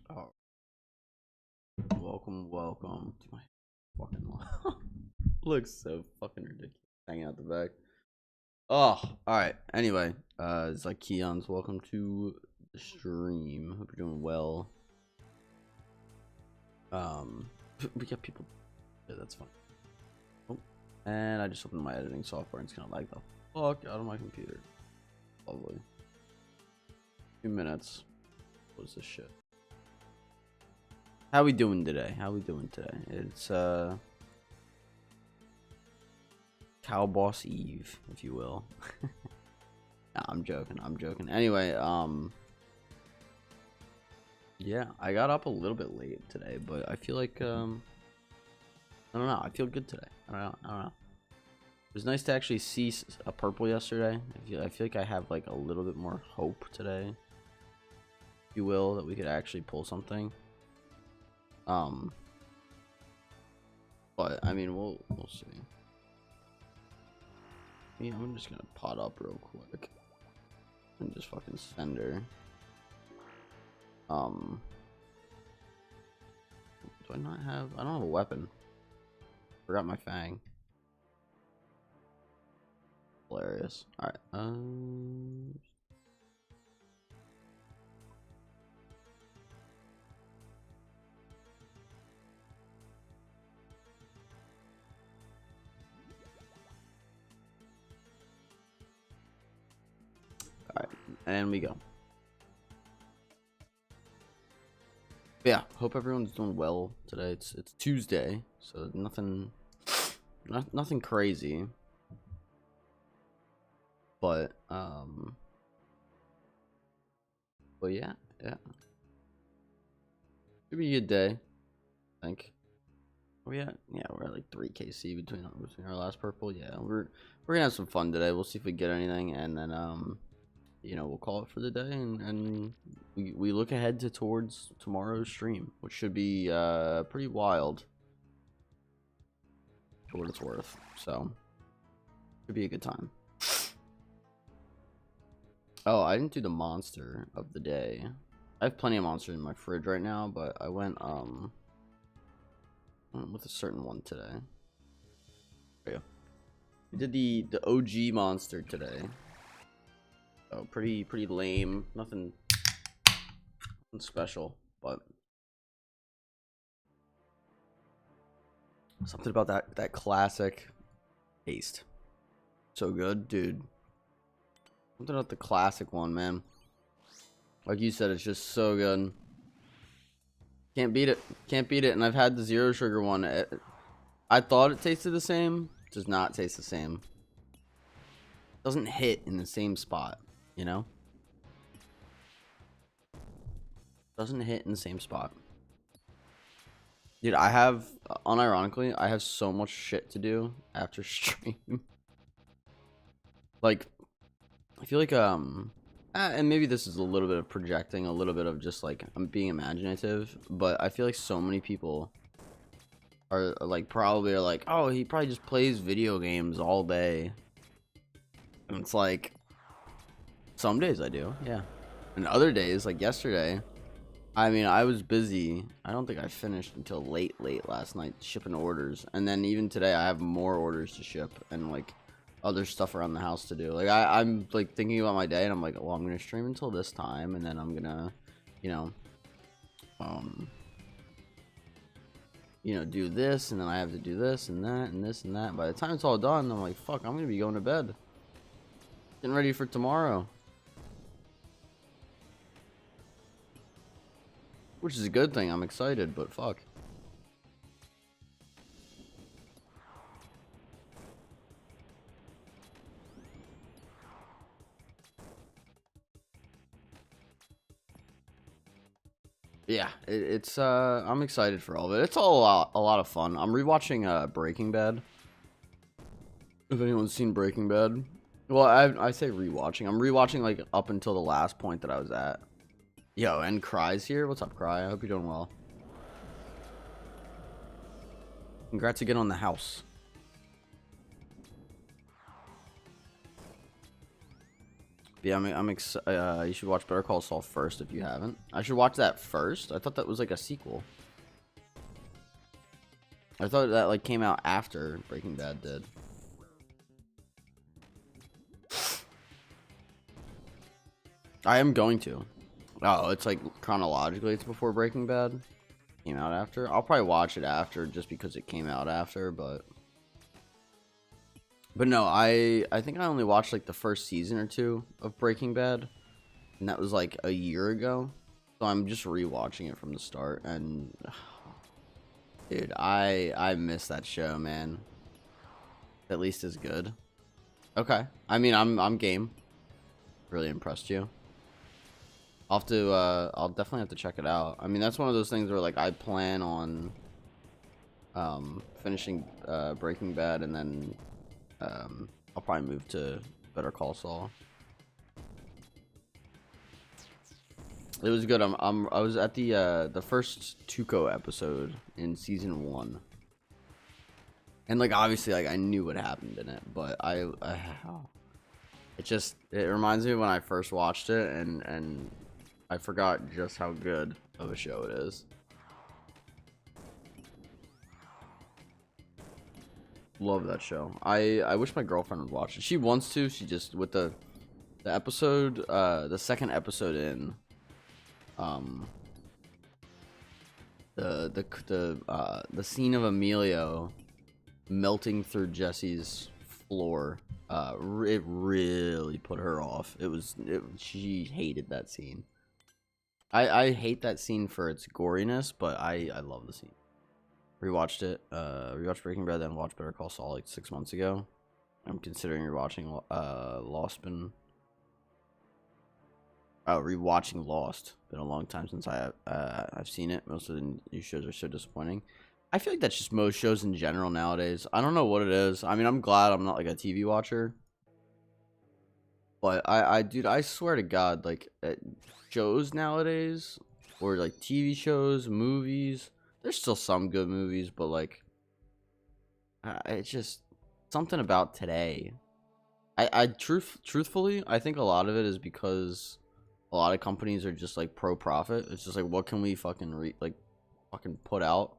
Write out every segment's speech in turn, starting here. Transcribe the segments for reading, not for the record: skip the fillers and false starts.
Oh, welcome to my fucking life. Looks so fucking ridiculous. Hanging out the back. Oh, alright. Anyway, it's like Keon's. Welcome to the stream. Hope you're doing well. We got people. Yeah, that's fine. Oh, and I just opened my editing software and it's gonna lag the fuck out of my computer. Lovely. 2 minutes. What is this shit? How we doing today? It's Cow Boss Eve, if you will. Nah, I'm joking. Anyway, yeah, I got up a little bit late today, but I feel like I don't know. I feel good today. I don't know. It was nice to actually see a purple yesterday. I feel like I have like a little bit more hope today, if you will, that we could actually pull something. But I mean, we'll see. Yeah, I'm just gonna pot up real quick and just fucking send her. Do I not have? I don't have a weapon. Forgot my fang. Hilarious. All right. Alright, and we go. Yeah, hope everyone's doing well today. It's Tuesday, so nothing crazy. But yeah. Should be a good day, I think. Oh yeah, we're at like 3 KC between our last purple. Yeah, we're gonna have some fun today. We'll see if we get anything, and then you know, we'll call it for the day, and we look ahead towards tomorrow's stream, which should be pretty wild for what it's worth. So should be a good time. Oh, I didn't do the monster of the day. I have plenty of monsters in my fridge right now, but I went with a certain one today. There you go. We did the OG monster today. Oh, pretty lame. Nothing special, but something about that classic taste. So good, dude. Something about the classic one, man. Like you said, it's just so good. Can't beat it. And I've had the zero sugar one. I thought it tasted the same. It does not taste the same. It doesn't hit in the same spot, you know? Doesn't hit in the same spot. Dude, I have, unironically, I have so much shit to do after stream. Like, I feel like, and maybe this is a little bit of projecting, a little bit of just like, I'm being imaginative, but I feel like so many people are like, probably are like, oh, he probably just plays video games all day. And it's like, some days I do, yeah. And other days, like yesterday, I mean, I was busy. I don't think I finished until late last night shipping orders. And then even today, I have more orders to ship and like other stuff around the house to do. Like I'm like thinking about my day, and I'm like, well, I'm gonna stream until this time, and then I'm gonna, you know, do this, and then I have to do this and that and this and that. By the time it's all done, I'm like, fuck, I'm gonna be going to bed, getting ready for tomorrow. Which is a good thing. I'm excited, but fuck. Yeah, it's I'm excited for all of it. It's all a lot of fun. I'm rewatching Breaking Bad. If anyone's seen Breaking Bad, well, I say rewatching. I'm rewatching like up until the last point that I was at. Yo, and Cry's here. What's up, Cry? I hope you're doing well. Congrats again on the house. Yeah, I'm you should watch Better Call Saul first if you haven't. I should watch that first. I thought that was like a sequel. I thought that like came out after Breaking Bad did. I am going to. Oh, it's like chronologically it's before Breaking Bad came out after. I'll probably watch it after just because it came out after, but no, I think I only watched like the first season or two of Breaking Bad, and that was like a year ago. So I'm just rewatching it from the start, and dude, I miss that show, man. At least as good. Okay, I mean I'm game. Really impressed you. I'll definitely have to check it out. I mean, that's one of those things where like I plan on finishing Breaking Bad, and then I'll probably move to Better Call Saul. It was good. I was at the first Tuco episode in season 1. And like obviously like I knew what happened in it, but it reminds me when I first watched it, and I forgot just how good of a show it is. Love that show. I wish my girlfriend would watch it. She wants to. She just with the episode, the second episode in, the scene of Emilio melting through Jesse's floor, it really put her off. She hated that scene. I hate that scene for its goriness, but I love the scene. Rewatched it. Rewatched Breaking Bad, then watched Better Call Saul like 6 months ago. I'm considering rewatching rewatching Lost. Been a long time since I've seen it. Most of the new shows are so disappointing. I feel like that's just most shows in general nowadays. I don't know what it is. I mean, I'm glad I'm not like a TV watcher. But dude, I swear to God, like shows nowadays, or like TV shows, movies. There's still some good movies, but like, it's just something about today. Truthfully, I think a lot of it is because a lot of companies are just like pro profit. It's just like, what can we fucking fucking put out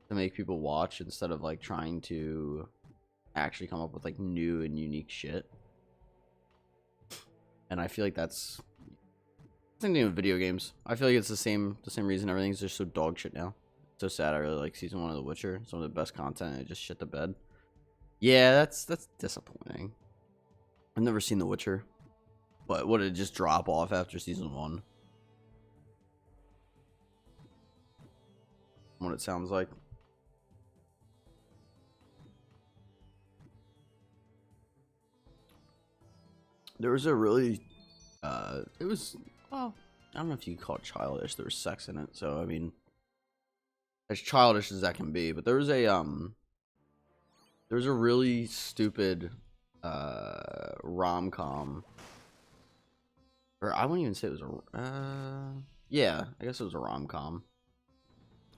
to make people watch, instead of like trying to actually come up with like new and unique shit. And I feel like that's same thing with video games. I feel like it's the same reason everything's just so dog shit now. It's so sad. I really like season 1 of The Witcher. Some of the best content, and it just shit the bed. Yeah, that's disappointing. I've never seen The Witcher, but would it just drop off after season 1? What it sounds like. There was a really, it was, well, I don't know if you call it childish. There was sex in it, so I mean, as childish as that can be. But there was a really stupid, rom-com, or I wouldn't even say it was a, yeah, I guess it was a rom-com,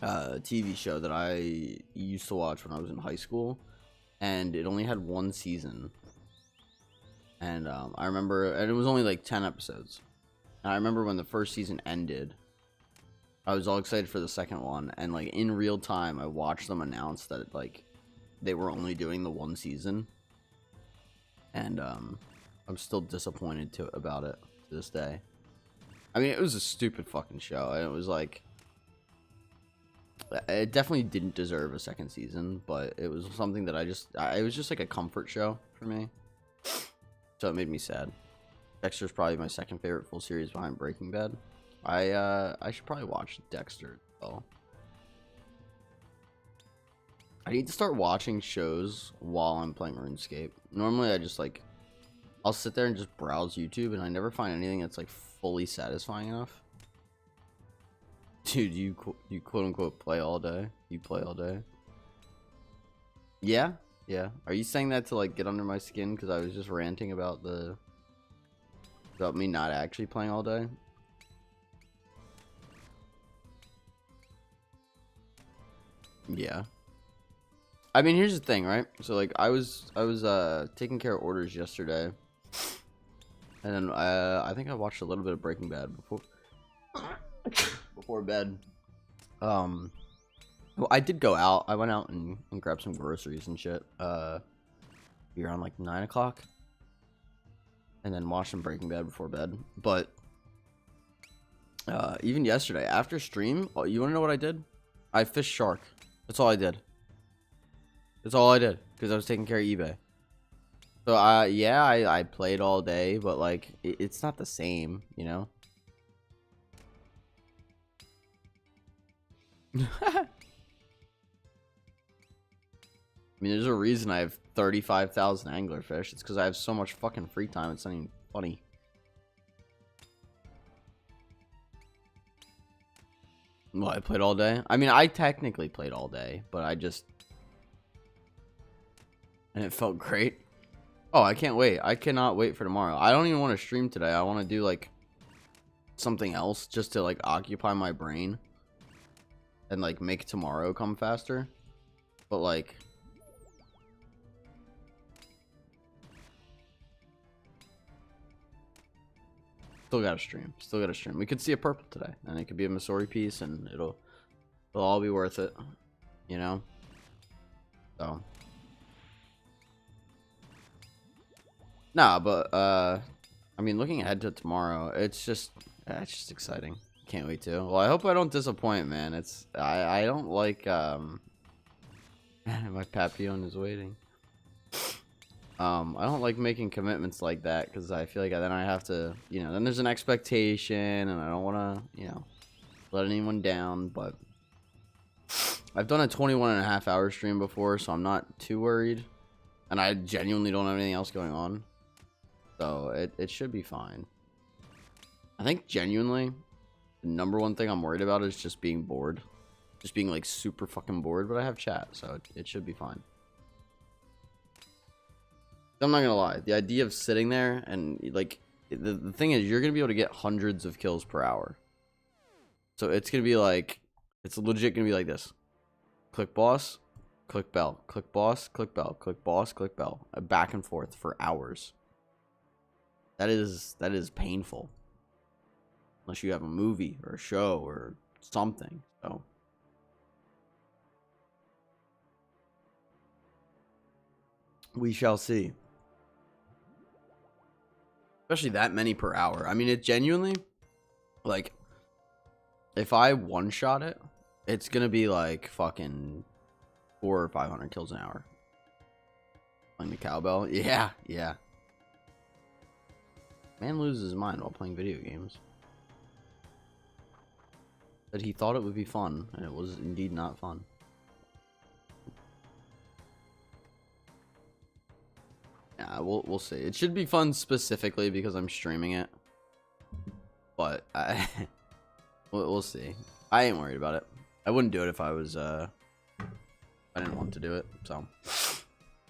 TV show that I used to watch when I was in high school, and it only had 1 season. And I remember, and it was only like 10 episodes. And I remember when the first season ended, I was all excited for the second one. And like in real time, I watched them announce that like they were only doing the 1 season. And I'm still disappointed about it to this day. I mean, it was a stupid fucking show. And it was like, it definitely didn't deserve a second season. But it was something that it was just like a comfort show for me. So it made me sad. Dexter's probably my second favorite full series behind Breaking Bad. I should probably watch Dexter as well. I need to start watching shows while I'm playing RuneScape. Normally I just like, I'll sit there and just browse YouTube, and I never find anything that's like fully satisfying enough. Dude, you quote unquote play all day? You play all day? Yeah? Yeah. Are you saying that to like get under my skin because I was just ranting about me not actually playing all day? Yeah. I mean, here's the thing, right? So like I was taking care of orders yesterday, And then I think I watched a little bit of Breaking Bad before bed. Well, I did go out. I went out and grabbed some groceries and shit. Around like 9 o'clock, and then watched some Breaking Bad before bed. But even yesterday after stream, you want to know what I did? I fished shark. That's all I did. That's all I did because I was taking care of eBay. So yeah, I played all day, but like it's not the same, you know. I mean, there's a reason I have 35,000 anglerfish. It's because I have so much fucking free time. It's not even funny. Well, I played all day. I mean, I technically played all day, but I just... And it felt great. Oh, I can't wait. I cannot wait for tomorrow. I don't even want to stream today. I want to do, like, something else just to, like, occupy my brain. And, like, make tomorrow come faster. But, like... Still gotta stream. Still gotta stream. We could see a purple today. And it could be a Masori piece, and it'll all be worth it. You know? So... Nah, but I mean, looking ahead to tomorrow, it's just exciting. Can't wait to. Well, I hope I don't disappoint, man. I don't like my Papillon is waiting. I don't like making commitments like that because I feel like then I have to, you know, then there's an expectation, and I don't want to, you know, let anyone down. But I've done a 21.5-hour stream before, so I'm not too worried, and I genuinely don't have anything else going on. So it should be fine. I think genuinely, the number one thing I'm worried about is just being bored. Just being like super fucking bored, but I have chat, so it should be fine. I'm not gonna lie. The idea of sitting there and like, the thing is, you're gonna be able to get hundreds of kills per hour. So it's gonna be like, it's legit gonna be like this. Click boss, click bell, click boss, click bell, click boss, click bell. Back and forth for hours. That is painful. Unless you have a movie or a show or something. So we shall see. Especially that many per hour. I mean, it genuinely, like, if I one-shot it, it's gonna be like fucking 400 or 500 kills an hour. Playing the cowbell? Yeah, yeah. Man loses his mind while playing video games. That he thought it would be fun, and it was indeed not fun. Yeah, we'll see. It should be fun specifically because I'm streaming it. But we'll see. I ain't worried about it. I wouldn't do it if I was I didn't want to do it. So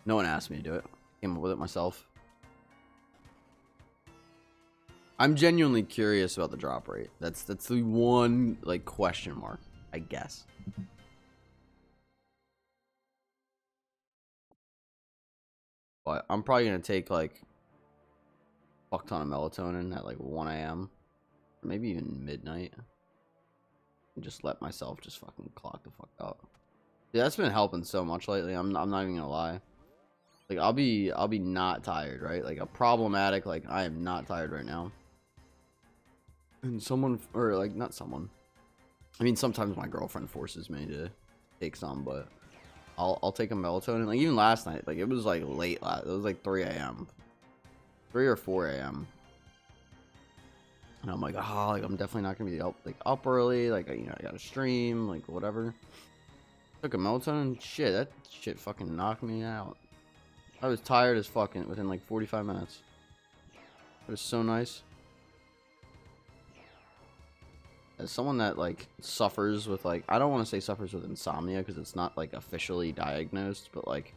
no one asked me to do it. Came up with it myself. I'm genuinely curious about the drop rate. That's the one like question mark, I guess. But I'm probably gonna take like a fuck ton of melatonin at like 1 a.m. Maybe even midnight. And just let myself just fucking clock the fuck out. Yeah, that's been helping so much lately. I'm not even gonna lie. Like I'll be not tired, right? Like a problematic, like I am not tired right now. And someone, or like not someone. I mean, sometimes my girlfriend forces me to take some, but I'll take a melatonin. Like even last night, like it was like late. It was like 3 a.m. 3 or 4 a.m. And I'm like, oh, like I'm definitely not gonna be up early. Like you know, I gotta stream, like whatever. Took a melatonin. Shit, that shit fucking knocked me out. I was tired as fucking within like 45 minutes. It was so nice. As someone that like suffers with like, I don't want to say suffers with insomnia because it's not like officially diagnosed, but like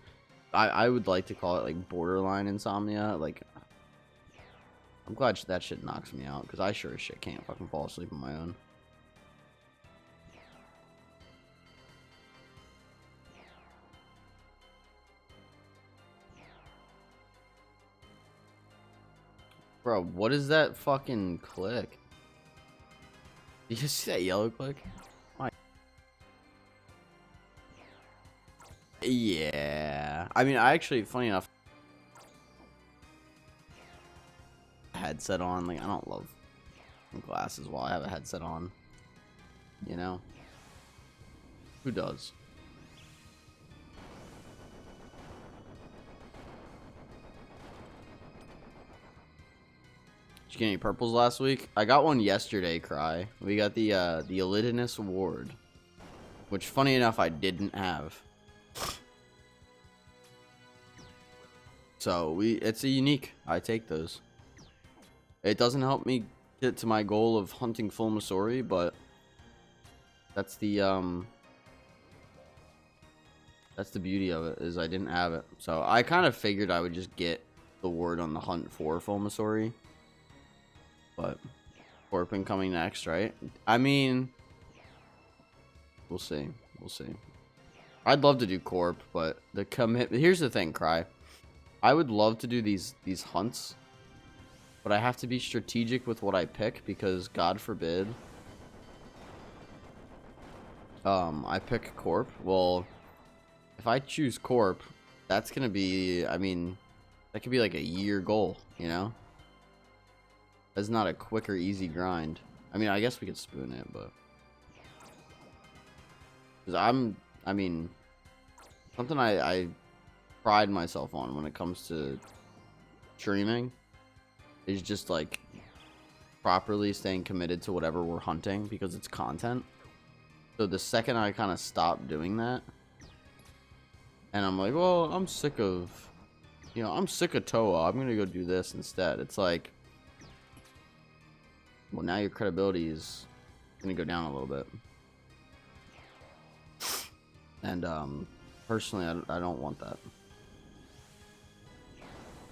I would like to call it like borderline insomnia. Like I'm glad that shit knocks me out because I sure as shit can't fucking fall asleep on my own. Bro, what is that fucking click? Did you see that yellow click? My... Yeah. I mean, I actually, funny enough, headset on. Like, I don't love glasses while I have a headset on. You know? Who does? Did you get any purples last week? I got one yesterday, Cry. We got the Elidinous Award. Which, funny enough, I didn't have. So, it's a unique. I take those. It doesn't help me get to my goal of hunting full Masori, but that's the beauty of it, is I didn't have it. So, I kind of figured I would just get the word on the hunt for full Masori. But Corping coming next, right? I mean, we'll see. We'll see. I'd love to do Corp, but the commitment. Here's the thing, Cry. I would love to do these hunts, but I have to be strategic with what I pick because, God forbid, I pick Corp. Well, if I choose Corp, that's gonna be. I mean, that could be like a year goal, you know. That's not a quick or easy grind. I mean, I guess we could spoon it, but... Because I mean... Something I pride myself on when it comes to streaming is just, like, properly staying committed to whatever we're hunting because it's content. So the second I kind of stop doing that, and I'm like, well, I'm sick of... You know, I'm sick of Toa. I'm going to go do this instead. It's like... Well, now your credibility is going to go down a little bit. And, personally, I don't want that.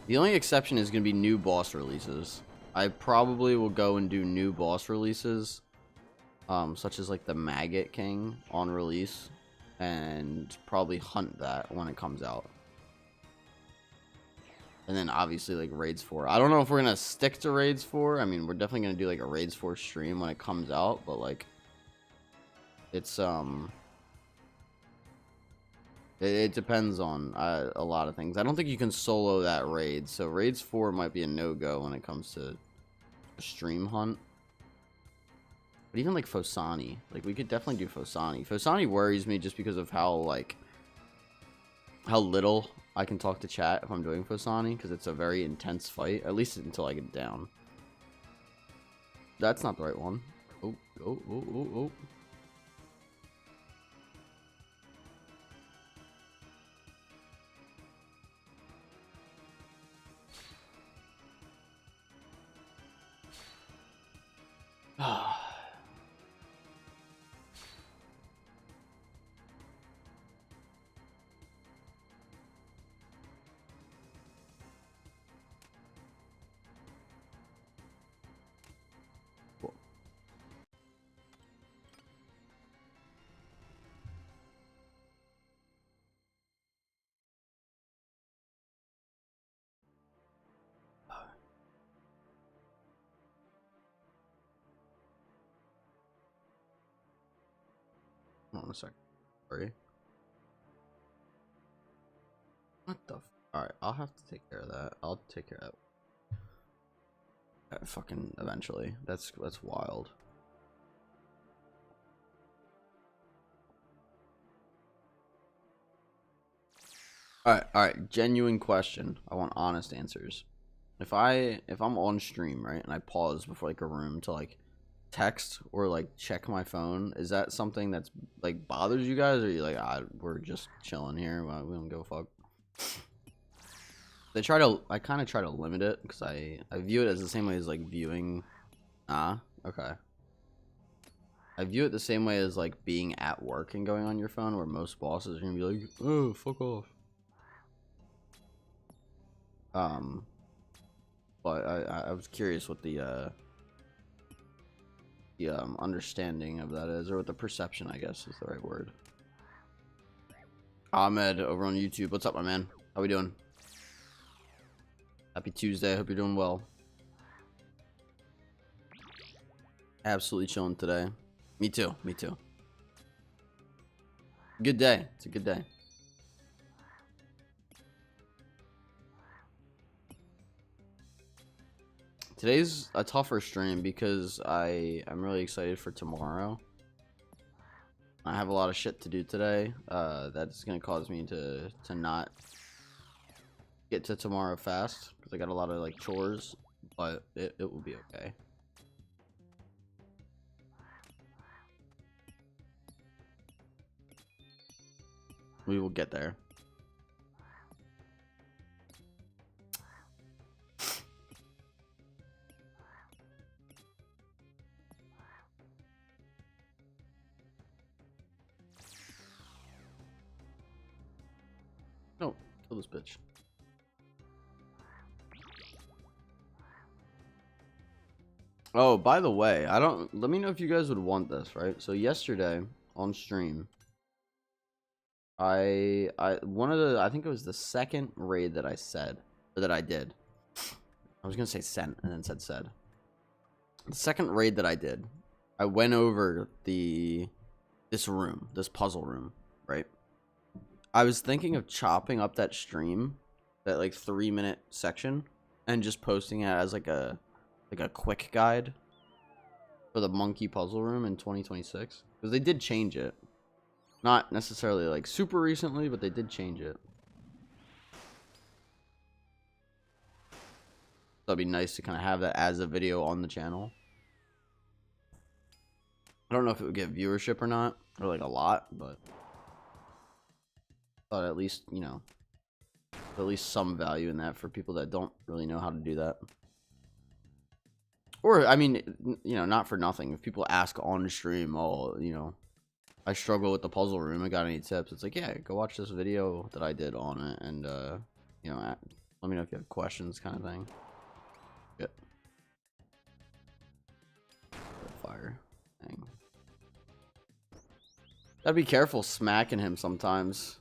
The only exception is going to be new boss releases. I probably will go and do new boss releases, such as, like, the Maggot King on release, and probably hunt that when it comes out. And then obviously like Raids 4. I don't know if we're gonna stick to Raids 4. I mean, we're definitely gonna do like a Raids 4 stream when it comes out, but like it's it depends on a lot of things. I don't think you can solo that raid, so Raids 4 might be a no-go when it comes to a stream hunt. But even like Fosani, like we could definitely do Fosani. Fosani worries me just because of how like how little I can talk to chat if I'm doing Fosani, because it's a very intense fight, at least until I get down. That's not the right one. Oh, oh, oh, oh, oh. Cool. Hold on a second. Sorry. What the f— Alright, I'll have to take care of that. I'll take care of that. Fucking eventually. That's wild. Alright, genuine question. I want honest answers. If I'm on stream, right, and I pause before like a room to like text or like check my phone, is that something that's like bothers you guys, or are you like, we're just chilling here, we don't give a fuck? I kind of try to limit it because I view it as the same way as like viewing. Okay. I view it the same way as like being at work and going on your phone, where most bosses are gonna be like, oh, fuck off. But I was curious what the understanding of that is, or what the perception, I guess, is the right word. Ahmed over on YouTube, what's up, my man? How we doing? Happy Tuesday. Hope you're doing well. Absolutely chilling today. Me too. Me too. Good day. It's a good day. Today's a tougher stream because I'm really excited for tomorrow. I have a lot of shit to do today. That's gonna cause me to not get to tomorrow fast because I got a lot of like chores, but it will be okay. We will get there. No, kill this bitch. Oh, by the way, let me know if you guys would want this, right? So yesterday on stream, I think it was the second raid that I did. I was gonna say sent and then said. The second raid that I did, I went over this puzzle room, right? I was thinking of chopping up that stream, that like 3-minute section, and just posting it as like a quick guide for the monkey puzzle room in 2026, because they did change it. Not necessarily like super recently, but they did change it. So it'd be nice to kind of have that as a video on the channel. I don't know if it would get viewership or not, or like a lot, but at least, you know, at least some value in that for people that don't really know how to do that. Or, I mean, you know, not for nothing. If people ask on stream, oh, you know, I struggle with the puzzle room, I got any tips? It's like, yeah, go watch this video that I did on it, and, you know, let me know if you have questions, kind of thing. Good. Fire. Dang. Gotta be careful smacking him sometimes.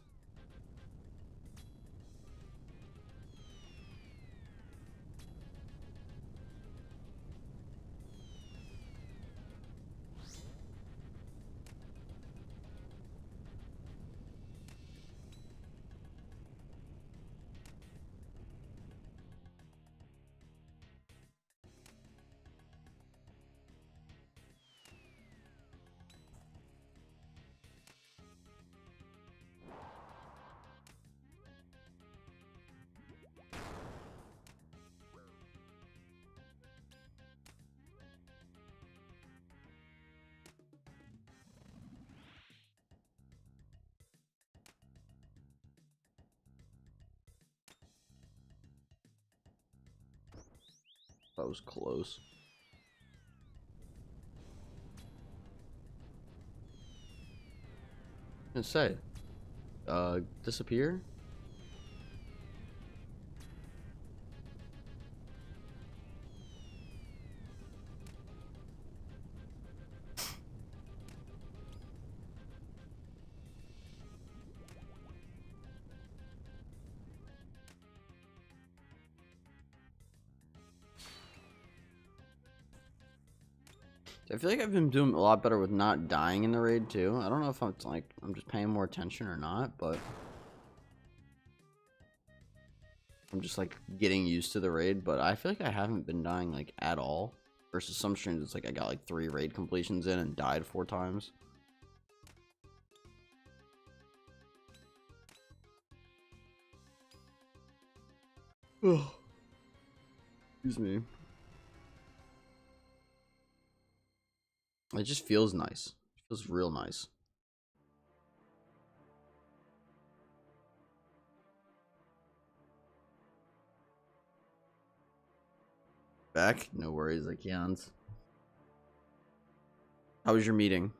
That was close. I was gonna say, disappear? I feel like I've been doing a lot better with not dying in the raid too. I don't know if I'm just paying more attention or not, but I'm just like getting used to the raid. But I feel like I haven't been dying like at all. Versus some streams, it's like I got like 3 raid completions in and died 4 times. Oh, excuse me. It just feels nice. It feels real nice. Back? No worries, I can't. How was your meeting?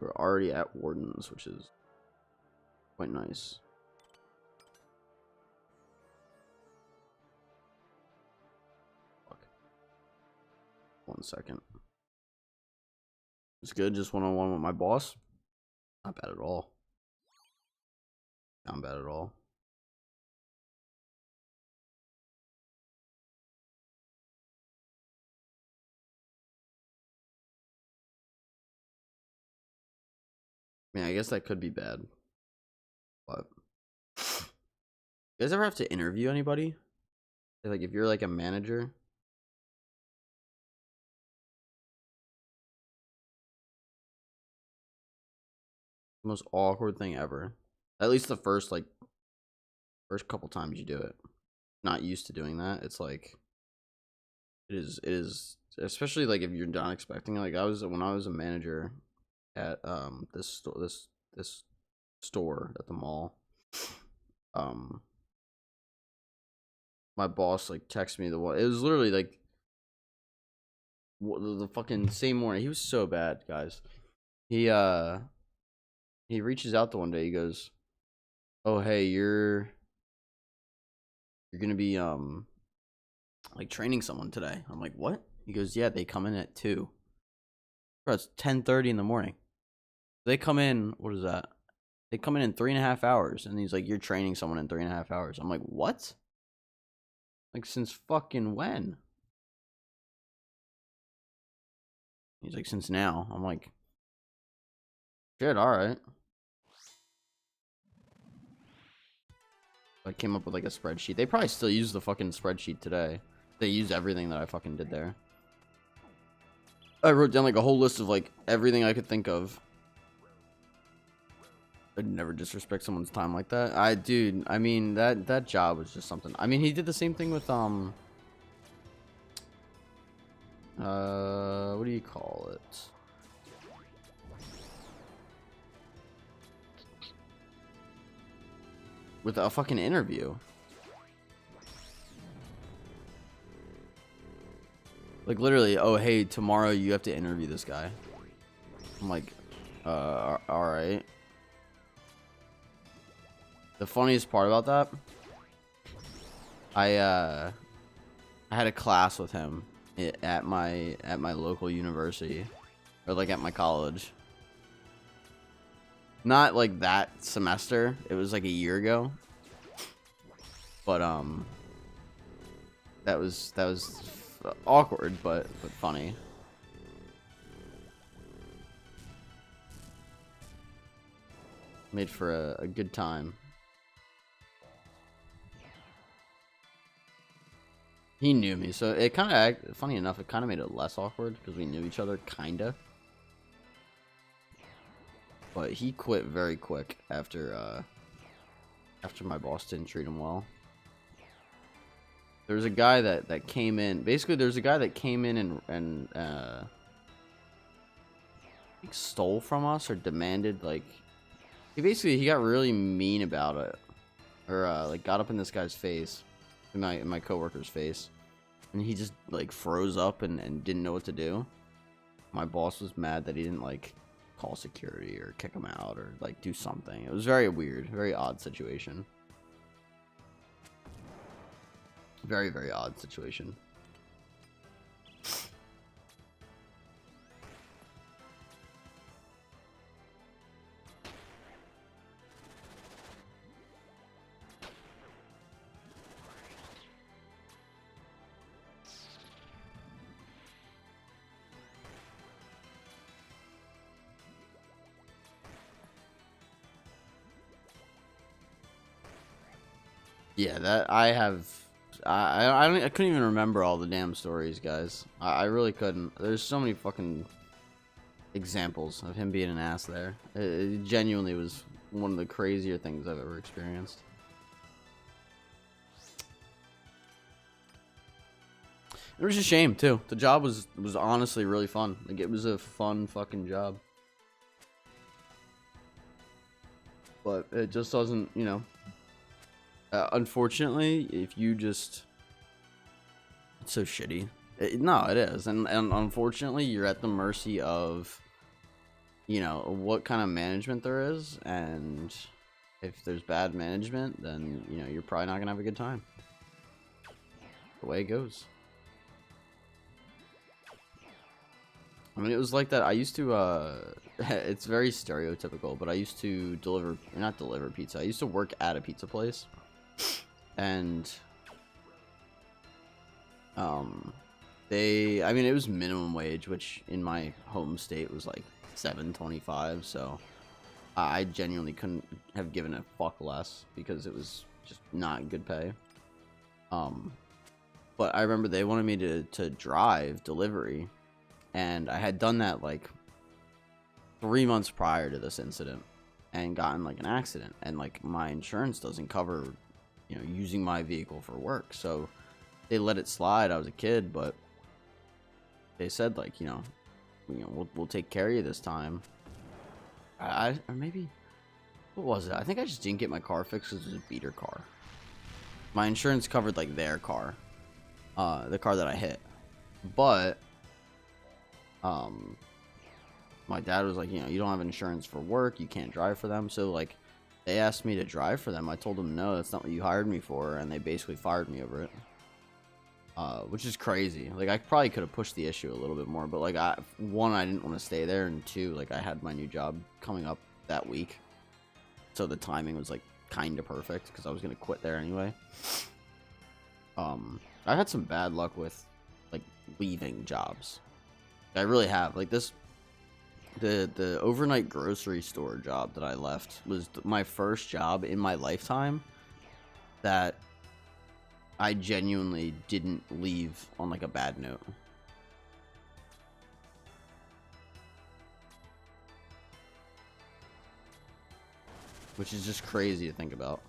we're already at Wardens, which is quite nice. Fuck. 1 second. It's good, just one-on-one with my boss. Not bad at all. Not bad at all. I mean, I guess that could be bad. But you guys ever have to interview anybody? Like, if you're like a manager? Most awkward thing ever. At least the first couple times you do it. Not used to doing that. It's like it is especially like if you're not expecting it. Like when I was a manager at this store at the mall. My boss like texted me it was literally like the fucking same morning. He was so bad, guys. He reaches out the one day. He goes, "Oh, hey, you're gonna be like training someone today." I'm like, "What?" He goes, "Yeah, they come in at 2. Bro, it's 10:30 in the morning. They come in. What is that? They come in 3.5 hours." And he's like, "You're training someone in 3.5 hours." I'm like, "What? Like, since fucking when?" He's like, "Since now." I'm like, "Shit, all right." I came up with like a spreadsheet. They probably still use the fucking spreadsheet today. They use everything that I fucking did there. I wrote down like a whole list of like everything I could think of. I'd never disrespect someone's time like that. Dude, I mean that job was just something. I mean, he did the same thing with what do you call it? With a fucking interview. Like literally, "Oh, hey, tomorrow you have to interview this guy." I'm like, all right. The funniest part about that, I had a class with him at my local university, or like at my college. Not like that semester. It was like a year ago. But that was awkward, but funny. Made for a good time. He knew me, so it kind of, funny enough, it kind of made it less awkward because we knew each other, kinda. But he quit very quick after my boss didn't treat him well. There was a guy that came in. Basically, there's a guy that came in and like stole from us or demanded, like, he got really mean about it, or like got up in this guy's face, in my coworker's face, and he just like froze up and didn't know what to do. My boss was mad that he didn't like call security or kick him out or like do something. It was very weird, very odd situation. Very, very odd situation. Yeah, that I have. I couldn't even remember all the damn stories, guys. I really couldn't. There's so many fucking examples of him being an ass there. It genuinely was one of the crazier things I've ever experienced. It was a shame too. The job was honestly really fun. Like, it was a fun fucking job. But it just doesn't, you know. Unfortunately, if you just... It's so shitty. No, it is. And unfortunately, you're at the mercy of you know, what kind of management there is, and if there's bad management, then, you know, you're probably not gonna have a good time. The way it goes. I mean, it was like that. I used to, it's very stereotypical, but I used to not deliver pizza. I used to work at a pizza place. And, I mean, it was minimum wage, which in my home state was like $7.25. So I genuinely couldn't have given a fuck less because it was just not good pay. But I remember they wanted me to drive delivery, and I had done that like 3 months prior to this incident and gotten like an accident, and like my insurance doesn't cover, you know, using my vehicle for work. So they let it slide. I was a kid, but they said like, you know, we'll take care of you this time. Or maybe, what was it? I think I just didn't get my car fixed because it was a beater car. My insurance covered like their car, the car that I hit, but my dad was like, you know, you don't have insurance for work, you can't drive for them. So like, they asked me to drive for them. I told them no, that's not what you hired me for, and they basically fired me over it. Which is crazy. Like, I probably could have pushed the issue a little bit more, but like, one, I didn't want to stay there, and two, like, I had my new job coming up that week, so the timing was like kind of perfect because I was gonna quit there anyway. I had some bad luck with like leaving jobs. I really have. Like this, the overnight grocery store job that I left was my first job in my lifetime that I genuinely didn't leave on like a bad note. Which is just crazy to think about.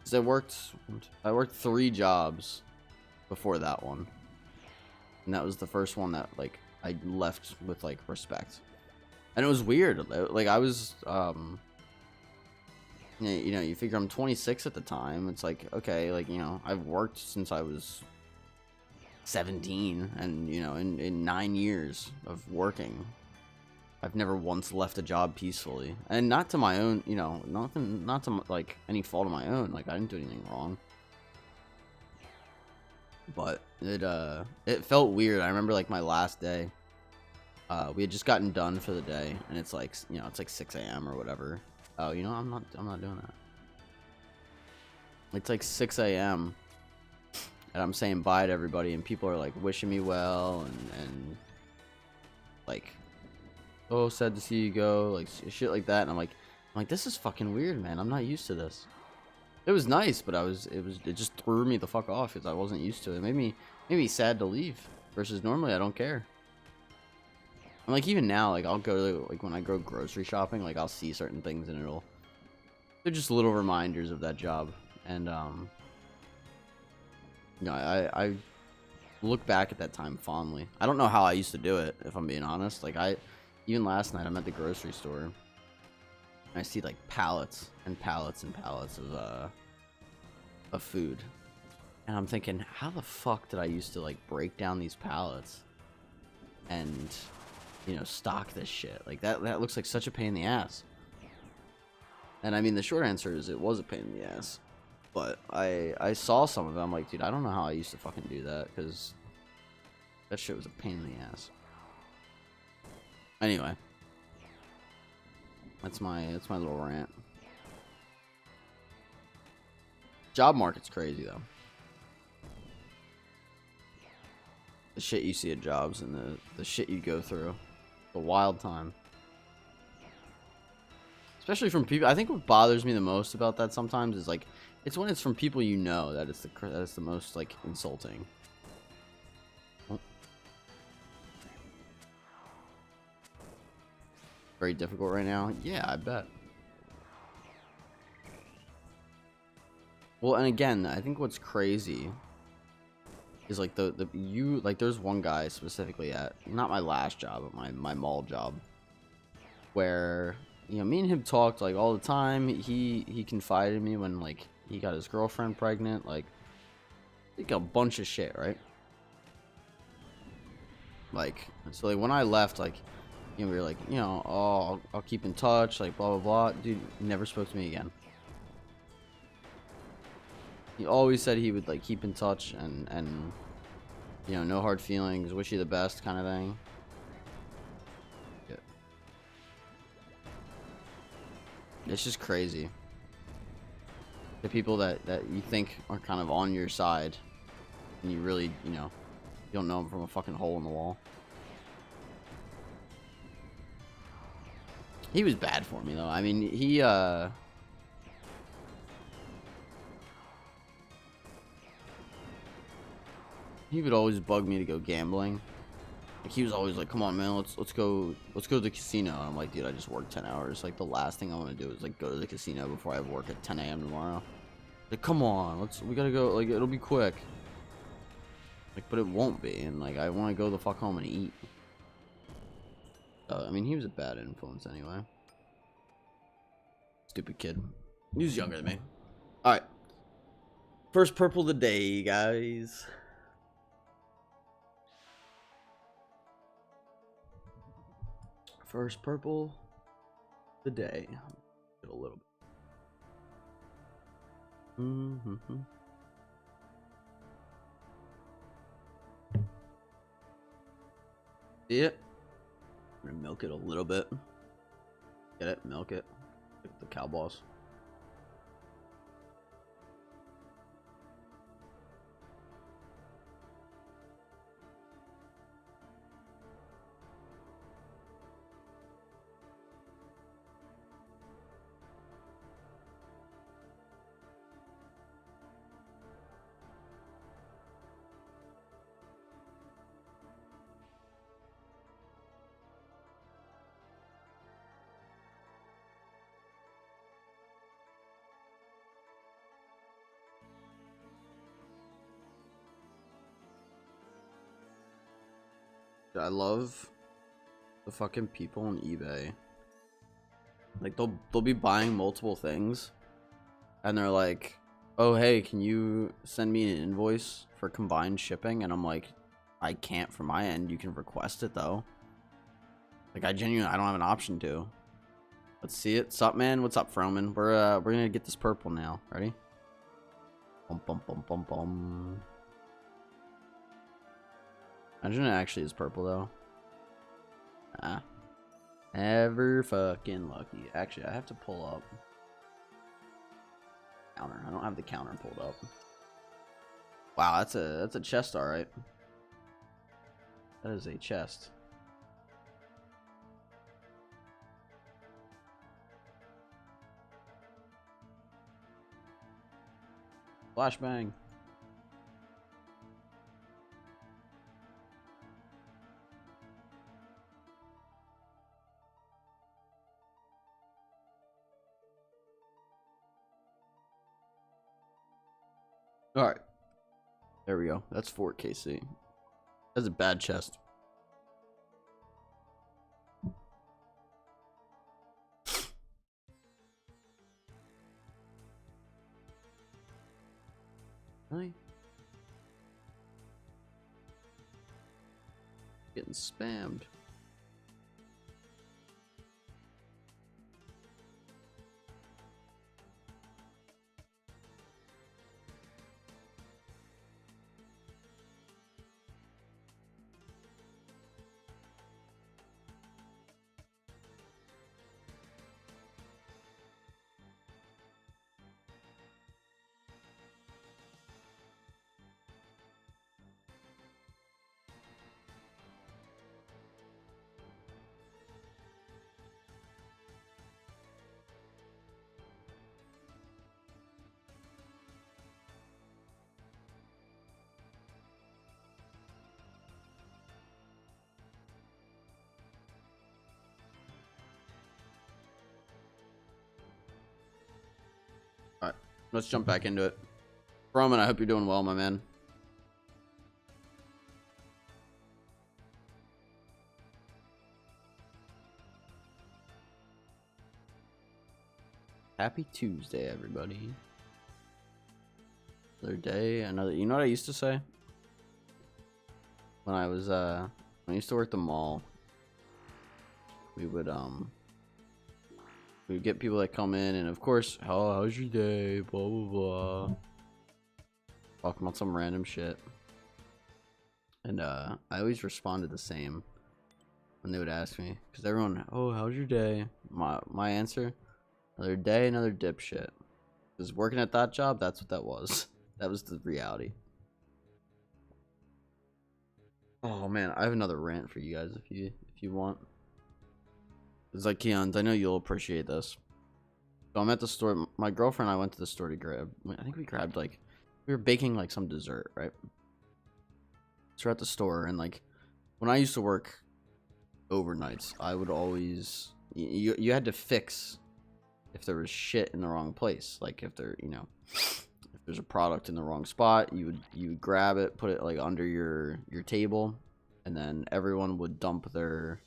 'Cause I worked 3 jobs before that one. And that was the first one that like I left with like respect. And it was weird. Like I was you know, you figure I'm 26 at the time. It's like, okay, like, you know, I've worked since I was 17, and you know, in 9 years of working, I've never once left a job peacefully, and not to my own, you know, not to like any fault of my own. Like I didn't do anything wrong, but it felt weird. I remember like my last day, we had just gotten done for the day, and it's like, you know, it's like 6 a.m. or whatever. Oh, you know, I'm not doing that. It's like 6 a.m. and I'm saying bye to everybody, and people are like wishing me well, and like, oh, sad to see you go, like shit like that. And I'm like, this is fucking weird, man. I'm not used to this. It was nice, but it just threw me the fuck off because I wasn't used to it. It made me sad to leave, versus normally I don't care. And like even now, like I'll go to, like when I go grocery shopping, like I'll see certain things and they're just little reminders of that job. And you know, I look back at that time fondly. I don't know how I used to do it, if I'm being honest. Like even last night, I'm at the grocery store, and I see like pallets and pallets and pallets of food, and I'm thinking, how the fuck did I used to like break down these pallets and, you know, stock this shit? Like that looks like such a pain in the ass. And I mean, the short answer is it was a pain in the ass. But I saw some of them. I'm like, dude, I don't know how I used to fucking do that, because that shit was a pain in the ass. Anyway, that's my little rant. Job market's crazy though. The shit you see at jobs and the shit you go through. The wild time. Especially from people. I think what bothers me the most about that sometimes is like, it's when it's from people you know that it's the most like insulting. Oh. Very difficult right now. Yeah, I bet. Well, and again, I think what's crazy is like there's one guy specifically at, not my last job, but my mall job, where, you know, me and him talked like all the time. He confided in me when like he got his girlfriend pregnant, like a bunch of shit, right? Like, so like when I left, like we were like, you know, oh, I'll keep in touch, like blah blah blah. Dude never spoke to me again. He always said he would like keep in touch and you know, no hard feelings, wish you the best kind of thing. Yeah. It's just crazy. The people that you think are kind of on your side, and you really, you know, you don't know them from a fucking hole in the wall. He was bad for me though. I mean, he would always bug me to go gambling. Like he was always like, "Come on, man, let's go to the casino." And I'm like, "Dude, I just worked 10 hours. Like the last thing I want to do is like go to the casino before I have work at 10 a.m. tomorrow." Like, come on, we gotta go. Like it'll be quick. Like, but it won't be. And like I want to go the fuck home and eat. I mean, he was a bad influence anyway. Stupid kid. He was younger than me. All right. First purple of the day, guys. First purple of the day. Get a little bit. See it? I'm gonna milk it a little bit. Get it? Milk it. Like the cow balls. I love the fucking people on eBay. Like they'll be buying multiple things, and they're like, "Oh hey, can you send me an invoice for combined shipping?" And I'm like, "I can't from my end. You can request it though." Like I don't have an option to. Let's see it. Sup, man? What's up, Froman? We're gonna get this purple now. Ready? Bum bum bum bum bum. Imagine it actually is purple though. Ah. Ever fucking lucky. Actually, I have to pull up counter. I don't have the counter pulled up. Wow, that's a chest, all right. That is a chest. Flashbang. All right. There we go. That's 4KC. That's a bad chest. Really? Getting spammed. All right, let's jump back into it. Roman, I hope you're doing well, my man. Happy Tuesday, everybody. Another day, another. You know what I used to say? When I was when I used to work the mall. we would get people that come in, and of course, how's your day, blah blah blah, talking about some random shit. And I always responded the same when they would ask me, because everyone, oh, how's your day? My answer, another day, another dipshit. Because working at that job, that's what that was. That was the reality. Oh man, I have another rant for you guys if you want. It's like, Keon, I know you'll appreciate this. So I'm at the store. My girlfriend and I went to the store to grab. I think we grabbed like, we were baking like some dessert, right? So we're at the store, and like, when I used to work overnights, I would always, you had to fix if there was shit in the wrong place. Like if there, you know, if there's a product in the wrong spot, you would grab it, put it like under your table, and then everyone would dump the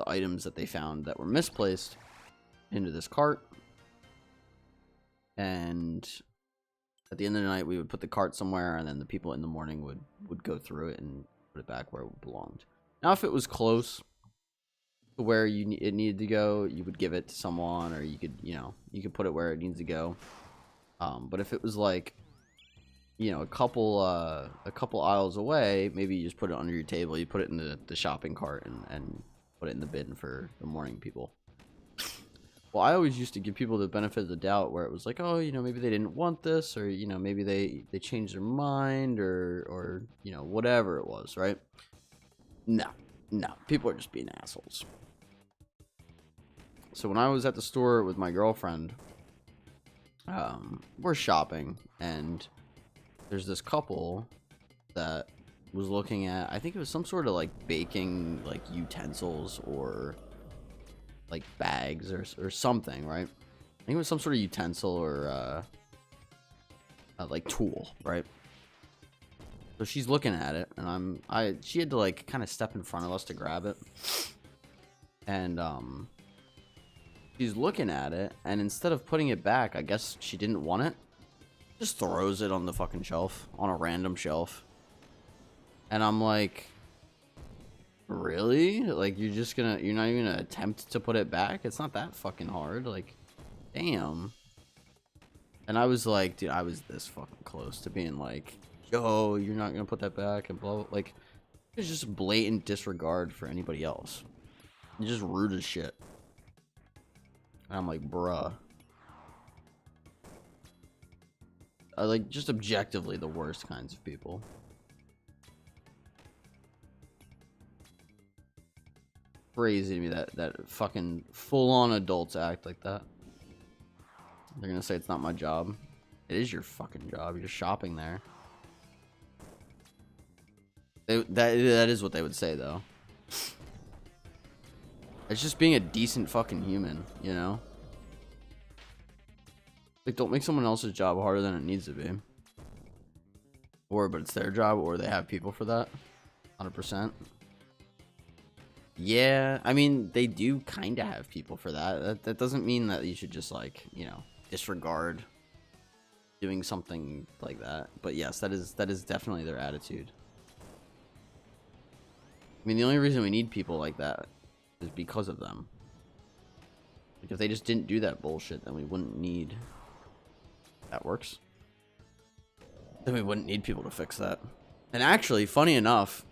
items that they found that were misplaced into this cart. And at the end of the night, we would put the cart somewhere, and then the people in the morning would go through it and put it back where it belonged. Now, if it was close to where it needed to go, you would give it to someone, or you could put it where it needs to go. But if it was like, you know, a couple aisles away, maybe you just put it under your table. You put it in the shopping cart and put it in the bin for the morning people. Well, I always used to give people the benefit of the doubt, where it was like, oh, you know, maybe they didn't want this, or, you know, maybe they changed their mind, or you know, whatever it was, right? No, people are just being assholes. So when I was at the store with my girlfriend, we're shopping, and there's this couple that was looking at, I think it was some sort of like baking like utensils, or like bags, or something, right? I think it was some sort of utensil, or like tool, right? So she's looking at it, and she had to like kind of step in front of us to grab it, and she's looking at it, and instead of putting it back, I guess she didn't want it, just throws it on the fucking shelf, on a random shelf. And I'm like, really? Like, you're not even gonna attempt to put it back? It's not that fucking hard. Like, damn. And I was like, dude, I was this fucking close to being like, yo, you're not gonna put that back, and blah, blah. Like, it's just blatant disregard for anybody else. You're just rude as shit. And I'm like, bruh. Like, just objectively the worst kinds of people. Crazy to me that fucking full-on adults act like that. They're gonna say it's not my job. It is your fucking job. You're shopping there. That is what they would say, though. It's just being a decent fucking human, you know? Like, don't make someone else's job harder than it needs to be. But it's their job, or they have people for that. 100%. Yeah, I mean, they do kind of have people for that. That doesn't mean that you should just, like, you know, disregard doing something like that. But yes, that is definitely their attitude. I mean, the only reason we need people like that is because of them. Like, if they just didn't do that bullshit, then we wouldn't need... That works. Then we wouldn't need people to fix that. And actually, funny enough,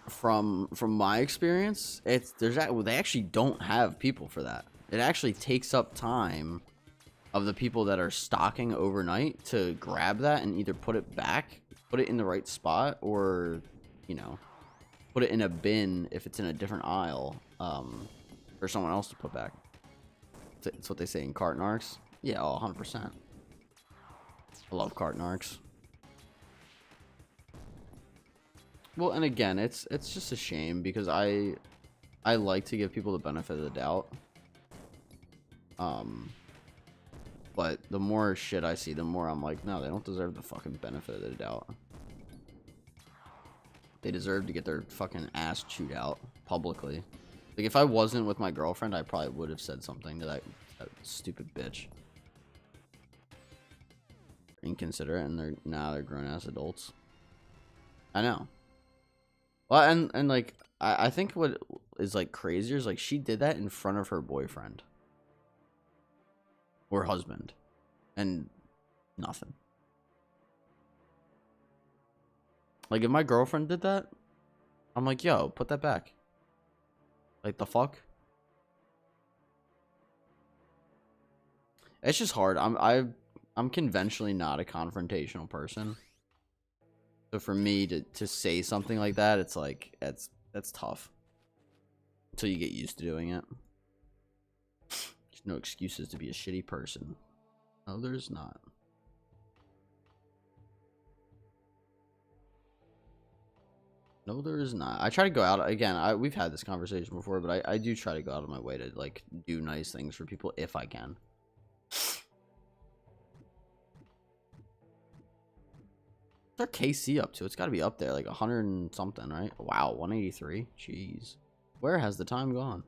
from my experience, they actually don't have people for that. It actually takes up time of the people that are stocking overnight to grab that and either put it back, put it in the right spot, or, you know, put it in a bin if it's in a different aisle, for someone else to put back. It's what they say in cart narcs. Yeah, 100%. I love cart narcs. Well, and again, it's just a shame, because I like to give people the benefit of the doubt. But the more shit I see, the more I'm like, no, they don't deserve the fucking benefit of the doubt. They deserve to get their fucking ass chewed out publicly. Like, if I wasn't with my girlfriend, I probably would have said something to that stupid bitch. Inconsiderate, and they're grown ass adults. I know. Well, and like, I think what is like crazier is like she did that in front of her boyfriend or husband, and nothing. Like if my girlfriend did that, I'm like, yo, put that back. Like the fuck? It's just hard. I'm conventionally not a confrontational person. So for me to say something like that, it's like that's tough. Until you get used to doing it. There's no excuses to be a shitty person. No, there's not. No, there is not. I try to go out again. We've had this conversation before, but I do try to go out of my way to like do nice things for people if I can. What's our KC up to? It's got to be up there, like 100 and something, right? Wow, 183. Jeez, where has the time gone?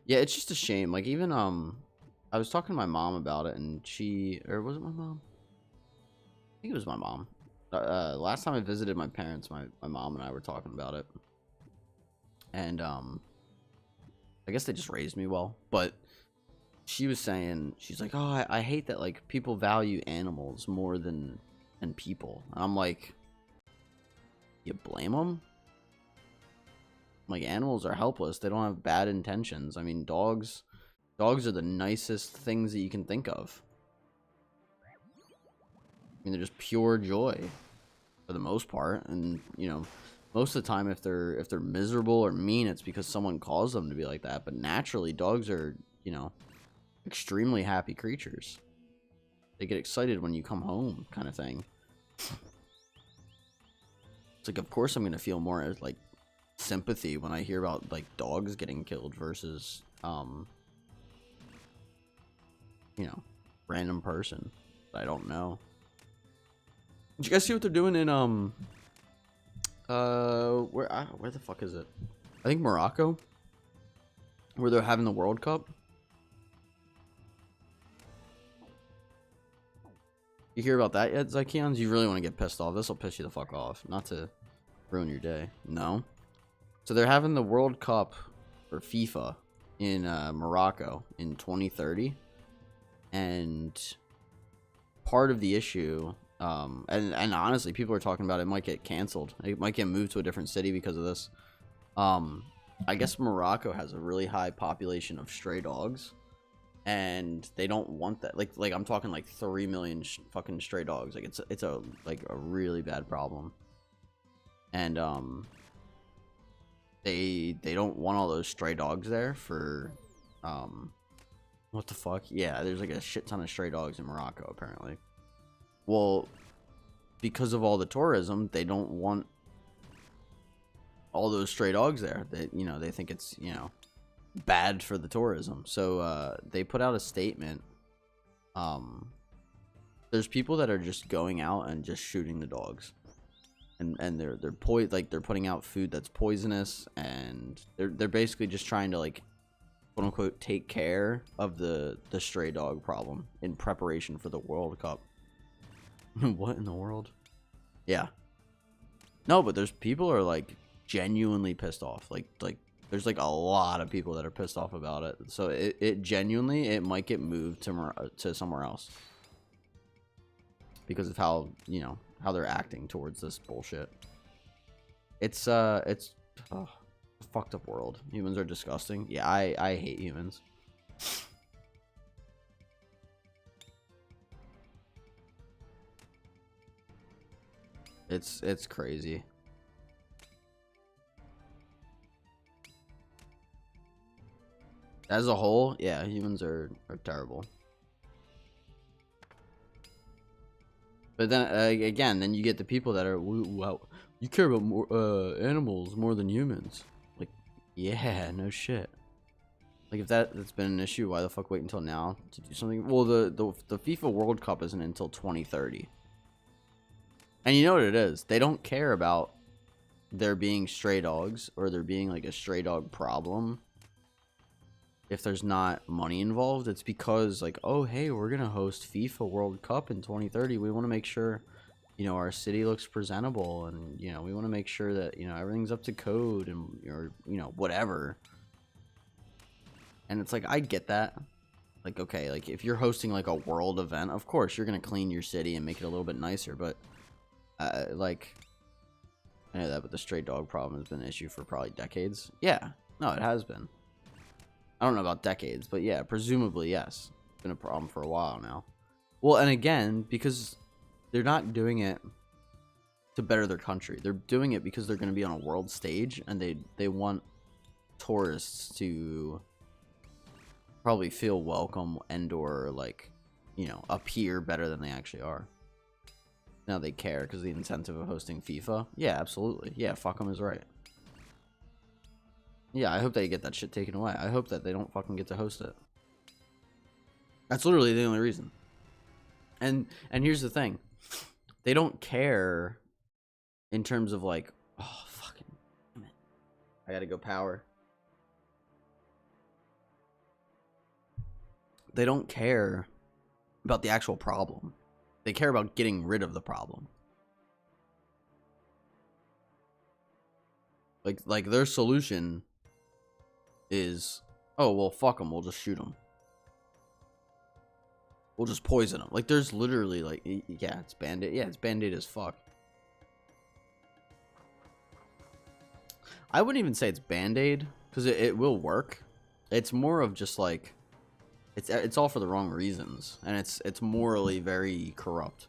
Yeah, it's just a shame. Like even I was talking to my mom about it, and or was it my mom? I think it was my mom. Last time I visited my parents, my mom and I were talking about it, and I guess they just raised me well, but she was saying, she's like, oh, I hate that like people value animals more than people, and I'm like, you blame them? Like animals are helpless, they don't have bad intentions. I mean, dogs are the nicest things that you can think of. I mean, they're just pure joy for the most part, and you know, most of the time if they're miserable or mean, it's because someone caused them to be like that. But naturally, dogs are, you know, extremely happy creatures. They get excited when you come home, kind of thing. It's like, of course I'm gonna feel more like sympathy when I hear about like dogs getting killed versus you know, random person that I don't know. Did you guys see what they're doing in where the fuck is it? I think Morocco, where they're having the World Cup. You hear about that yet, Zykeons? You really want to get pissed off? This will piss you the fuck off. Not to ruin your day. No. So they're having the World Cup for FIFA in Morocco in 2030, and part of the issue, and honestly, people are talking about it might get canceled. It might get moved to a different city because of this. I guess Morocco has a really high population of stray dogs, and they don't want that. Like I'm talking like 3 million fucking stray dogs. Like it's a really bad problem, and they don't want all those stray dogs there for what the fuck? Yeah, there's like a shit ton of stray dogs in Morocco apparently. Well, because of all the tourism, they don't want all those stray dogs there. They, you know, they think it's, you know, bad for the tourism. So they put out a statement. There's people that are just going out and just shooting the dogs, and they're putting out food that's poisonous, and they're basically just trying to like, quote unquote, take care of the stray dog problem in preparation for the World Cup. What in the world? Yeah. No, but there's people are like genuinely pissed off. Like there's like a lot of people that are pissed off about it. So it genuinely, it might get moved to somewhere else because of how, you know, how they're acting towards this bullshit. It's a fucked up world. Humans are disgusting. Yeah, I hate humans. It's crazy. As a whole, yeah, humans are terrible. But then again, then you get the people that are, wow, you care about more animals more than humans. Like, yeah, no shit. Like if that's been an issue, why the fuck wait until now to do something? Well, the FIFA World Cup isn't until 2030. And you know what it is? They don't care about there being stray dogs or there being like a stray dog problem. If there's not money involved, it's because like, oh hey, we're gonna host FIFA World Cup in 2030. We want to make sure you know, our city looks presentable, and you know, we want to make sure that, you know, everything's up to code, and or, you know, whatever. And it's like, I get that. Like, okay, like if you're hosting like a world event, of course you're gonna clean your city and make it a little bit nicer. But like, I know that, but the stray dog problem has been an issue for probably decades. Yeah, no, it has been. I don't know about decades, but yeah, presumably yes, it's been a problem for a while now. Well, and again, because they're not doing it to better their country. They're doing it because they're going to be on a world stage, and they want tourists to probably feel welcome and or like, you know, appear better than they actually are. Now they care because the incentive of hosting FIFA. Yeah, absolutely. Yeah, fuck them is right. Yeah, I hope they get that shit taken away. I hope that they don't fucking get to host it. That's literally the only reason. And here's the thing. They don't care in terms of like, oh, fucking damn it. I gotta go power. They don't care about the actual problem. They care about getting rid of the problem. Like their solution is, oh, well, fuck them. We'll just shoot them. We'll just poison them. Like, there's literally, like, yeah, it's Band-Aid. Yeah, it's Band-Aid as fuck. I wouldn't even say it's Band-Aid, because it will work. It's more of just, like, it's all for the wrong reasons. And it's morally very corrupt.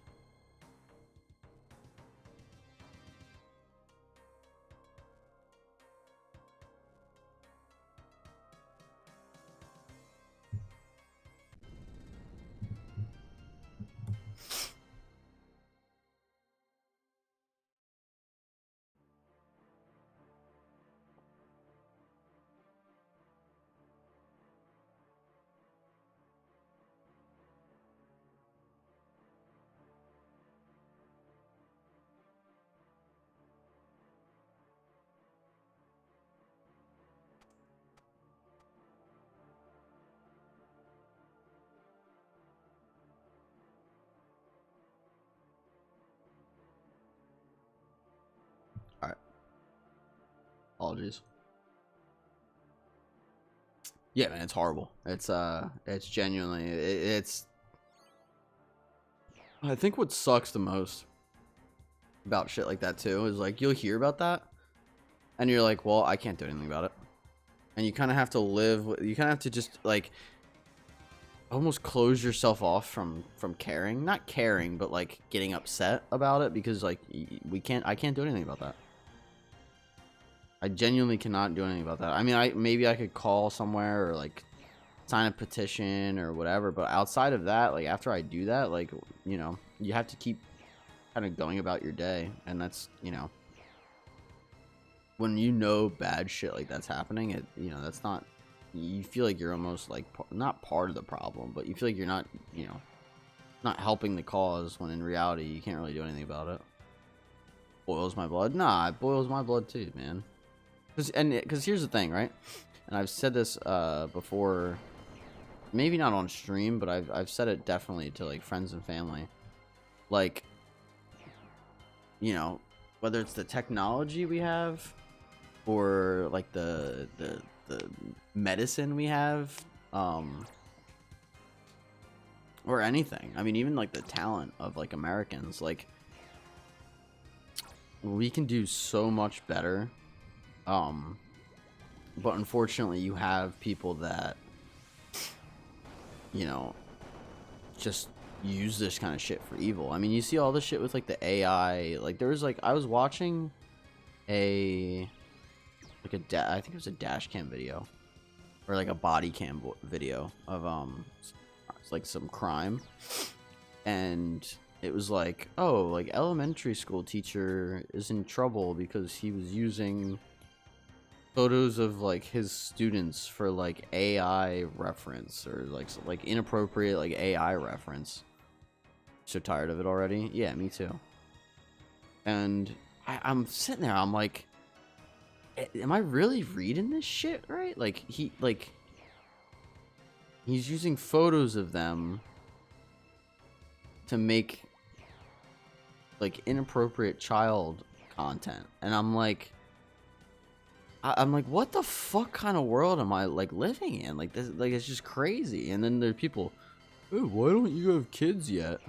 Alright. Apologies. Yeah, man, it's horrible. It's genuinely, it's... I think what sucks the most about shit like that, too, is, like, you'll hear about that, and you're like, well, I can't do anything about it. And you kind of have to live, you kind of have to just, like, almost close yourself off from caring. Not caring, but, like, getting upset about it, because, like, I can't do anything about that. I genuinely cannot do anything about that. I mean, maybe I could call somewhere, or, like, sign a petition or whatever, but outside of that, like, after I do that, like, you know, you have to keep kind of going about your day, and that's, you know, when you know bad shit like that's happening, it, you know, that's not, you feel like you're almost like not part of the problem, but you feel like you're not, you know, not helping the cause, when in reality you can't really do anything about it. Boils my blood? Nah, it boils my blood too, man. Because here's the thing, right? And I've said this before, maybe not on stream, but I've said it definitely to like friends and family. Like, you know, whether it's the technology we have, or like the medicine we have, or anything. I mean, even like the talent of like Americans, like, we can do so much better. But unfortunately, you have people that, you know, just use this kind of shit for evil. I mean, you see all this shit with like the AI. Like, there was like, I was watching I think it was a dash cam video, or like a body cam video of it's like some crime, and it was like, oh, like elementary school teacher is in trouble because he was using photos of like his students for like AI reference, or like inappropriate like AI reference. So tired of it already. Yeah, me too. And I'm sitting there, I'm like, am I really reading this shit right? Like, he's using photos of them to make like inappropriate child content, and I'm like, I'm like, what the fuck kind of world am I like living in? Like this, like it's just crazy. And then there are people, oh, why don't you have kids yet?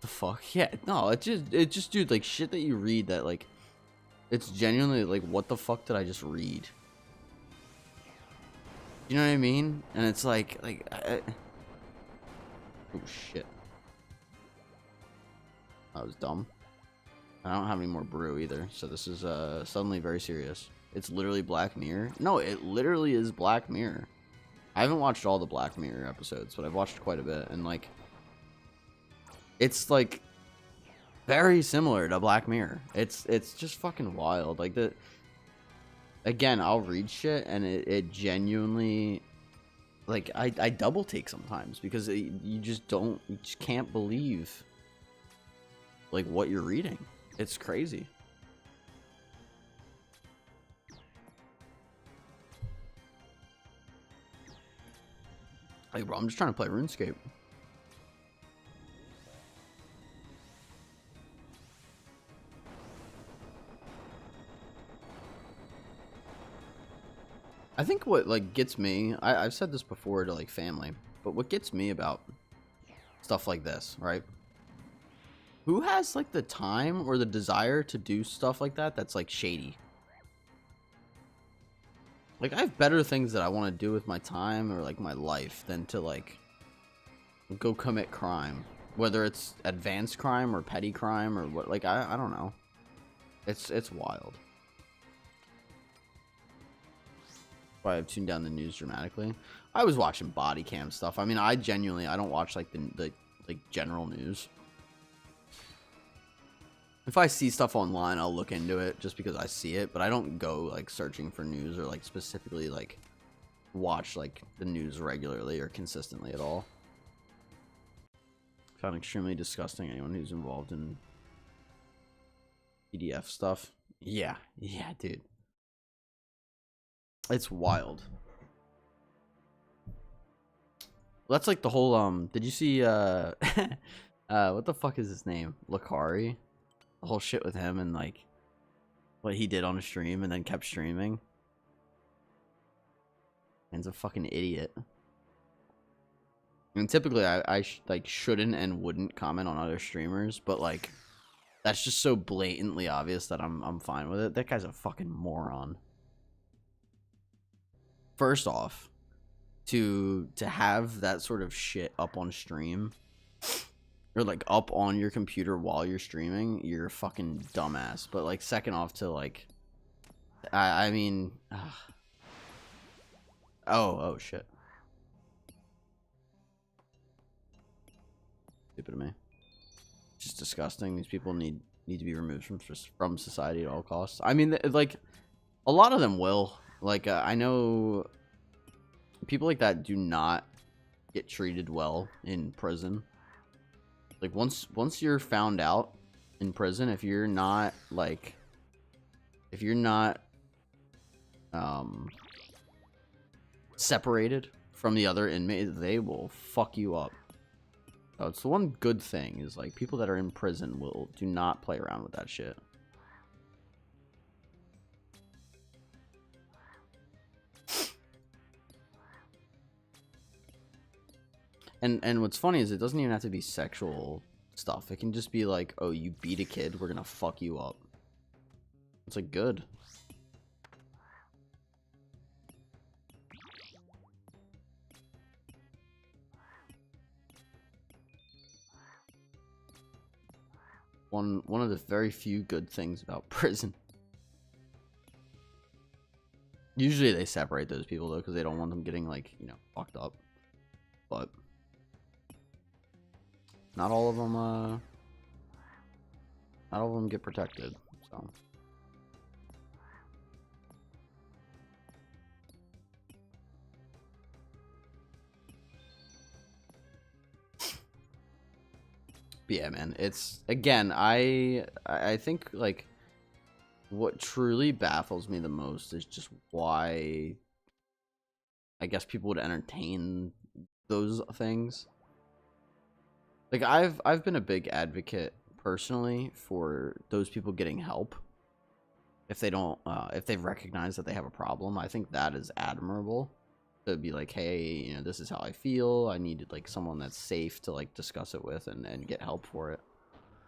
The fuck? Yeah, no, it's just dude, like shit that you read that like, it's genuinely like, what the fuck did I just read? You know what I mean? And it's like oh shit, that was dumb. I don't have any more brew either, so this is suddenly very serious. It's literally Black Mirror. No, it literally is Black Mirror. I haven't watched all the Black Mirror episodes, but I've watched quite a bit, and like, it's like very similar to Black Mirror. It's just fucking wild. Like the, again, I'll read shit and it genuinely, like I double take sometimes because you just can't believe like what you're reading. It's crazy. Like, bro, I'm just trying to play RuneScape. I think what like gets me, I've said this before to like family, but what gets me about stuff like this, right? Who has like the time or the desire to do stuff like that that's like shady? Like, I have better things that I want to do with my time or like my life than to like go commit crime, whether it's advanced crime or petty crime or what. Like, I don't know. It's wild. Why I've tuned down the news dramatically. I was watching body cam stuff. I mean, I don't watch like the like general news. If I see stuff online, I'll look into it just because I see it, but I don't go like searching for news or like specifically like watch like the news regularly or consistently at all. Found extremely disgusting anyone who's involved in PDF stuff. Yeah, dude. It's wild. That's like the whole did you see what the fuck is his name? Lakari? The whole shit with him and like what he did on a stream and then kept streaming. Man's a fucking idiot. And typically I like shouldn't and wouldn't comment on other streamers, but like that's just so blatantly obvious that I'm fine with it. That guy's a fucking moron. First off, to have that sort of shit up on stream or like up on your computer while you're streaming, you're a fucking dumbass. But like second off, to like I mean oh shit. Stupid of me. Just disgusting. These people need to be removed from society at all costs. I mean, like a lot of them will. Like I know people like that do not get treated well in prison. Like once you're found out in prison, if you're not separated from the other inmates, they will fuck you up. So it's the one good thing is like people that are in prison do not play around with that shit. And what's funny is it doesn't even have to be sexual stuff. It can just be like, oh, you beat a kid, we're gonna fuck you up. It's like good. One of the very few good things about prison. Usually they separate those people though because they don't want them getting like, you know, fucked up. But not all of them get protected, so. But yeah, man, it's again, I think like what truly baffles me the most is just why I guess people would entertain those things. Like I've been a big advocate personally for those people getting help if they don't if they recognize that they have a problem. I think that is admirable, to be like, hey, you know, this is how I feel. I needed like someone that's safe to like discuss it with and get help for it.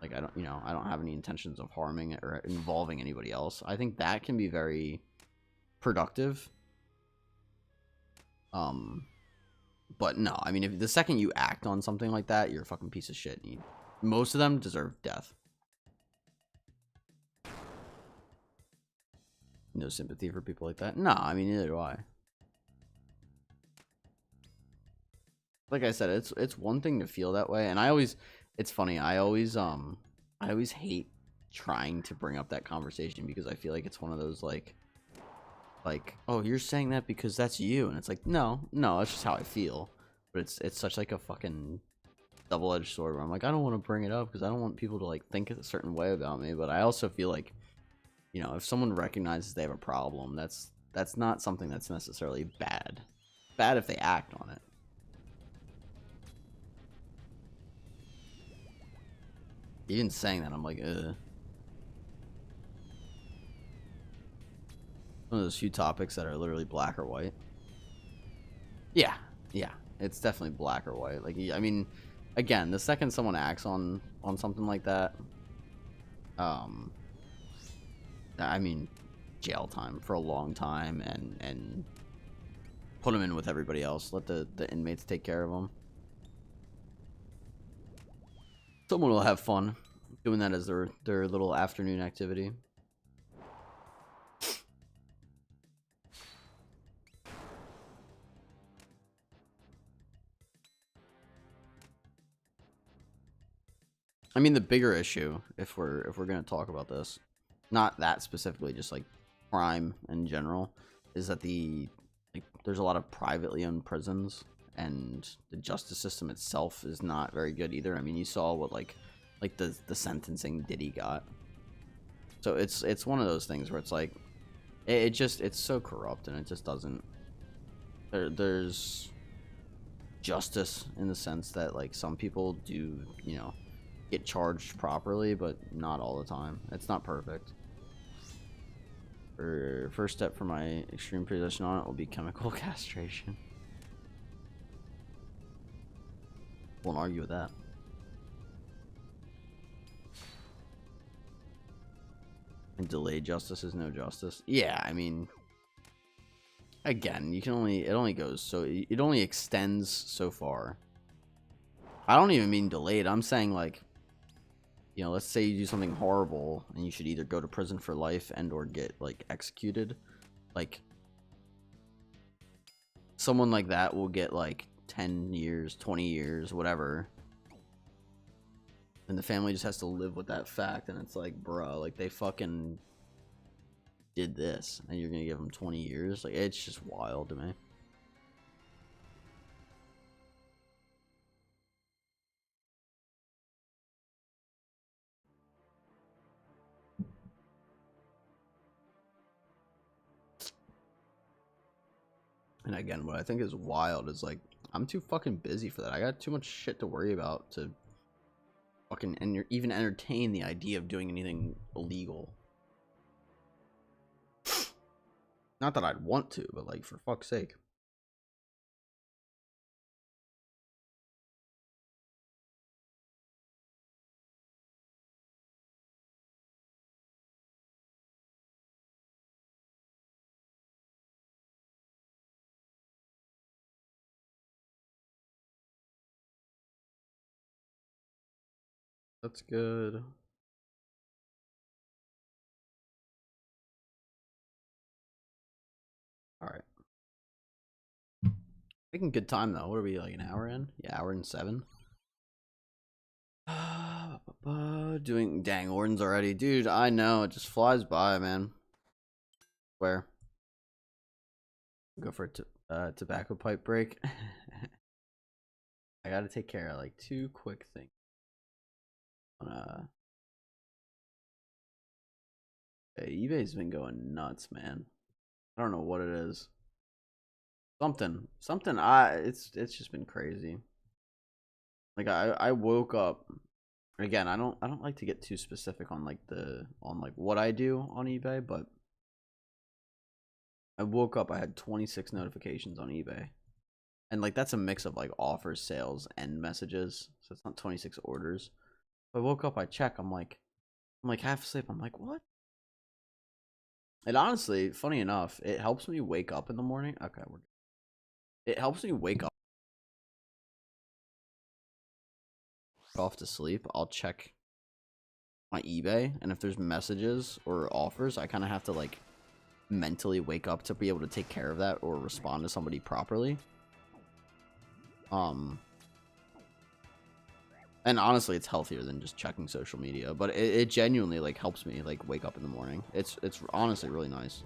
Like, I don't, you know, I don't have any intentions of harming it or involving anybody else. I think that can be very productive. But no, I mean, if the second you act on something like that, you're a fucking piece of shit. Most of them deserve death. No sympathy for people like that. No, I mean, neither do I. Like I said, it's one thing to feel that way, and it's funny, I always hate trying to bring up that conversation, because I feel like it's one of those like, oh, you're saying that because that's you, and it's like, no, that's just how I feel. But it's such like a fucking double-edged sword, where I'm like, I don't want to bring it up because I don't want people to like think a certain way about me, but I also feel like, you know, if someone recognizes they have a problem, that's not something that's necessarily bad. Bad if they act on it. Even saying that, I'm like, ugh. One of those few topics that are literally black or white. Yeah, it's definitely black or white. Like, I mean, again, the second someone acts on something like that, I mean, jail time for a long time, and put them in with everybody else. Let the inmates take care of them. Someone will have fun doing that as their little afternoon activity. I mean, the bigger issue, if we're gonna talk about this, not that specifically, just like crime in general, is that there's a lot of privately owned prisons, and the justice system itself is not very good either. I mean, you saw what like the sentencing Diddy got. So it's one of those things where it's like, it's so corrupt, and it just doesn't, there's justice in the sense that like some people do, you know, get charged properly, but not all the time. It's not perfect. First step for my extreme position on it will be chemical castration. Won't argue with that. And delayed justice is no justice. Yeah, I mean, again, it only goes so, it only extends so far. I don't even mean delayed. I'm saying, like, you know, let's say you do something horrible and you should either go to prison for life and or get like executed. Like, someone like that will get like 10 years, 20 years, whatever. And the family just has to live with that fact, and it's like, bro, like, they fucking did this and you're gonna give them 20 years? Like, it's just wild to me. And again, what I think is wild is, like, I'm too fucking busy for that. I got too much shit to worry about to fucking even entertain the idea of doing anything illegal. Not that I'd want to, but like, for fuck's sake. That's good. All right. Making good time though. What are we, like, an hour in? Yeah, hour and 7. Doing, dang, Orton's already, dude. I know, it just flies by, man. Where? Go for a tobacco pipe break. I gotta take care of like 2 quick things. eBay's been going nuts, man. I don't know what it is. Something. It's just been crazy. Like, I woke up Again, I don't like to get too specific on like what I do on eBay, but I woke up, I had 26 notifications on eBay. And like that's a mix of like offers, sales, and messages. So it's not 26 orders. I woke up, I check, I'm like half asleep. I'm like, what? And honestly, funny enough, it helps me wake up in the morning. Okay, it helps me wake up off to sleep. I'll check my eBay, and if there's messages or offers, I kind of have to like mentally wake up to be able to take care of that or respond to somebody properly. And honestly, it's healthier than just checking social media, but it genuinely like helps me like wake up in the morning. It's honestly really nice.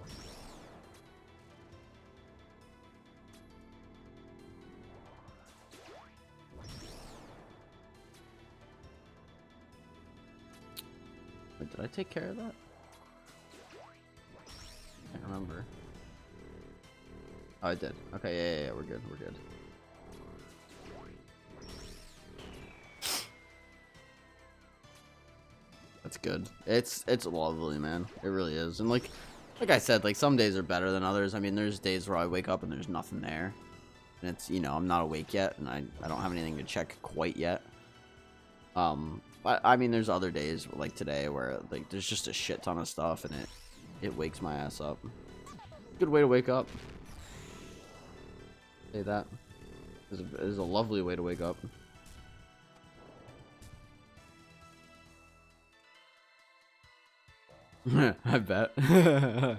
Wait, did I take care of that? I can't remember. Oh, I did. Okay, yeah, we're good. We're good. That's good. It's lovely, man. It really is. And like I said, like some days are better than others. I mean, there's days where I wake up and there's nothing there, and it's, you know, I'm not awake yet, and I don't have anything to check quite yet. But I mean, there's other days like today where like there's just a shit ton of stuff, and it wakes my ass up. Good way to wake up. Say that. It is a lovely way to wake up. I bet. I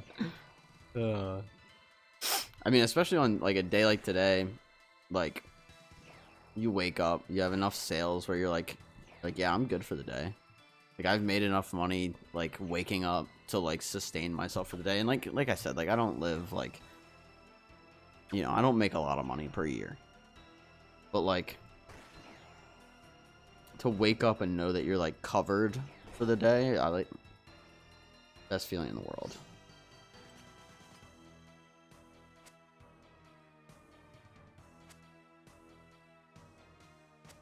mean, especially on like a day like today, like you wake up, you have enough sales where you're like yeah, I'm good for the day. Like I've made enough money like waking up to like sustain myself for the day. And like I said, like I don't live like, you know, I don't make a lot of money per year. But like to wake up and know that you're like covered for the day, I like best feeling in the world.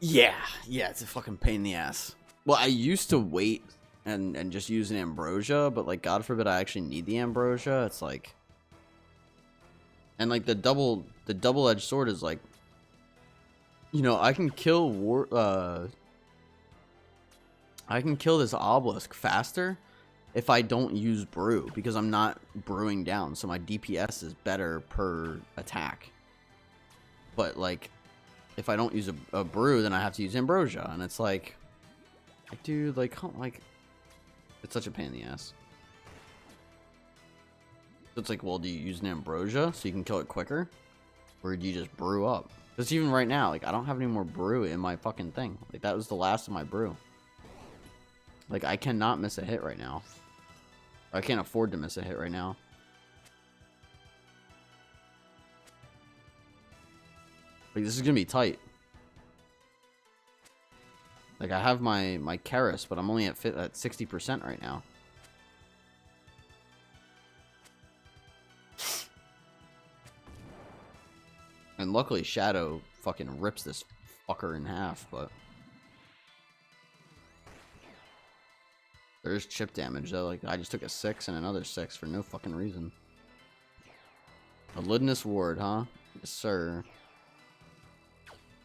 Yeah, it's a fucking pain in the ass. Well, I used to wait and just use an ambrosia, but like God forbid I actually need the ambrosia. It's like, and like the double-edged sword is like, you know, I can kill this obelisk faster if I don't use brew, because I'm not brewing down, so my DPS is better per attack. But like if I don't use a brew, then I have to use ambrosia, and it's like, dude, like it's such a pain in the ass. So it's like, well, do you use an ambrosia so you can kill it quicker, or do you just brew up? Because even right now, like I don't have any more brew in my fucking thing. Like that was the last of my brew. Like I cannot miss a hit right now. I can't afford to miss a hit right now. Like this is gonna be tight. Like I have my Keras, but I'm only at 60% right now. And luckily Shadow fucking rips this fucker in half, but there's chip damage though. Like I just took a 6 and another 6 for no fucking reason. A Lidness ward, huh? Yes, sir.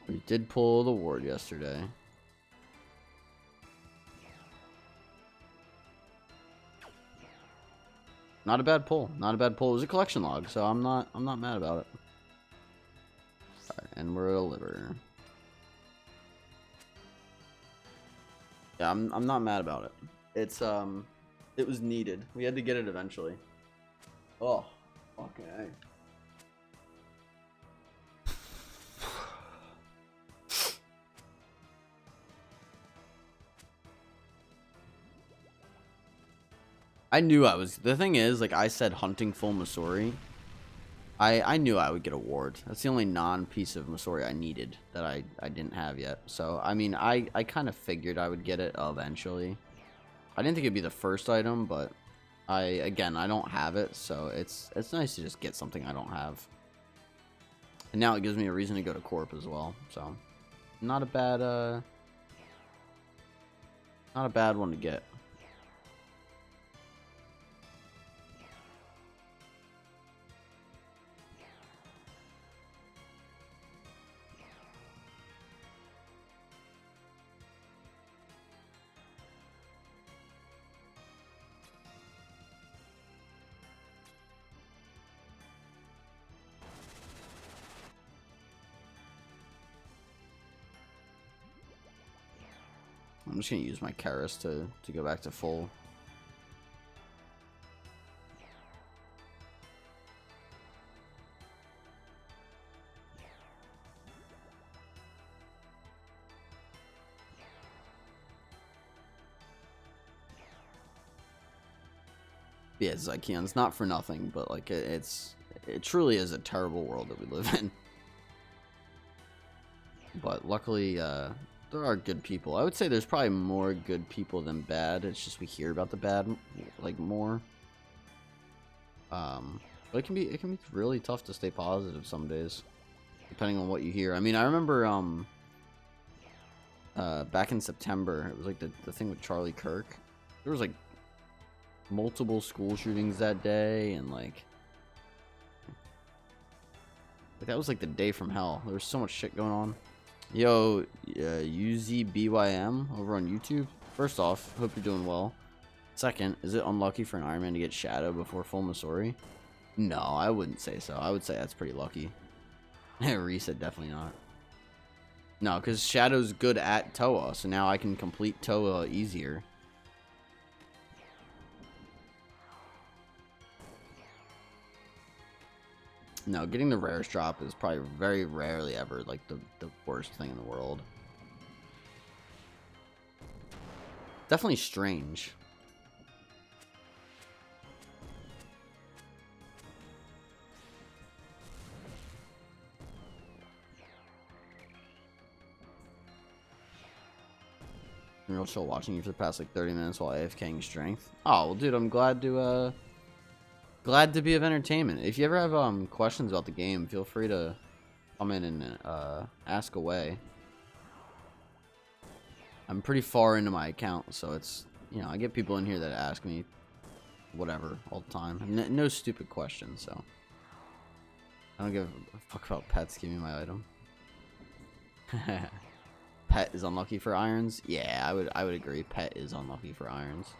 We did pull the ward yesterday. Not a bad pull. Not a bad pull. It was a collection log, so I'm not mad about it. Alright, and we're a liver. Yeah, I'm not mad about it. It's it was needed. We had to get it eventually. Oh, okay. I knew I was. The thing is, like I said, hunting full Masori. I knew I would get a ward. That's the only non-piece of Masori I needed that I didn't have yet. So I mean, I kind of figured I would get it eventually. I didn't think it'd be the first item, but I don't have it, so it's nice to just get something I don't have. And now it gives me a reason to go to Corp as well. So not a bad Not a bad one to get. I'm just gonna use my Karis to go back to full. Yeah, Zykeon's not for nothing, but like it truly is a terrible world that we live in. But luckily, there are good people. I would say there's probably more good people than bad. It's just we hear about the bad like more. But it can be really tough to stay positive some days, depending on what you hear. I mean, I remember back in September, it was like the thing with Charlie Kirk. There was like multiple school shootings that day, and like that was like the day from hell. There was so much shit going on. Yo, UZBYM over on YouTube. First off, hope you're doing well. Second, is it unlucky for an Ironman to get Shadow before full Masori? No, I wouldn't say so. I would say that's pretty lucky. Reset, definitely not. No, because Shadow's good at Toa, so now I can complete Toa easier. No, getting the rarest drop is probably very rarely ever like the worst thing in the world. Definitely strange. I'm real chill watching you for the past like 30 minutes while AFKing strength. Oh well, dude, I'm glad to be of entertainment. If you ever have questions about the game, feel free to come in and ask away. I'm pretty far into my account, so it's, you know, I get people in here that ask me whatever all the time. No stupid questions, so I don't give a fuck about pets. Give me my item. Pet is unlucky for irons. Yeah, I would agree. Pet is unlucky for irons.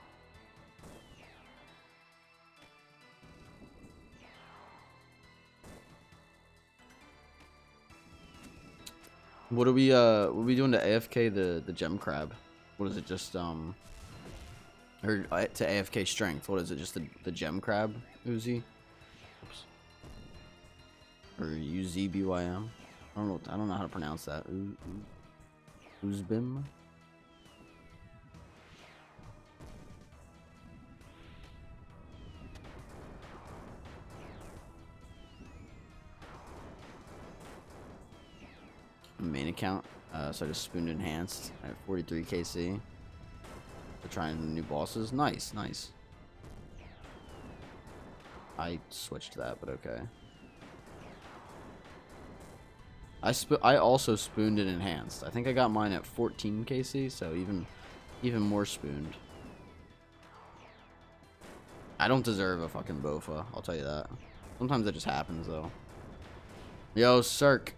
What are we doing to AFK the gem crab? What is it, just or to AFK strength? What is it, just the gem crab Uzi? Oops. Or UZBYM? I don't know how to pronounce that. Uzbim. Main account, so I just spooned enhanced. I have 43 KC. We're trying the new bosses. Nice. I switched that, but okay. I also spooned it enhanced. I think I got mine at 14 KC, so even more spooned. I don't deserve a fucking Bofa, I'll tell you that. Sometimes it just happens though. Yo, Cirque.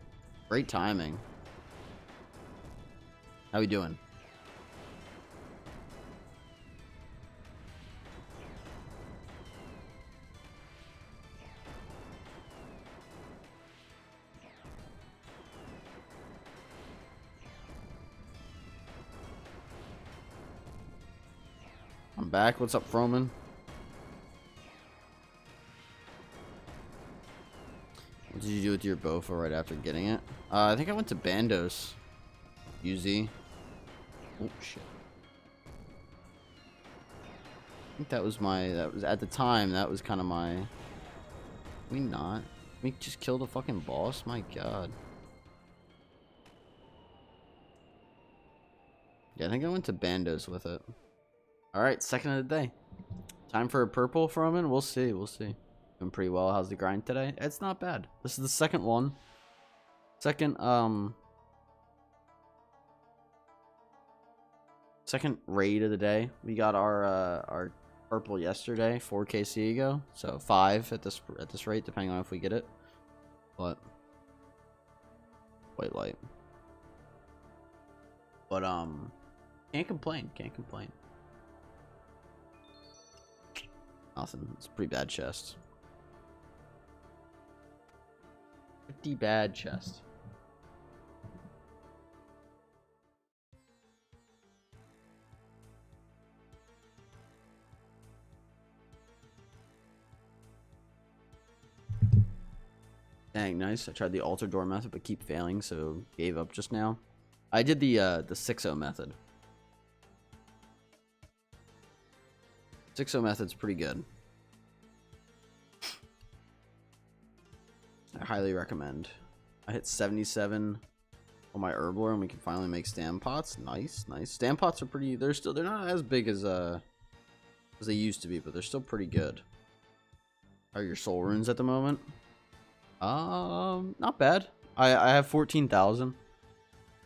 Great timing. How we doing? I'm back. What's up, Froman? What did you do with your Bofa right after getting it? I think I went to Bandos. UZ. Oh shit. I think that was at the time, that was kind of my... Can we not? Can we just kill the fucking boss? My god. Yeah, I think I went to Bandos with it. Alright, second of the day. Time for a purple, Froman? We'll see. Doing pretty well. How's the grind today? It's not bad. This is the second one. Second, Second raid of the day. We got our purple yesterday, 4K Ciego, so 5 at this rate, depending on if we get it. But quite light. But can't complain. Can't complain. Nothing. It's a pretty bad chest. Pretty bad chest. Dang, nice. I tried the altar door method, but keep failing, so gave up just now. I did the 6-0 method. 6-0 method's pretty good. I highly recommend. I hit 77 on my herblore, and we can finally make stam pots. Nice, nice. Stam pots are pretty. They're not as big as they used to be, but they're still pretty good. How are your soul runes at the moment? Not bad. I have 14,000.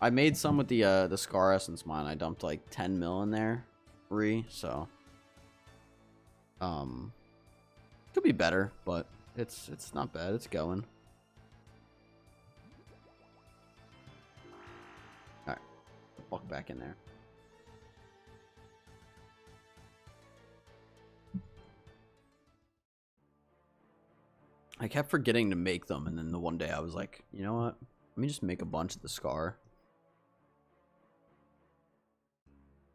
I made some with the Scar Essence mine. I dumped like 10 mil in there, so could be better, but it's not bad. It's going. All right, walk back in there. I kept forgetting to make them, and then the one day I was like, you know what? Let me just make a bunch of the Scar.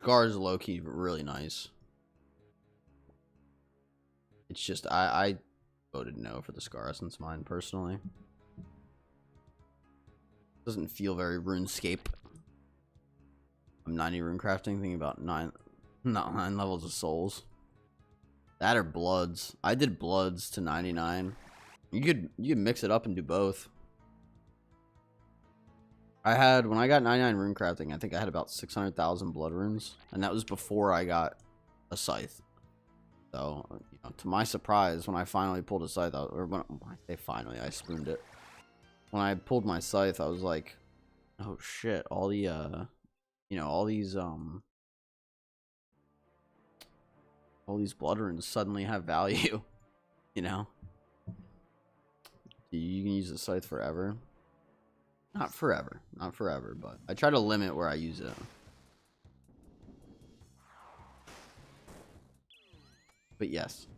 Scar is low-key really nice. It's just, I voted no for the Scar Essence mine, personally. Doesn't feel very RuneScape. I'm 90 rune crafting, thinking about 9 levels of souls. That or Bloods. I did Bloods to 99. You could mix it up and do both. When I got 99 rune crafting, I think I had about 600,000 blood runes, and that was before I got a scythe. So, you know, to my surprise, when I finally pulled a scythe, or when I say finally, I spooned it. When I pulled my scythe, I was like, oh shit, all the you know, all these blood runes suddenly have value. You know, you can use the scythe forever. Not forever, but I try to limit where I use it. But yes.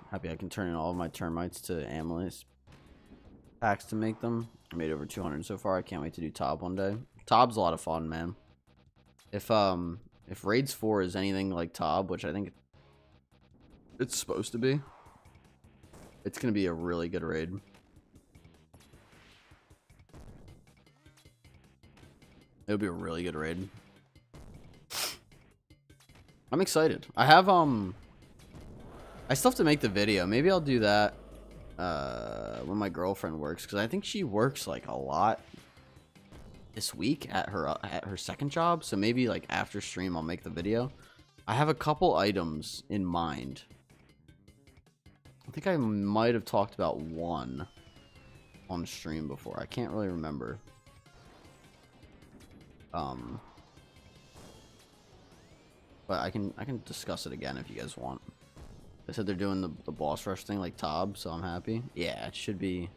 Happy I can turn in all of my termites to amylase packs to make them. I made over 200 so far. I can't wait to do Tob one day. Tob's a lot of fun, man. If Raids 4 is anything like Tob, which I think it's supposed to be, it's gonna be a really good raid. It'll be a really good raid. I'm excited. I still have to make the video. Maybe I'll do that when my girlfriend works, because I think she works like a lot this week at her second job. So maybe like after stream I'll make the video. I have a couple items in mind. I think I might have talked about one on stream before. I can't really remember. But I can discuss it again if you guys want. They said they're doing the boss rush thing like Tob, so I'm happy. Yeah, it should be.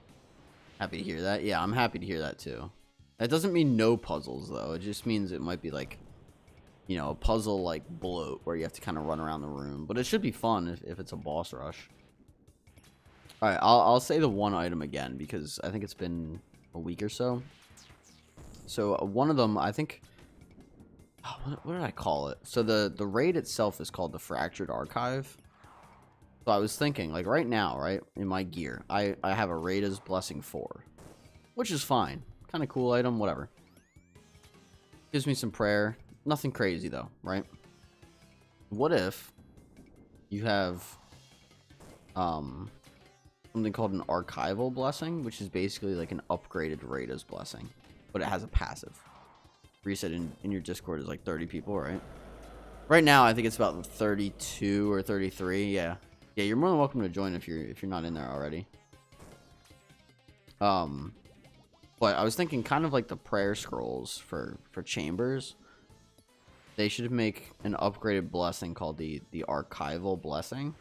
Happy to hear that. Yeah, I'm happy to hear that too. That doesn't mean no puzzles though. It just means it might be like, you know, a puzzle like bloat where you have to kind of run around the room. But it should be fun if it's a boss rush. All right, I'll say the one item again because I think it's been a week or so. So one of them, I think, what did I call it? So the raid itself is called the Fractured Archive. So I was thinking, like right now, right, in my gear, I have a Raida's Blessing 4, which is fine. Kind of cool item, whatever. Gives me some prayer. Nothing crazy though, right? What if you have something called an Archival Blessing, which is basically like an upgraded Raida's Blessing, but it has a passive. Reset in your Discord is like 30 people, right? Right now, I think it's about 32 or 33. Yeah, you're more than welcome to join if you're not in there already. What But I was thinking kind of like the prayer scrolls for chambers. They should make an upgraded blessing called the archival blessing.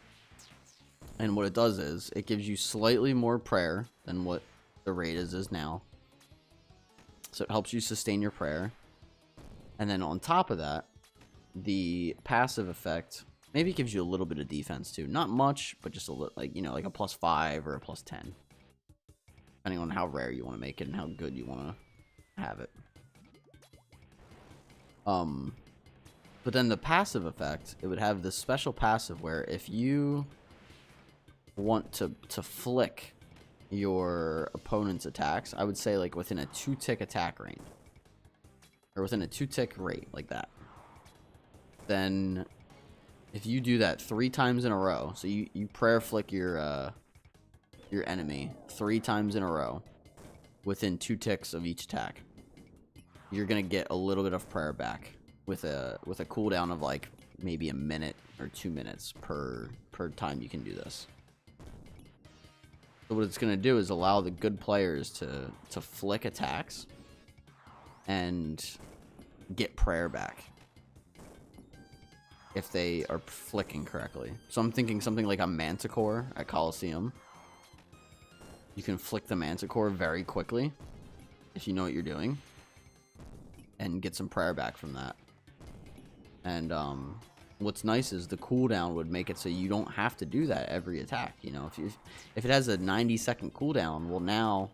And what it does is it gives you slightly more prayer than what the rate is now. So it helps you sustain your prayer. And then on top of that, the passive effect maybe gives you a little bit of defense too. Not much, but just a little, like, you know, like a +5 or a +10. Depending on how rare you want to make it and how good you want to have it. But then the passive effect, it would have this special passive where if you want to flick your opponent's attacks, I would say like within a 2-tick attack range. Or within a 2-tick rate, like that. Then if you do that 3 times in a row, so you prayer flick your enemy 3 times in a row within 2 ticks of each attack, you're gonna get a little bit of prayer back with a cooldown of like maybe a minute or 2 minutes per time you can do this. So what it's gonna do is allow the good players to flick attacks and get prayer back if they are flicking correctly. So I'm thinking something like a Manticore at Coliseum. You can flick the Manticore very quickly if you know what you're doing and get some prayer back from that. And what's nice is the cooldown would make it so you don't have to do that every attack. You know, if it has a 90-second cooldown, well, now,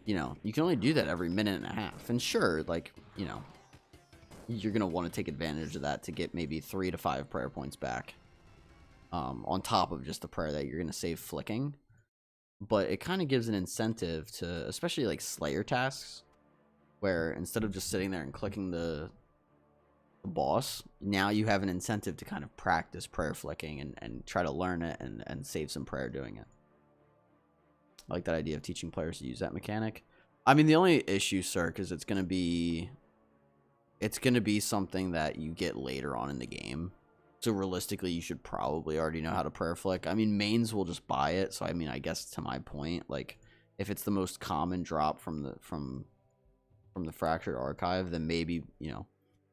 you know, you can only do that every minute and a half. And sure, like, you know, you're going to want to take advantage of that to get maybe 3 to 5 prayer points back on top of just the prayer that you're going to save flicking. But it kind of gives an incentive to, especially like Slayer tasks, where instead of just sitting there and clicking the boss, now you have an incentive to kind of practice prayer flicking and try to learn it and save some prayer doing it. I like that idea of teaching players to use that mechanic. I mean, the only issue, Cirque, is it's going to be something that you get later on in the game. So realistically, you should probably already know how to prayer flick. I mean, mains will just buy it. So I mean, I guess to my point, like if it's the most common drop from the Fractured Archive, then maybe, you know,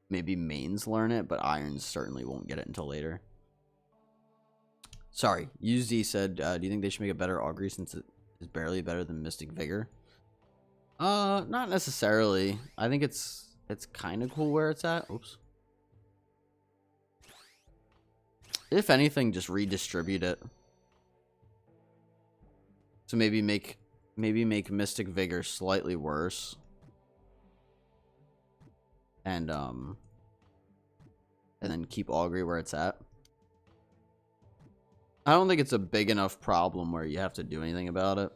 maybe mains learn it, but irons certainly won't get it until later. Sorry, UZ said, do you think they should make a better augury since it is barely better than Mystic Vigor? Not necessarily. I think it's kind of cool where it's at. Oops. If anything, just redistribute it. So maybe make Mystic Vigor slightly worse. And then keep augury where it's at. I don't think it's a big enough problem where you have to do anything about it.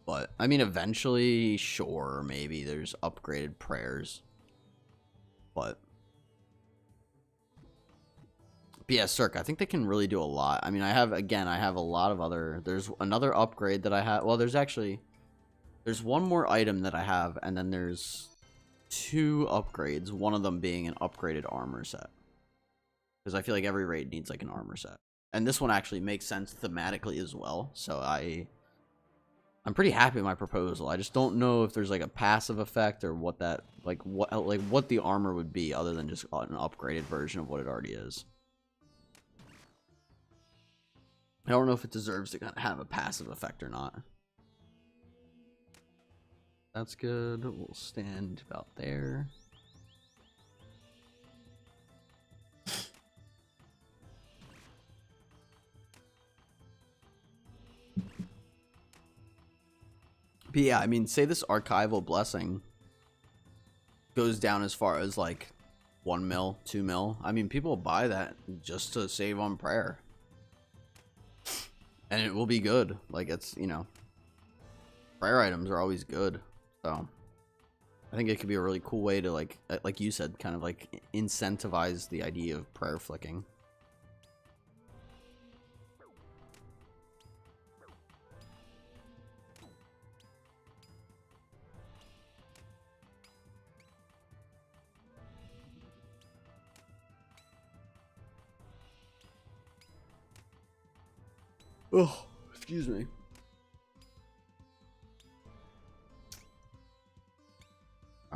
But I mean, eventually, sure, maybe there's upgraded prayers. But yeah, Cirque, I think they can really do a lot. I mean, I have a lot of other, there's another upgrade that I have. Well, there's one more item that I have, and then there's 2 upgrades, one of them being an upgraded armor set. Because I feel like every raid needs like an armor set. And this one actually makes sense thematically as well. So I'm pretty happy with my proposal. I just don't know if there's like a passive effect or what that, what the armor would be other than just an upgraded version of what it already is. I don't know if it deserves to kind of have a passive effect or not. That's good. We'll stand about there. But yeah, I mean, say this archival blessing goes down as far as like 1 mil, 2 mil. I mean, people buy that just to save on prayer. And it will be good. Like, it's, you know, prayer items are always good. So I think it could be a really cool way to, like you said, kind of like incentivize the idea of prayer flicking. Oh, excuse me.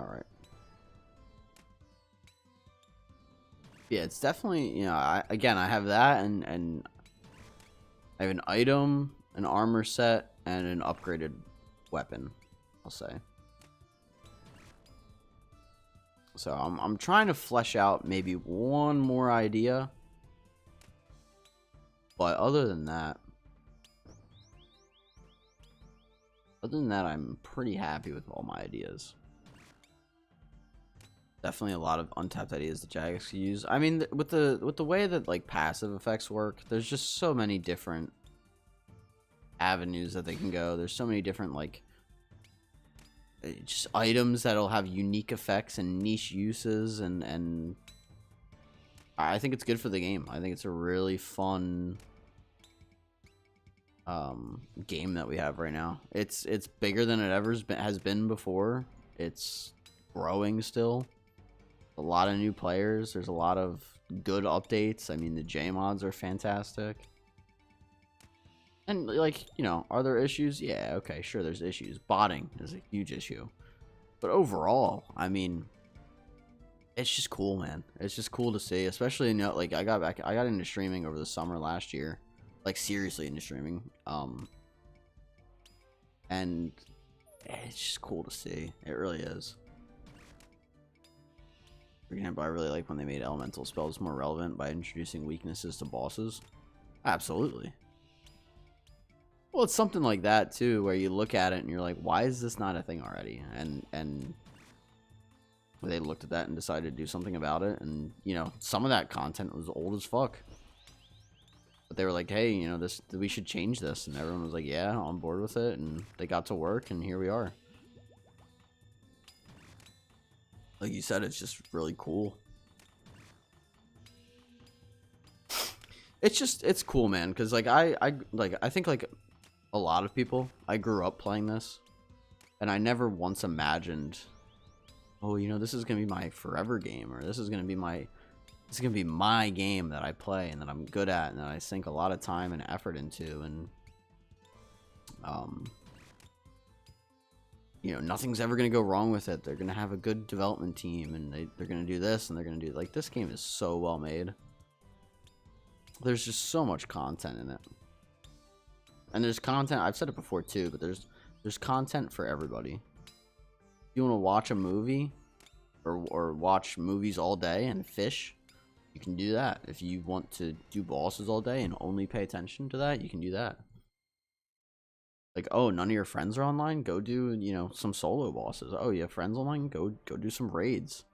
All right. Yeah, it's definitely, you know, I have that, and I have an item, an armor set, and an upgraded weapon, I'll say. So I'm trying to flesh out maybe one more idea. But other than that, I'm pretty happy with all my ideas. Definitely a lot of untapped ideas that Jagex can use. I mean, with the way that like passive effects work, there's just so many different avenues that they can go. There's so many different like just items that'll have unique effects and niche uses, and I think it's good for the game. I think it's a really fun game that we have right now. It's bigger than it ever has been before. It's growing still. A lot of new players. There's a lot of good updates. I mean, the J mods are fantastic. And like, you know, are there issues? Yeah, okay, sure, there's issues. Botting is a huge issue. But overall, I mean, it's just cool, man. It's just cool to see, especially, you know, like I got into streaming over the summer last year. Like seriously into streaming. And it's just cool to see. It really is. For example, I really like when they made elemental spells more relevant by introducing weaknesses to bosses. Absolutely. Well, it's something like that too, where you look at it and you're like, why is this not a thing already? And they looked at that and decided to do something about it. And, you know, some of that content was old as fuck. But they were like, hey, you know, we should change this. And everyone was like, yeah, on board with it. And they got to work, and here we are. Like you said, it's just really cool. It's cool, man. Because, like, I think, like, a lot of people, I grew up playing this. And I never once imagined, oh, you know, this is going to be my forever game. Or this is going to be my game that I play and that I'm good at and that I sink a lot of time and effort into. And, you know, nothing's ever going to go wrong with it. They're going to have a good development team, and they're going to do this, and they're going to do, like, this game is so well made. There's just so much content in it. And there's content, I've said it before too, but there's content for everybody. If you want to watch a movie or watch movies all day and fish, you can do that. If you want to do bosses all day and only pay attention to that, you can do that. Like, oh, none of your friends are online? Go do, you know, some solo bosses. Oh, you have friends online? Go do some raids.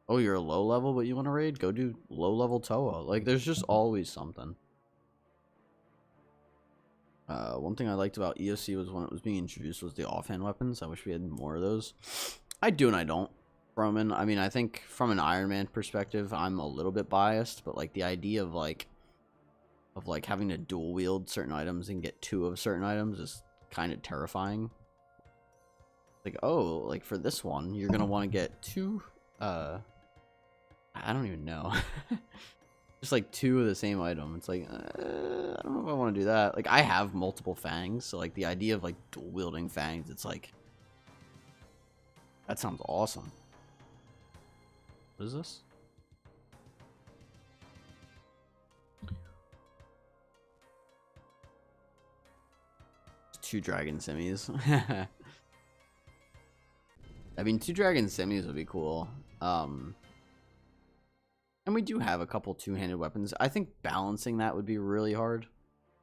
Oh, you're a low level, but you want to raid? Go do low level Toa. Like, there's just always something. One thing I liked about EOC was when it was being introduced was the offhand weapons. I wish we had more of those. I do and I don't. I think from an Ironman perspective, I'm a little bit biased, but like the idea of like having to dual wield certain items and get two of certain items is kind of terrifying. Like, oh, like for this one, you're gonna want to get two. I don't even know. Just like two of the same item. It's like, I don't know if I want to do that. Like, I have multiple fangs, so like the idea of like dual wielding fangs, it's like, that sounds awesome. What is this? Two dragon semis. I mean, two dragon semis would be cool. And we do have a couple two-handed weapons. I think balancing that would be really hard.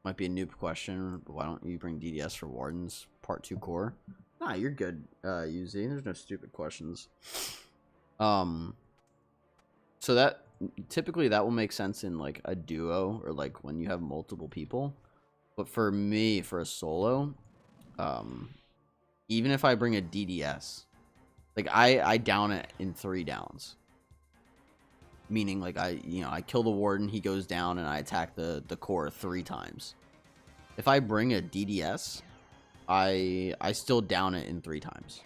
Might be a noob question, but why don't you bring DDS for Wardens Part 2 core? Nah, you're good, UZ. There's no stupid questions. So that typically that will make sense in like a duo or like when you have multiple people. But for me, for a solo, even if I bring a DDS, like I down it in 3 downs. Meaning like I kill the warden, he goes down, and I attack the core 3 times. If I bring a DDS, I still down it in 3 times.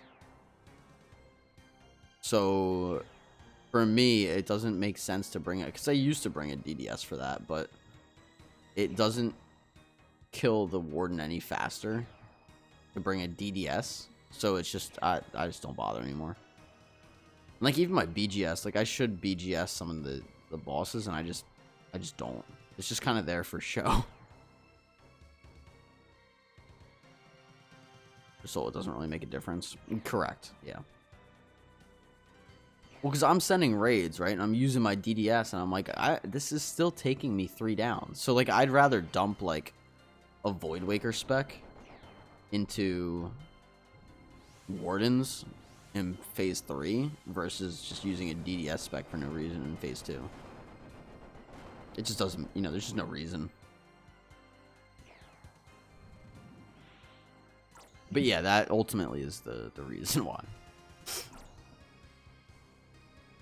So for me, it doesn't make sense to bring it, because I used to bring a DDS for that, but it doesn't kill the warden any faster to bring a DDS. So it's just I just don't bother anymore. Like even my BGS, like I should BGS some of the bosses, and I just don't. It's just kind of there for show. So it doesn't really make a difference. Correct. Yeah. Well, because I'm sending raids, right? And I'm using my DDS, and I'm like, this is still taking me 3 downs. So, like, I'd rather dump, like, a Void Waker spec into Wardens in Phase 3 versus just using a DDS spec for no reason in Phase 2. It just doesn't, you know, there's just no reason. But yeah, that ultimately is the reason why.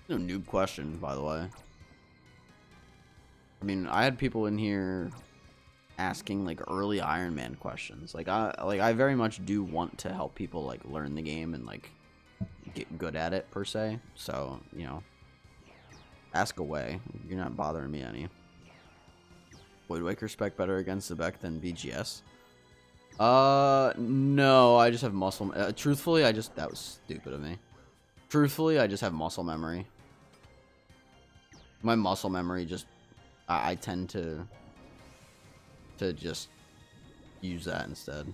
No noob question, by the way. I mean, I had people in here asking like early Ironman questions. Like I very much do want to help people like learn the game and like get good at it per se. So, you know, ask away. You're not bothering me any. Void Waker spec better against the Beck than BGS? No, I just have muscle. Truthfully, that was stupid of me. Truthfully, I just have muscle memory. My muscle memory just, I tend to just use that instead.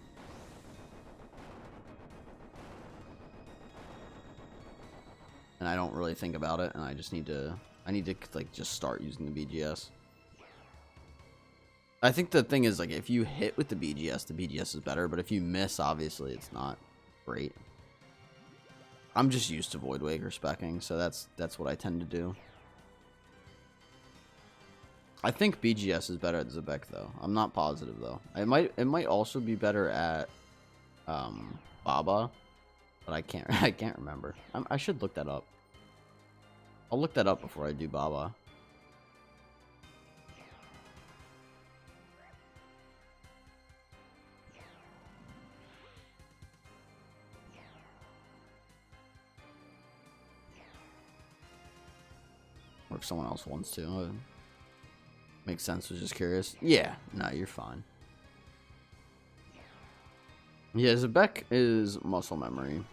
And I don't really think about it, and I need to like just start using the BGS. I think the thing is, like, if you hit with the BGS is better, but if you miss, obviously it's not great. I'm just used to Void Waker specking, so that's what I tend to do. I think BGS is better at Zebek though. I'm not positive though. It might also be better at Baba, but I can't remember. I should look that up. I'll look that up before I do Baba. Or if someone else wants to. Makes sense. Was just curious. Yeah, no, you're fine. Yeah, Zebek is muscle memory.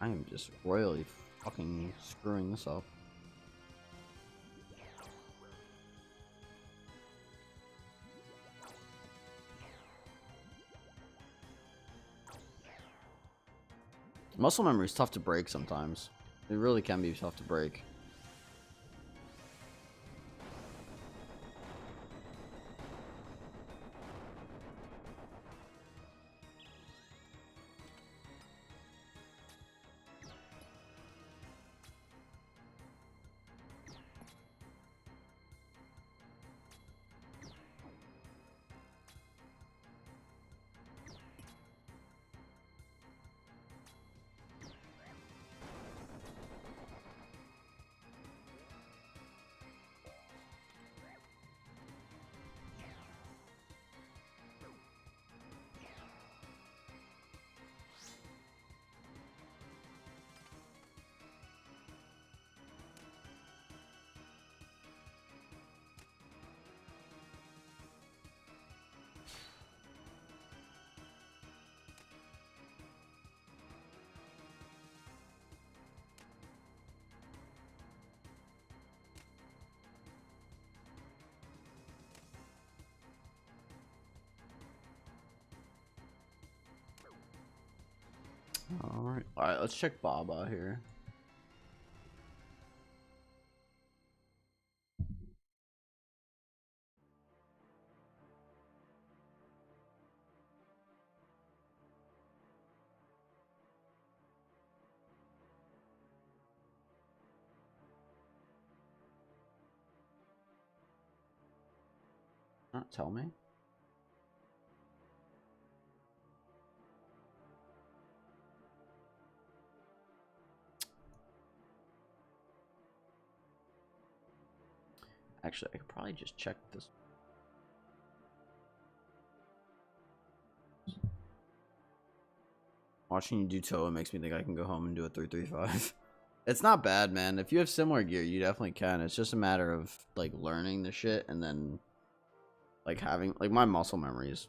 I am just royally fucking screwing this up. Muscle memory is tough to break sometimes. It really can be tough to break. Alright, let's check Baba here. Not tell me. Actually, I could probably just check this. Watching you do Toa makes me think I can go home and do a 335. It's not bad, man. If you have similar gear, you definitely can. It's just a matter of like learning the shit and then like having like my muscle memory is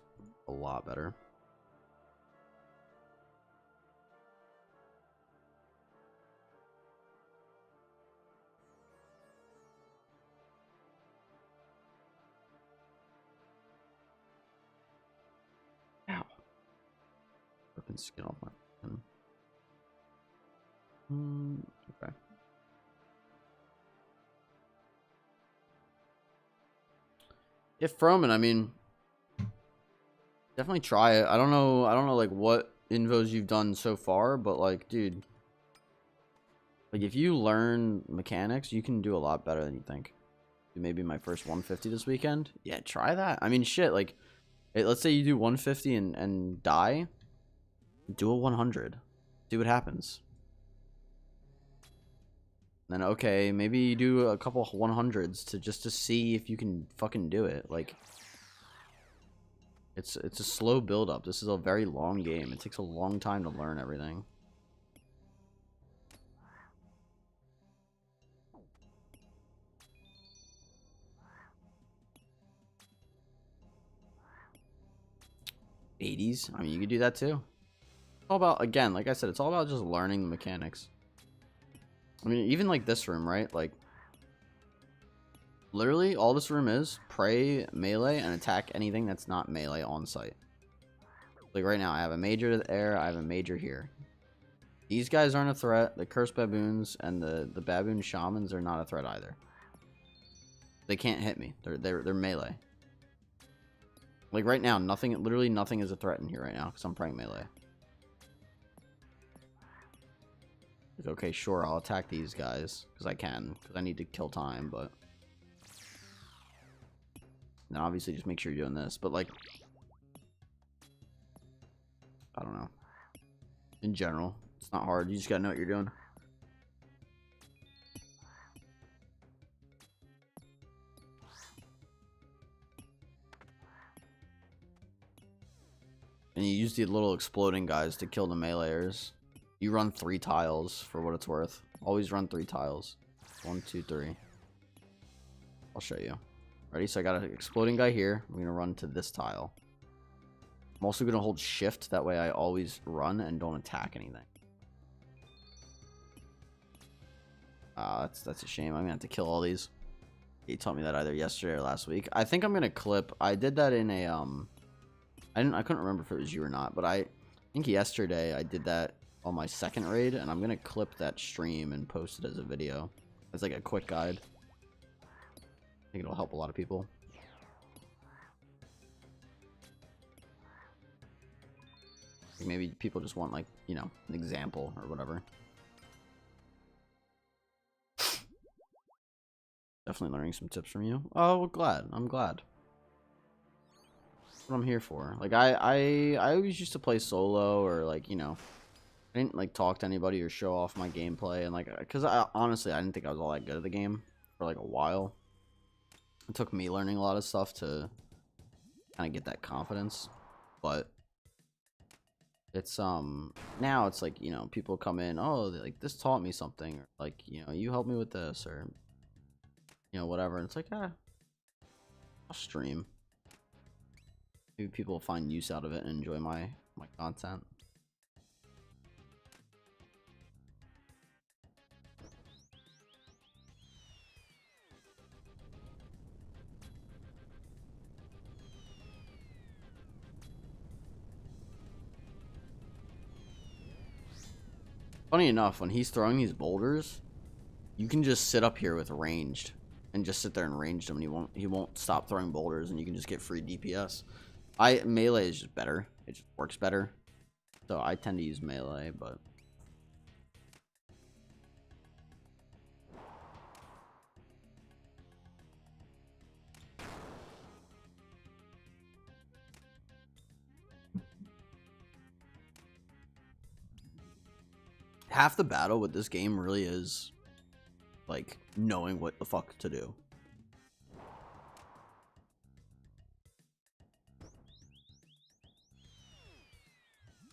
a lot better. Let's get off my. Okay. If Froman, I mean, definitely try it. I don't know like what invos you've done so far, but like, dude, like if you learn mechanics, you can do a lot better than you think. Maybe my first 150 this weekend. Yeah, try that. I mean, shit, like, let's say you do 150 and die. Do a 100. See what happens. Then okay, maybe you do a couple 100s to see if you can fucking do it. Like, it's a slow build up. This is a very long game. It takes a long time to learn everything. '80s. I mean, you could do that too. It's all about, again, like I said, it's all about just learning the mechanics. I mean, even like this room, right? Like, literally, all this room is pray, melee, and attack anything that's not melee on site. Like right now, I have a major there, I have a major here. These guys aren't a threat. The cursed baboons and the baboon shamans are not a threat either. They can't hit me. They're melee. Like right now, literally nothing is a threat in here right now because I'm praying melee. Like, okay, sure, I'll attack these guys because I can, because I need to kill time, but then obviously just make sure you're doing this. But like, I don't know. In general, it's not hard. You just gotta know what you're doing. And you use the little exploding guys to kill the meleeers. You run 3 tiles for what it's worth. Always run 3 tiles. 1, 2, 3. I'll show you. Ready? So I got an exploding guy here. I'm gonna run to this tile. I'm also gonna hold shift. That way I always run and don't attack anything. That's a shame. I'm gonna have to kill all these. He taught me that either yesterday or last week. I think I'm gonna clip. I did that in a I couldn't remember if it was you or not, but I think yesterday I did that on my second raid, and I'm gonna clip that stream and post it as a video. As like a quick guide. I think it'll help a lot of people. Like maybe people just want, like, you know, an example or whatever. Definitely learning some tips from you. Oh, well, glad. I'm glad. That's what I'm here for. Like, I always used to play solo, or like, you know, I didn't like talk to anybody or show off my gameplay, and like, because honestly I didn't think I was all that good at the game for like a while. It took me learning a lot of stuff to kind of get that confidence, but it's now it's like, you know, people come in, oh, like, this taught me something, or like, you know, you helped me with this, or you know, whatever, and it's like, I'll stream. Maybe people will find use out of it and enjoy my content. Funny enough, when he's throwing these boulders, you can just sit up here with ranged and just sit there and range him, and he won't stop throwing boulders, and you can just get free DPS. Melee is just better. It just works better. So I tend to use melee, but half the battle with this game really is like knowing what the fuck to do.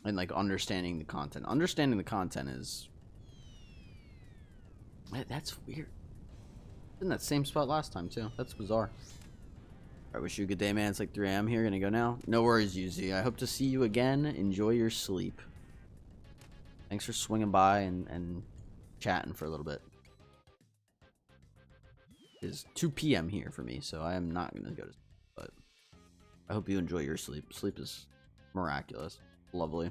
And like understanding the content. Understanding the content is... That's weird. In that same spot last time too. That's bizarre. I wish you a good day, man. It's like 3 AM here. Gonna go now. No worries, UZ. I hope to see you again. Enjoy your sleep. Thanks for swinging by and chatting for a little bit. It's 2 PM here for me, so I am not gonna go to sleep, but I hope you enjoy your sleep. Sleep is miraculous. Lovely.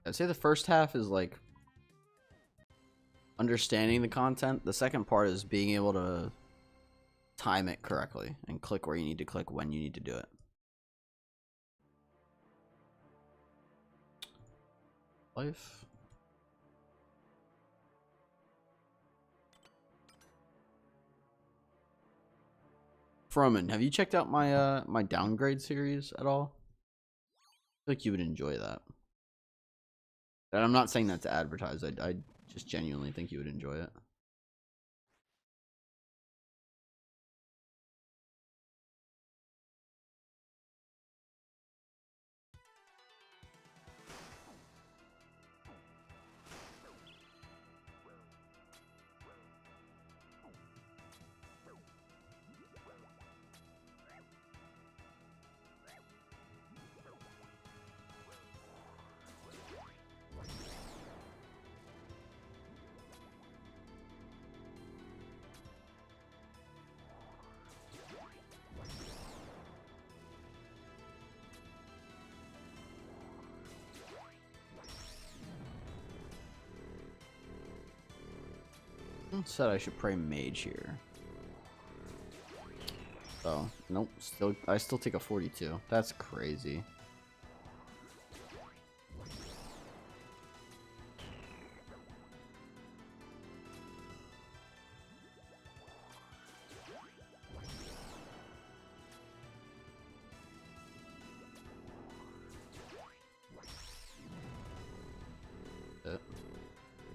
I'd say the first half is like understanding the content. The second part is being able to time it correctly and click where you need to click when you need to do it. Life. Froman, have you checked out my my downgrade series at all? I feel like you would enjoy that. And I'm not saying that to advertise. I just genuinely think you would enjoy it. Said I should pray mage here. Oh, nope. I still take a 42. That's crazy.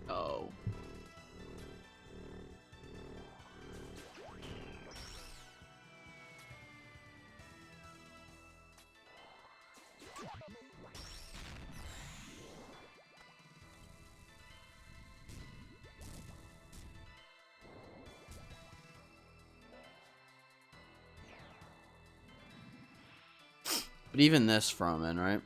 Oh. But even this Froman, right?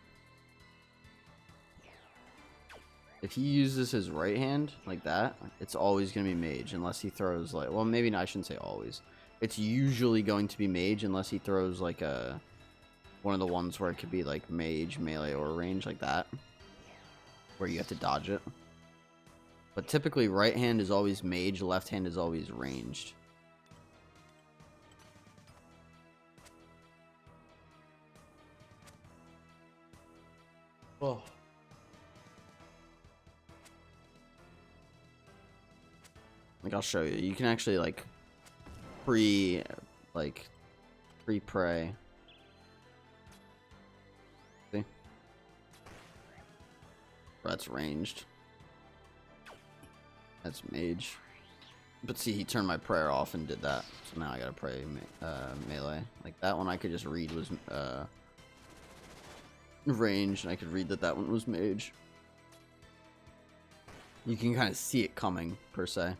If he uses his right hand like that, it's always going to be mage unless he throws like, well, maybe I shouldn't say always. It's usually going to be mage unless he throws like a one of the ones where it could be like mage, melee, or range like that, where you have to dodge it. But typically right hand is always mage, left hand is always ranged. Oh. Like I'll show you. You can actually like pre-pray. See? That's ranged. That's mage. But see, he turned my prayer off and did that. So now I gotta pray melee. Like that one I could just read was range, and I could read that that one was mage. You can kind of see it coming, per se.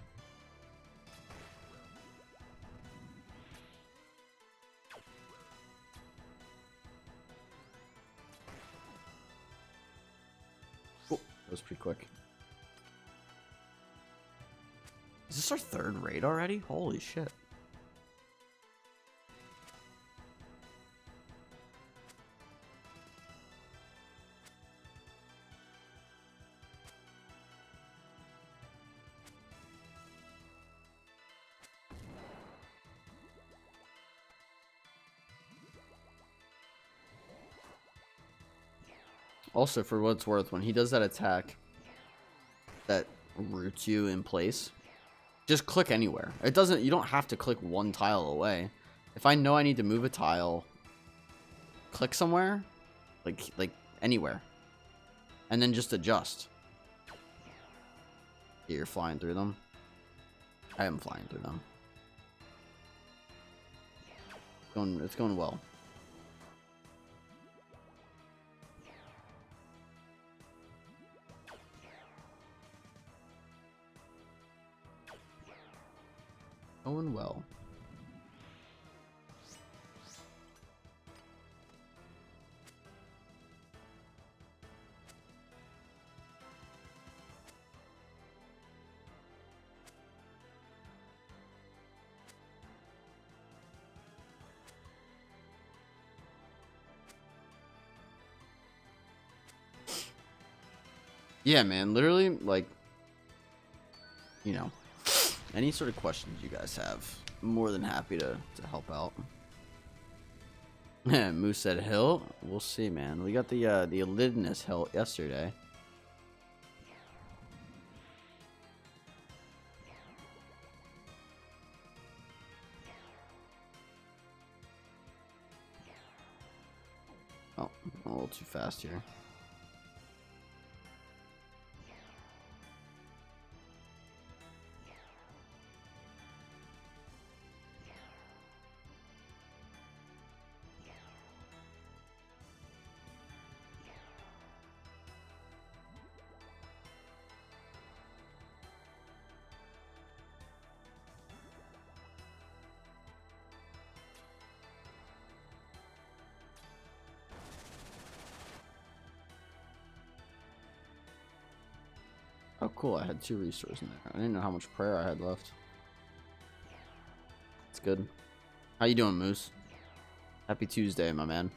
Oh, that was pretty quick. Is this our third raid already? Holy shit. Also, for what it's worth, when he does that attack that roots you in place, just click anywhere. It doesn't, you don't have to click one tile away. If I know I need to move a tile, click somewhere, like anywhere, and then just adjust. You're flying through them. I am flying through them. It's going well. Going well. Yeah, man. Literally, like, you know, any sort of questions you guys have, I'm more than happy to help out. Moose said hilt. We'll see, man. We got the Elidness hilt yesterday. Oh, I'm a little too fast here. Oh, cool. I had 2 restores in there. I didn't know how much prayer I had left. It's good. How you doing, Moose? Happy Tuesday, my man.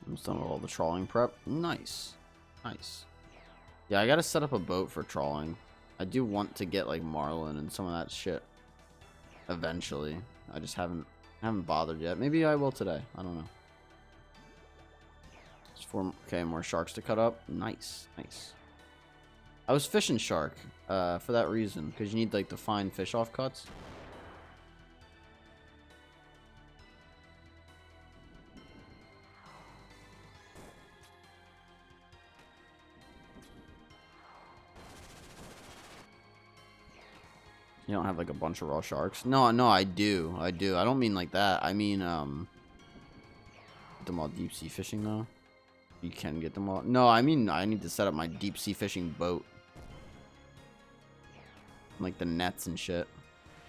I'm done with all the trawling prep. Nice. Nice. Yeah, I gotta set up a boat for trawling. I do want to get like marlin and some of that shit eventually. I just haven't bothered yet. Maybe I will today. I don't know. Just okay, more sharks to cut up. Nice, nice. I was fishing shark for that reason, because you need like the fine fish off cuts. You don't have like a bunch of raw sharks? No, I do. I don't mean like that. I mean, get them all deep sea fishing though. You can get them all. No, I mean, I need to set up my deep sea fishing boat. Like the nets and shit.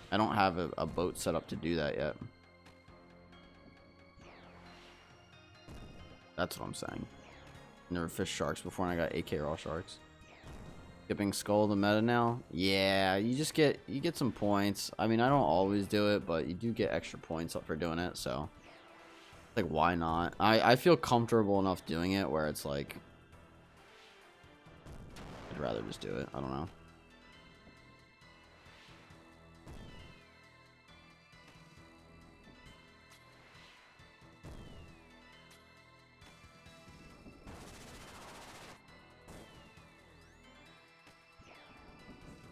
I don't have a boat set up to do that yet. That's what I'm saying. Never fished sharks before and I got AK raw sharks. Skipping skull the meta now? Yeah, you get some points. I mean, I don't always do it, but you do get extra points up for doing it, so like why not? I feel comfortable enough doing it where it's like I'd rather just do it. I don't know.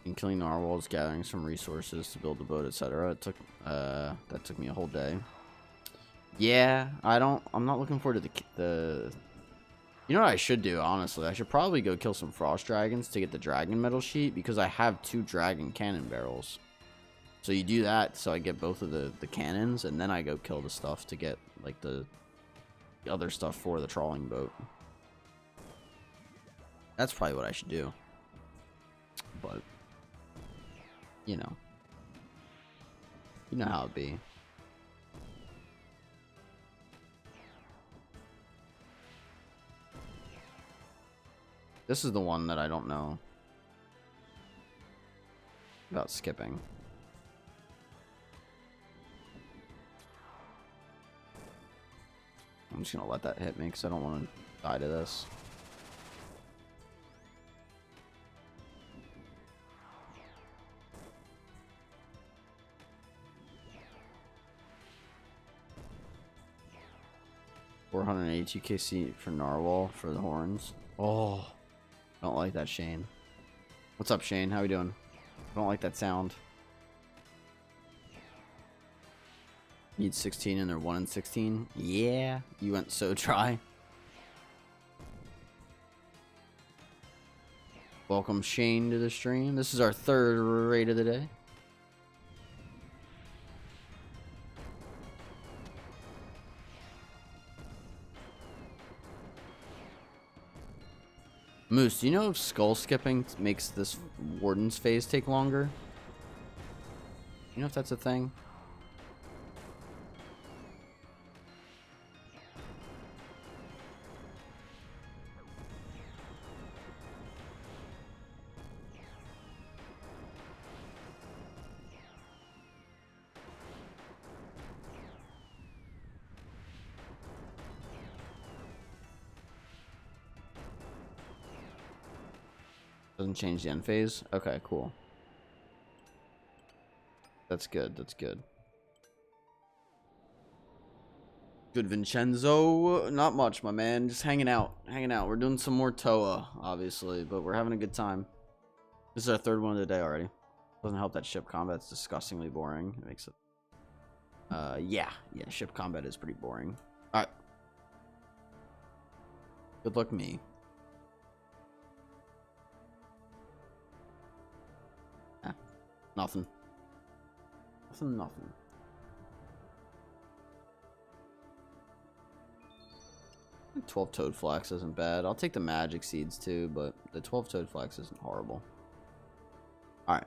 And killing narwhals, gathering some resources to build the boat, etc. It took that took me a whole day. Yeah, I'm not looking forward to the you know what I should do, honestly? I should probably go kill some frost dragons to get the dragon metal sheet, because I have 2 dragon cannon barrels. So you do that so I get both of the cannons, and then I go kill the stuff to get like the other stuff for the trawling boat. That's probably what I should do. But you know how it be. This is the one that I don't know about skipping. I'm just gonna let that hit me because I don't want to die to this. $482 KC for narwhal for the horns. Oh, don't like that, Shane. What's up, Shane? How we doing? I don't like that sound. Need 16 and they're 1 in 16. Yeah, you went so dry. Welcome Shane to the stream. This is our 3rd raid of the day. Moose, do you know if skull skipping makes this warden's phase take longer? You know if that's a thing? Doesn't change the end phase. Okay, cool. That's good. That's good. Good, Vincenzo. Not much, my man. Just hanging out. Hanging out. We're doing some more Toa, obviously, but we're having a good time. This is our third one of the day already. Doesn't help that ship combat's disgustingly boring. It makes it... yeah. Yeah, ship combat is pretty boring. Alright. Good luck me. Eh, nothing. Nothing. 12 Toad Flax isn't bad. I'll take the Magic Seeds too, but the 12 Toad Flax isn't horrible. Alright.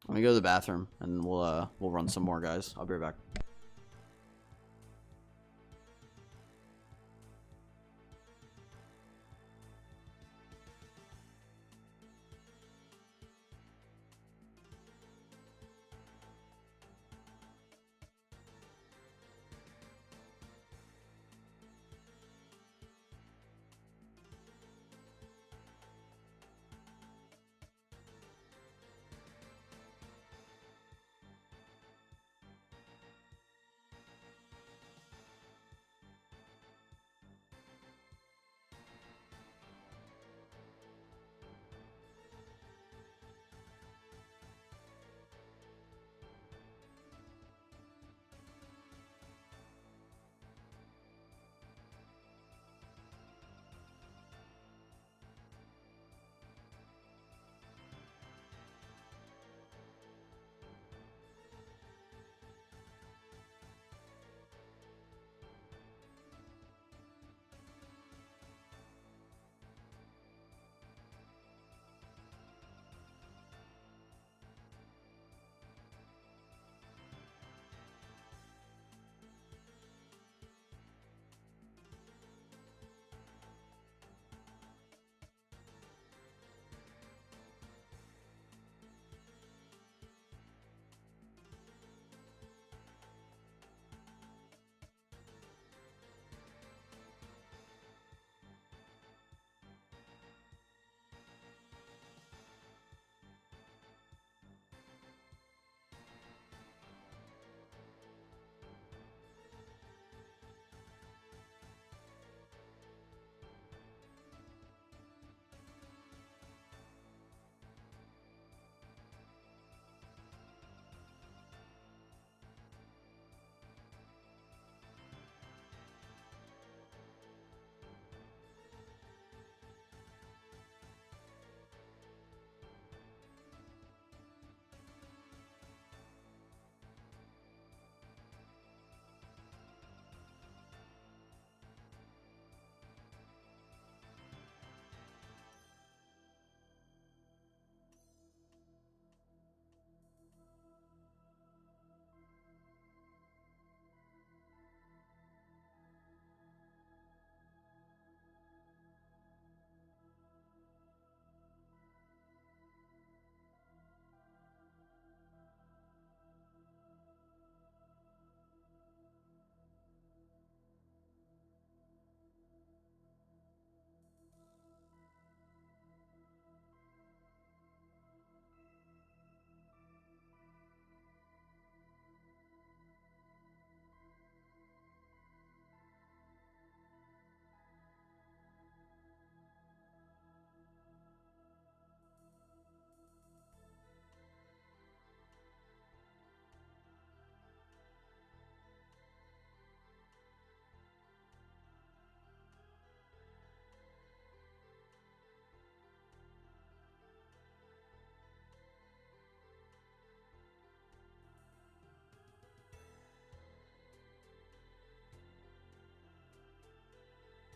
Let me go to the bathroom and we'll run some more, guys. I'll be right back.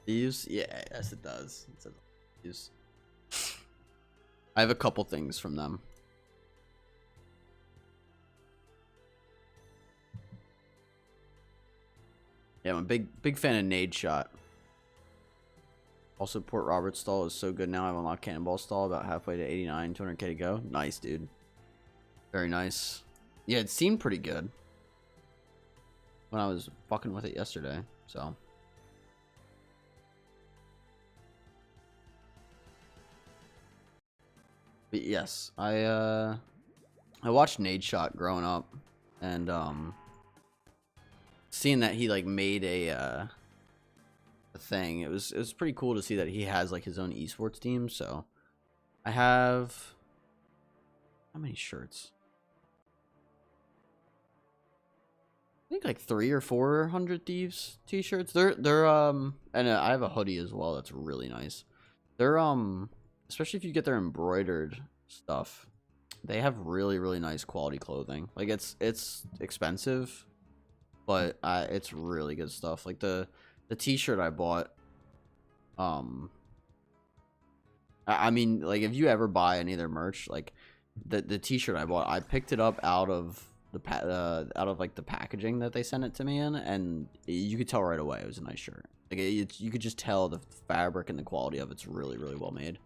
Thieves? Yeah, yes it does. It says thieves. I have a couple things from them. Yeah, I'm a big fan of Nade Shot. Also, Port Roberts stall is so good now. I've unlocked Cannonball stall about halfway to 89, 200k to go. Nice, dude. Very nice. Yeah, it seemed pretty good when I was fucking with it yesterday, so. But yes, I watched Nade Shot growing up, and seeing that he like made a thing, it was pretty cool to see that he has like his own esports team. So I have how many shirts? I think like 300 or 400 Thieves t-shirts. They're and I have a hoodie as well that's really nice. They're especially if you get their embroidered stuff, they have really nice quality clothing. Like it's expensive, but it's really good stuff. Like the t-shirt I bought, I mean, like if you ever buy any of their merch, like the t-shirt I bought, I picked it up out of like the packaging that they sent it to me in, and you could tell right away it was a nice shirt. Like you could just tell the fabric and the quality of it's really well made.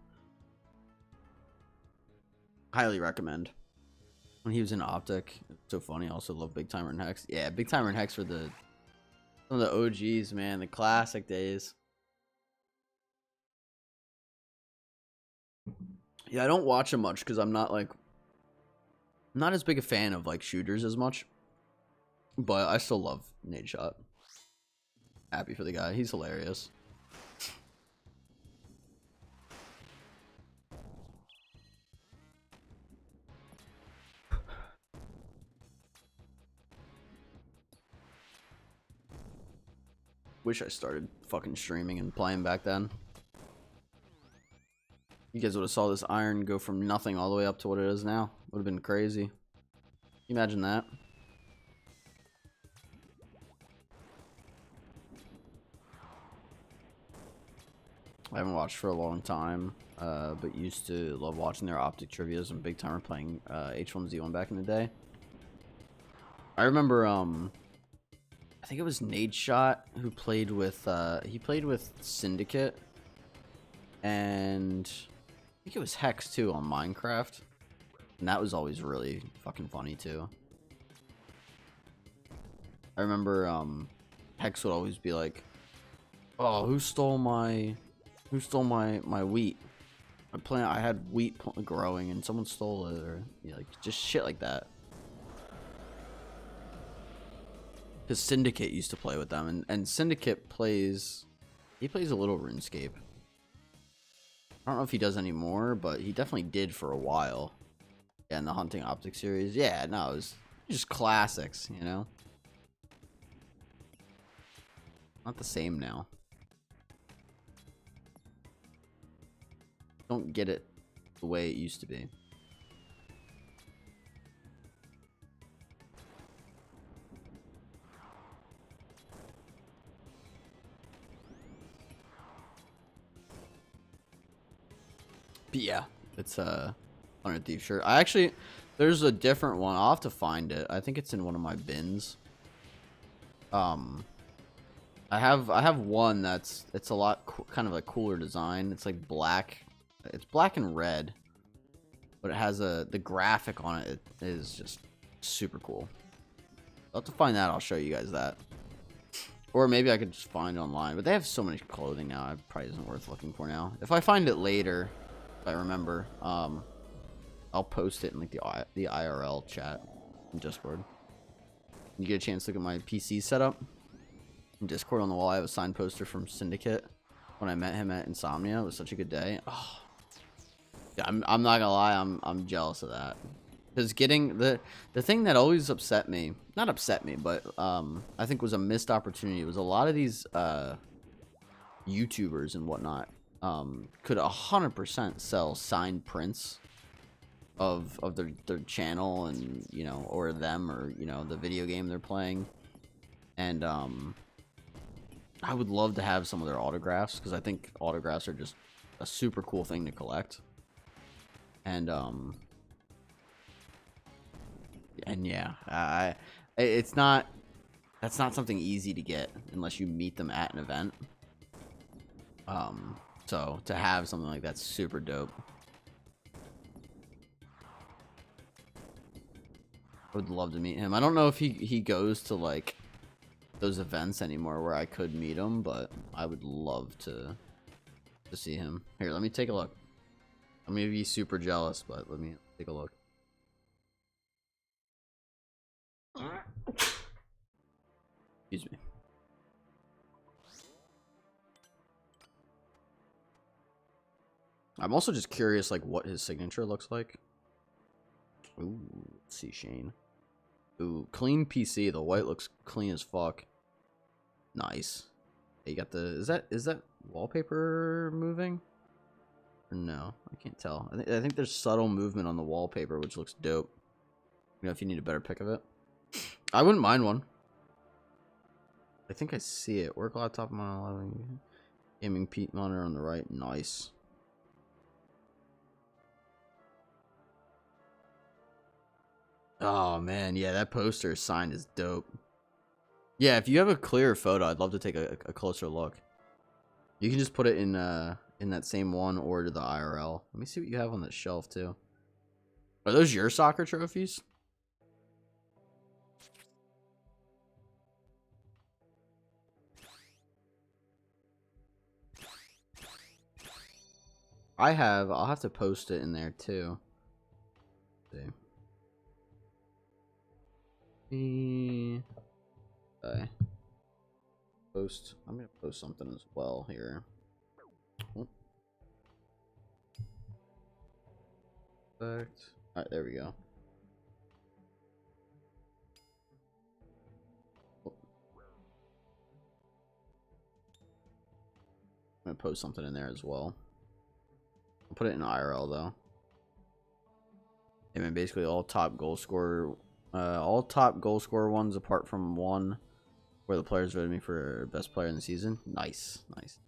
Highly recommend. When he was in Optic, it's so funny. I also love Big Timer and Hex. Yeah, Big Timer and Hex were some of the OGs, man, the classic days. Yeah, I don't watch them much because I'm not as big a fan of like shooters as much, but I still love Nade Shot. Happy for the guy. He's hilarious. Wish I started fucking streaming and playing back then. You guys would have saw this iron go from nothing all the way up to what it is now. Would have been crazy. Can you imagine that? I haven't watched for a long time, but used to love watching their Optic trivias and Big Timer playing H1Z1 back in the day. I remember, I think it was Nade Shot who played with, he played with Syndicate, and I think it was Hex too on Minecraft, and that was always really fucking funny too. I remember, Hex would always be like, "Oh, who stole my wheat? I had wheat growing and someone stole it," or you know, like just shit like that. Because Syndicate used to play with them, and Syndicate plays a little RuneScape. I don't know if he does anymore, but he definitely did for a while. Yeah, in the Hunting Optic series. Yeah, no, it was just classics, you know? Not the same now. Don't get it the way it used to be. But yeah, it's a 100 Thief shirt. There's a different one. I'll have to find it. I think it's in one of my bins. I have one it's a lot kind of a cooler design. It's like black. It's black and red, but it has the graphic on it. It is just super cool. I'll have to find that. I'll show you guys that. Or maybe I could just find it online. But they have so much clothing now. It probably isn't worth looking for now. If I find it later, if I remember, I'll post it in like the IRL chat in Discord. You get a chance to look at my PC setup. In Discord on the wall, I have a signed poster from Syndicate. When I met him at Insomnia, it was such a good day. Oh, yeah, I'm not gonna lie, I'm jealous of that. Because getting the thing that always upset me, not upset me, but I think was a missed opportunity, was a lot of these YouTubers and whatnot could 100% sell signed prints of their channel, and you know, or them, or you know, the video game they're playing. And I would love to have some of their autographs, because I think autographs are just a super cool thing to collect. And yeah, that's not something easy to get unless you meet them at an event. So to have something like that's super dope. I would love to meet him. I don't know if he goes to like those events anymore where I could meet him, but I would love to see him. Here, let me take a look. I'm gonna be super jealous, but let me take a look. Excuse me. I'm also just curious, like, what his signature looks like. Ooh, let's see, Shane. Ooh, clean PC. The white looks clean as fuck. Nice. You got the... Is that wallpaper moving? Or no, I can't tell. I think there's subtle movement on the wallpaper, which looks dope. You know, if you need a better pic of it. I wouldn't mind one. I think I see it. Work laptop monitor. Gaming Pete monitor on the right. Nice. Oh man, yeah, that poster signed is dope. Yeah, if you have a clearer photo, I'd love to take a closer look. You can just put it in that same one or to the IRL. Let me see what you have on that shelf too. Are those your soccer trophies? I'll have to post it in there too. Let's see. Okay. I'm gonna post something as well here. Oh. Perfect. All right, there we go. Oh. I'm gonna post something in there as well. I'll put it in IRL though. I mean, basically all top goal scorer ones apart from one where the players voted me for best player in the season. Nice, nice.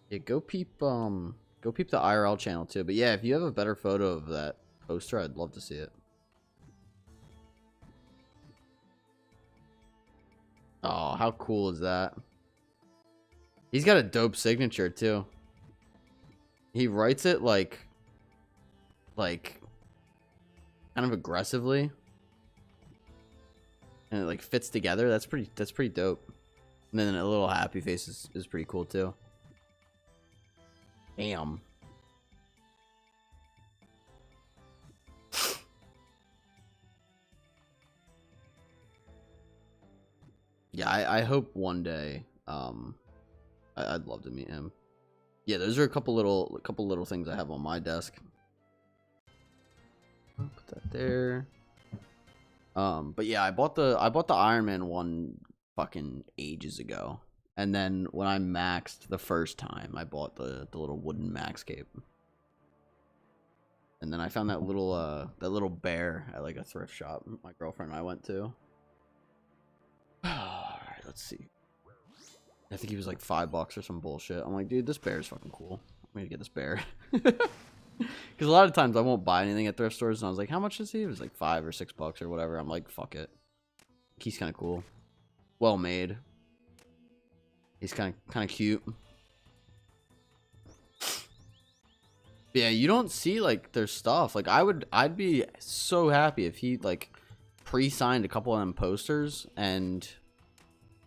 Yeah, go peep the IRL channel too. But yeah, if you have a better photo of that poster, I'd love to see it. Oh, how cool is that? He's got a dope signature too. He writes it like kind of aggressively. And it like fits together. That's pretty dope. And then a little happy face is pretty cool too. Damn. Yeah, I hope one day I'd love to meet him. Yeah, those are a couple little things I have on my desk. I'll put that there. But yeah, I bought the Ironman one fucking ages ago. And then when I maxed the first time, I bought the little wooden max cape. And then I found that little bear at like a thrift shop my girlfriend and I went to. Alright, let's see. I think he was like $5 or some bullshit. I'm like, dude, this bear is fucking cool. I'm gonna get this bear. Because a lot of times I won't buy anything at thrift stores, and I was like, how much is he? It was like $5 or $6 or whatever. I'm like, fuck it. He's kind of cool. Well made. He's kind of cute. Yeah, you don't see like their stuff. Like I'd be so happy if he like pre-signed a couple of them posters and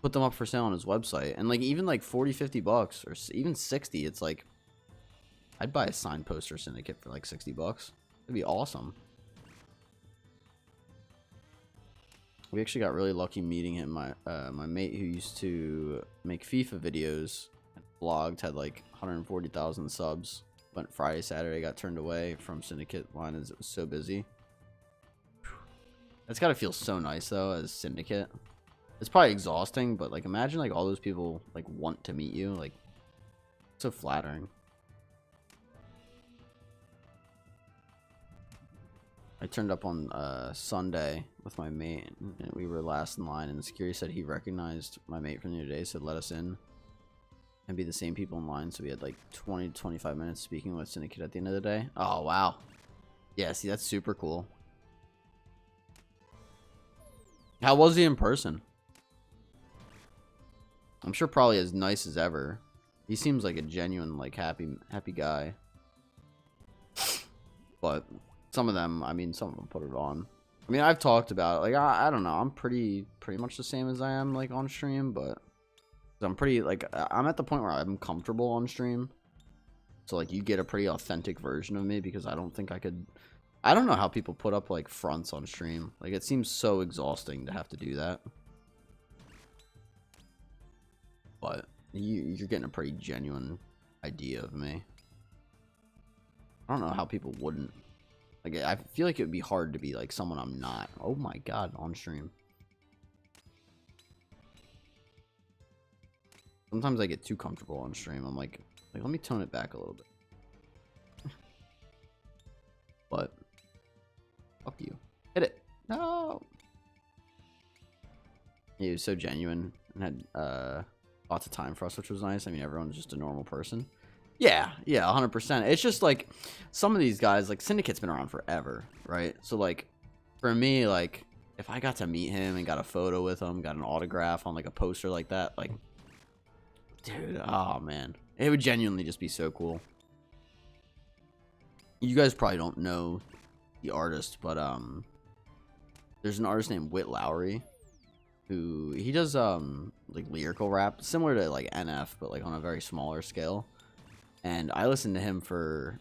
put them up for sale on his website. And like even like $40-50 or even 60, it's like I'd buy a signed poster syndicate for like $60. It'd be awesome. We actually got really lucky meeting him. My mate who used to make FIFA videos and vlogged had like 140,000 subs. Went Friday, Saturday, got turned away from syndicate line as it was so busy. That's gotta feel so nice though as syndicate. It's probably exhausting, but like imagine like all those people like want to meet you. Like it's so flattering. I turned up on Sunday with my mate, and we were last in line, and the security said he recognized my mate from the other day, said let us in and be the same people in line. So we had like 20 to 25 minutes speaking with syndicate at the end of the day. Oh, wow. Yeah, see, that's super cool. How was he in person? I'm sure probably as nice as ever. He seems like a genuine, like, happy guy. But some of them, I mean, some of them put it on. I mean, I've talked about it. Like, I don't know. I'm pretty much the same as I am, like, on stream. But I'm pretty, like, I'm at the point where I'm comfortable on stream. So like you get a pretty authentic version of me, because I don't think I could. I don't know how people put up like fronts on stream. Like it seems so exhausting to have to do that. But you're getting a pretty genuine idea of me. I don't know how people wouldn't. Like I feel like it would be hard to be like someone I'm not. Oh my god, on stream. Sometimes I get too comfortable on stream. I'm like let me tone it back a little bit. But fuck you. Hit it. No. He was so genuine and had lots of time for us, which was nice. I mean, everyone's just a normal person. Yeah, 100%. It's just like some of these guys, like Syndicate's been around forever, right? So like for me, like if I got to meet him and got a photo with him, got an autograph on like a poster like that, like dude, oh man, it would genuinely just be so cool. You guys probably don't know the artist, but there's an artist named Whit Lowry who he does like lyrical rap, similar to like NF, but like on a very smaller scale. And I listened to him for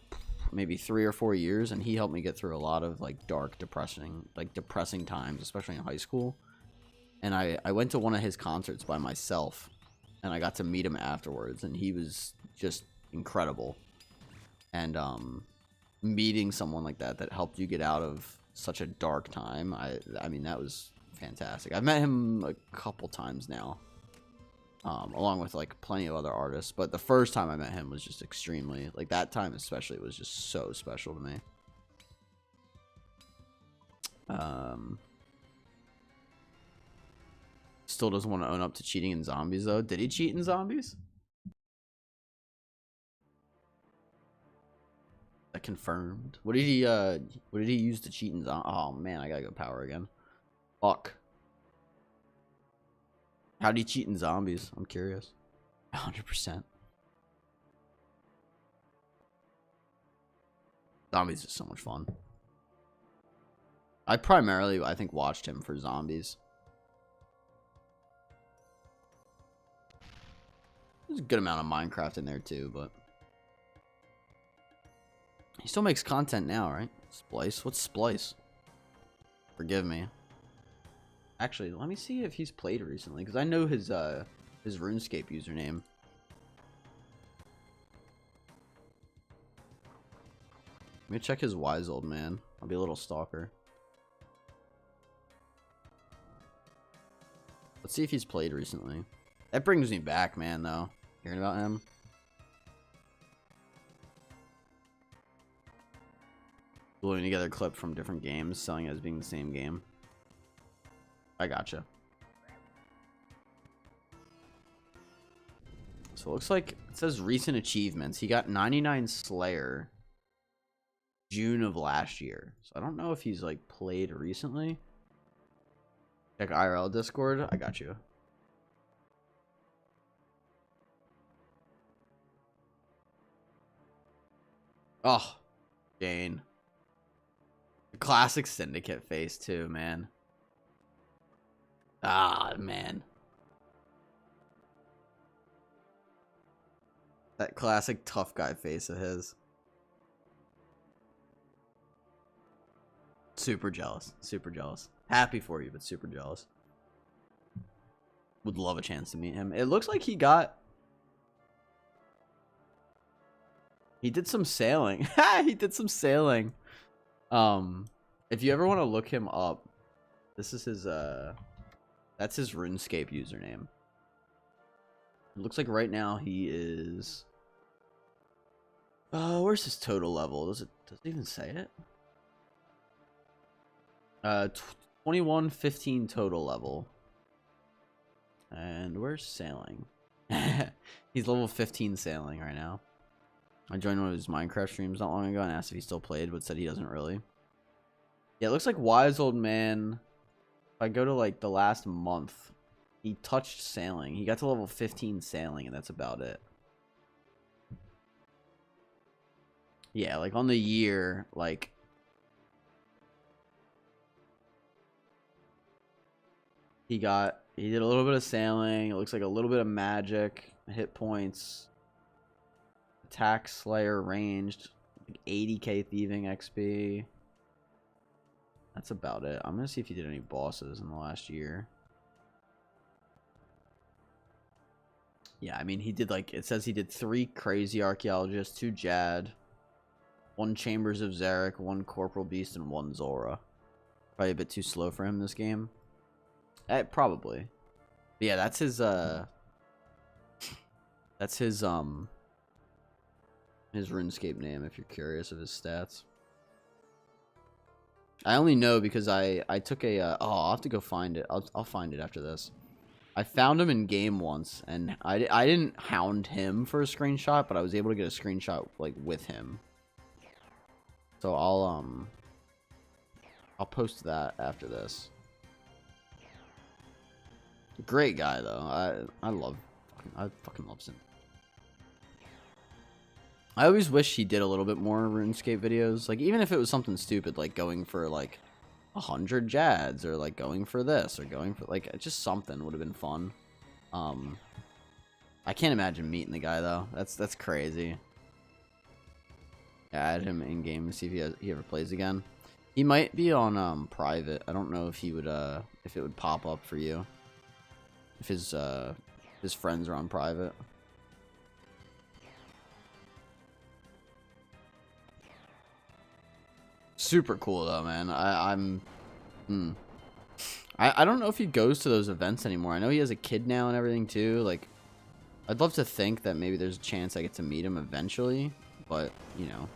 maybe 3 or 4 years, and he helped me get through a lot of like dark, depressing times, especially in high school. And I went to one of his concerts by myself, and I got to meet him afterwards, and he was just incredible. And meeting someone like that helped you get out of such a dark time, I mean, that was fantastic. I've met him a couple times now, along with like plenty of other artists, but the first time I met him was just extremely, like that time especially, was just so special to me. Still doesn't want to own up to cheating in Zombies though. Did he cheat in Zombies? That confirmed. What did he use to cheat in Zombies? Oh man, I gotta go power again. Fuck. How do you cheat in Zombies? I'm curious. 100%. Zombies is so much fun. I primarily, I think, watched him for Zombies. There's a good amount of Minecraft in there too, but he still makes content now, right? Splice? What's Splice? Forgive me. Actually, let me see if he's played recently, because I know his RuneScape username. Let me check his wise old man. I'll be a little stalker. Let's see if he's played recently. That brings me back, man, though. Hearing about him. Gluing together a clip from different games, selling it as being the same game. I gotcha. So it looks like it says recent achievements. He got 99 Slayer June of last year. So I don't know if he's like played recently. Check IRL Discord. I got you. Oh, Jane. The classic Syndicate face too, man. Ah, man. That classic tough guy face of his. Super jealous. Super jealous. Happy for you, but super jealous. Would love a chance to meet him. It looks like he did some sailing. He did some sailing. If you ever want to look him up, this is his that's his RuneScape username. It looks like right now he is where's his total level? Does it even say it? 2115 total level. And where's sailing? He's level 15 sailing right now. I joined one of his Minecraft streams not long ago and asked if he still played, but said he doesn't really. Yeah, it looks like wise old man. If I go to like the last month, he touched sailing. He got to level 15 sailing, and that's about it. Yeah, like on the year, like he did a little bit of sailing. It looks like a little bit of magic, hit points. Attack Slayer ranged, 80k thieving XP. That's about it. I'm gonna see if he did any bosses in the last year. Yeah, I mean, he did, like, it says he did 3 Crazy Archaeologists, 2 Jad, 1 Chambers of Zarek, 1 Corporal Beast, and 1 Zora. Probably a bit too slow for him this game. Probably. But yeah, that's his RuneScape name, if you're curious of his stats. I only know because I took a oh, I'll have to go find it. I'll find it after this. I found him in game once, and I didn't hound him for a screenshot, but I was able to get a screenshot like with him. So I'll post that after this. Great guy though. I fucking love him. I always wish he did a little bit more RuneScape videos. Like, even if it was something stupid, like going for like 100 Jads, or like going for this, or going for like just something would have been fun. I can't imagine meeting the guy though. That's crazy. Yeah, add him in game to see if he ever plays again. He might be on private. I don't know if he would if it would pop up for you if his friends are on private. Super cool though, man. I don't know if he goes to those events anymore. I know he has a kid now and everything too. Like, I'd love to think that maybe there's a chance I get to meet him eventually, but you know.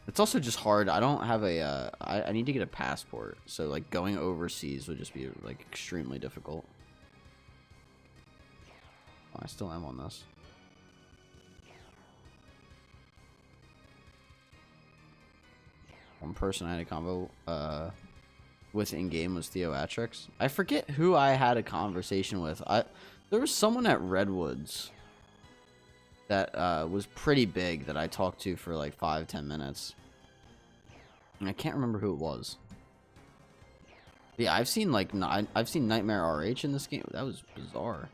It's also just hard. I don't have a I need to get a passport, so like going overseas would just be like extremely difficult. Oh, I still am on this. One person I had a combo with in game was Theoatrix. I forget who I had a conversation with. There was someone at Redwoods that was pretty big that I talked to for like 5-10 minutes. And I can't remember who it was. But yeah, I've seen Nightmare RH in this game. That was bizarre.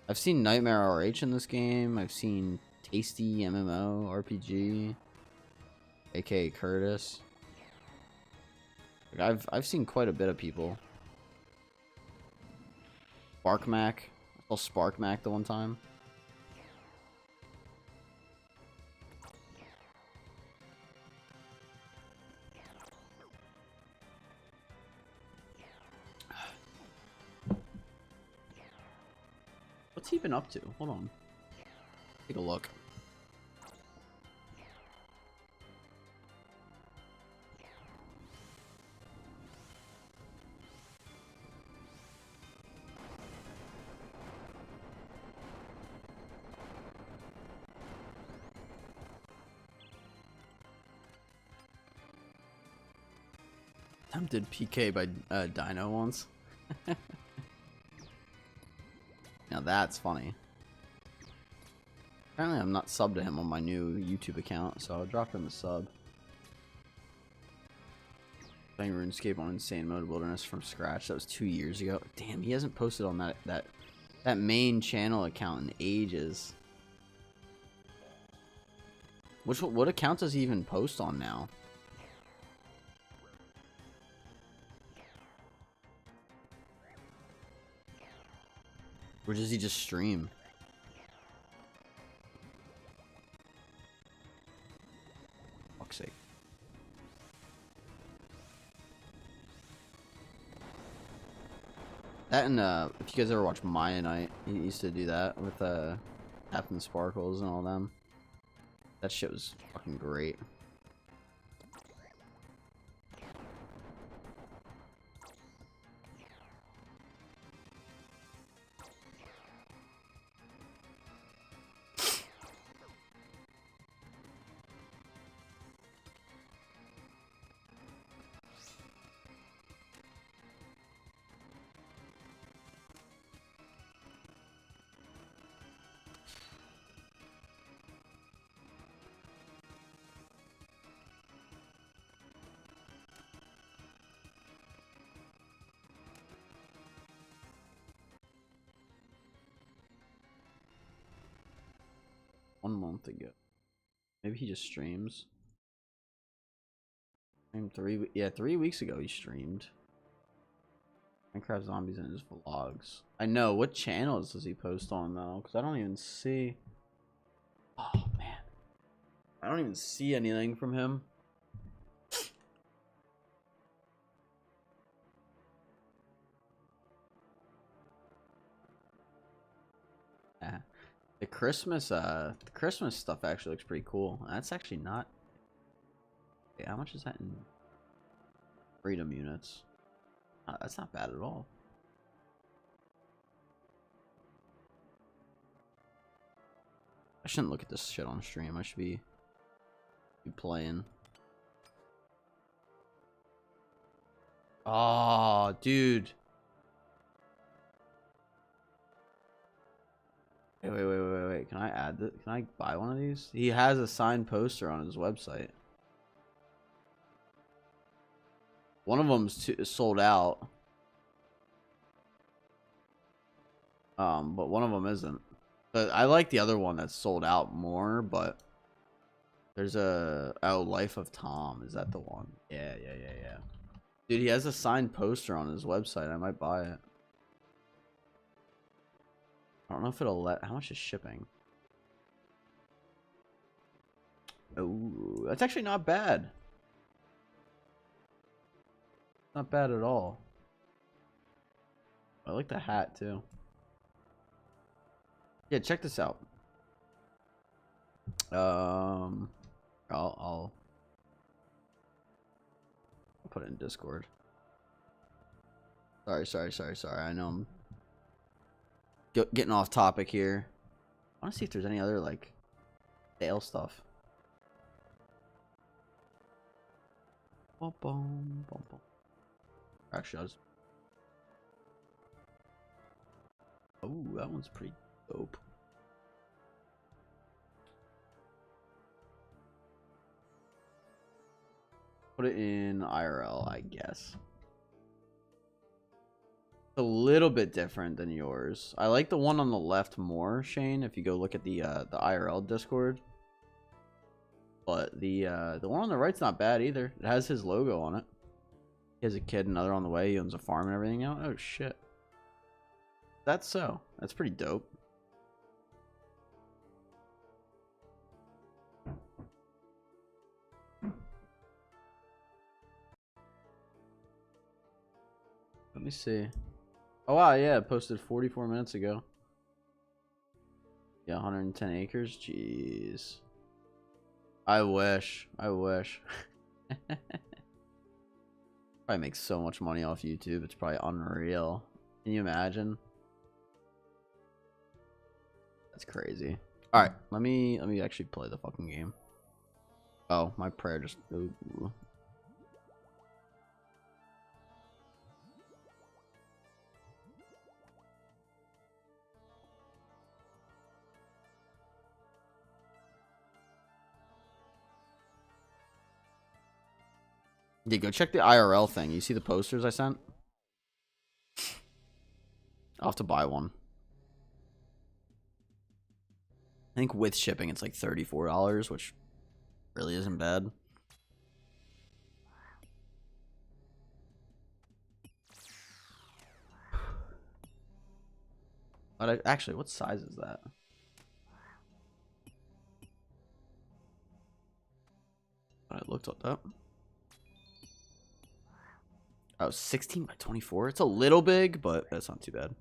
I've seen Nightmare RH in this game. I've seen Tasty MMO RPG, aka Curtis. Like, I've seen quite a bit of people. Sparkmac. I saw Sparkmac the one time. What's he been up to? Hold on. Take a look. Attempted PK by Dino once. Now that's funny. Apparently I'm not subbed to him on my new YouTube account, so I'll drop him a sub. Playing RuneScape on Insane Mode Wilderness from scratch. That was 2 years ago. Damn, he hasn't posted on that main channel account in ages. What account does he even post on now? Or does he just stream? Fuck's sake. That and if you guys ever watch Maya Knight, he used to do that with Captain Sparkles and all them. That shit was fucking great. 1 month ago. Maybe he just streams. Streamed 3 weeks ago he streamed. Minecraft Zombies in his vlogs. I know. What channels does he post on though? Because I don't even see. Oh man, I don't even see anything from him. Yeah. The Christmas stuff actually looks pretty cool. That's actually not. Okay, how much is that in freedom units? That's not bad at all. I shouldn't look at this shit on stream. I should be playing. Oh, dude. Wait. Can I add this? Can I buy one of these? He has a signed poster on his website. One of them's sold out. But one of them isn't. But I like the other one that's sold out more, but there's a Life of Tom. Is that the one? Yeah. Dude, he has a signed poster on his website. I might buy it. I don't know if it'll let. How much is shipping? Oh, that's actually not bad. Not bad at all. I like the hat too. Yeah, check this out. I'll put it in Discord. Sorry. I know I'm getting off topic here. I want to see if there's any other like sale stuff. Actually, I was. Oh, that one's pretty dope. Put it in IRL, I guess. It's a little bit different than yours. I like the one on the left more, Shane. If you go look at the IRL Discord, but the one on the right's not bad either. It has his logo on it. He has a kid, another on the way. He owns a farm and everything out. Oh shit. That's so. That's pretty dope. Let me see. Oh wow, yeah, it posted 44 minutes ago. Yeah, 110 acres. Jeez. I wish. Probably makes so much money off YouTube. It's probably unreal. Can you imagine? That's crazy. All right, let me actually play the fucking game. Oh, my prayer just. Ooh. Yeah, go check the IRL thing. You see the posters I sent? I'll have to buy one. I think with shipping it's like $34, which really isn't bad. But actually, what size is that? I looked it up. Oh, 16 by 24. It's a little big, but that's not too bad.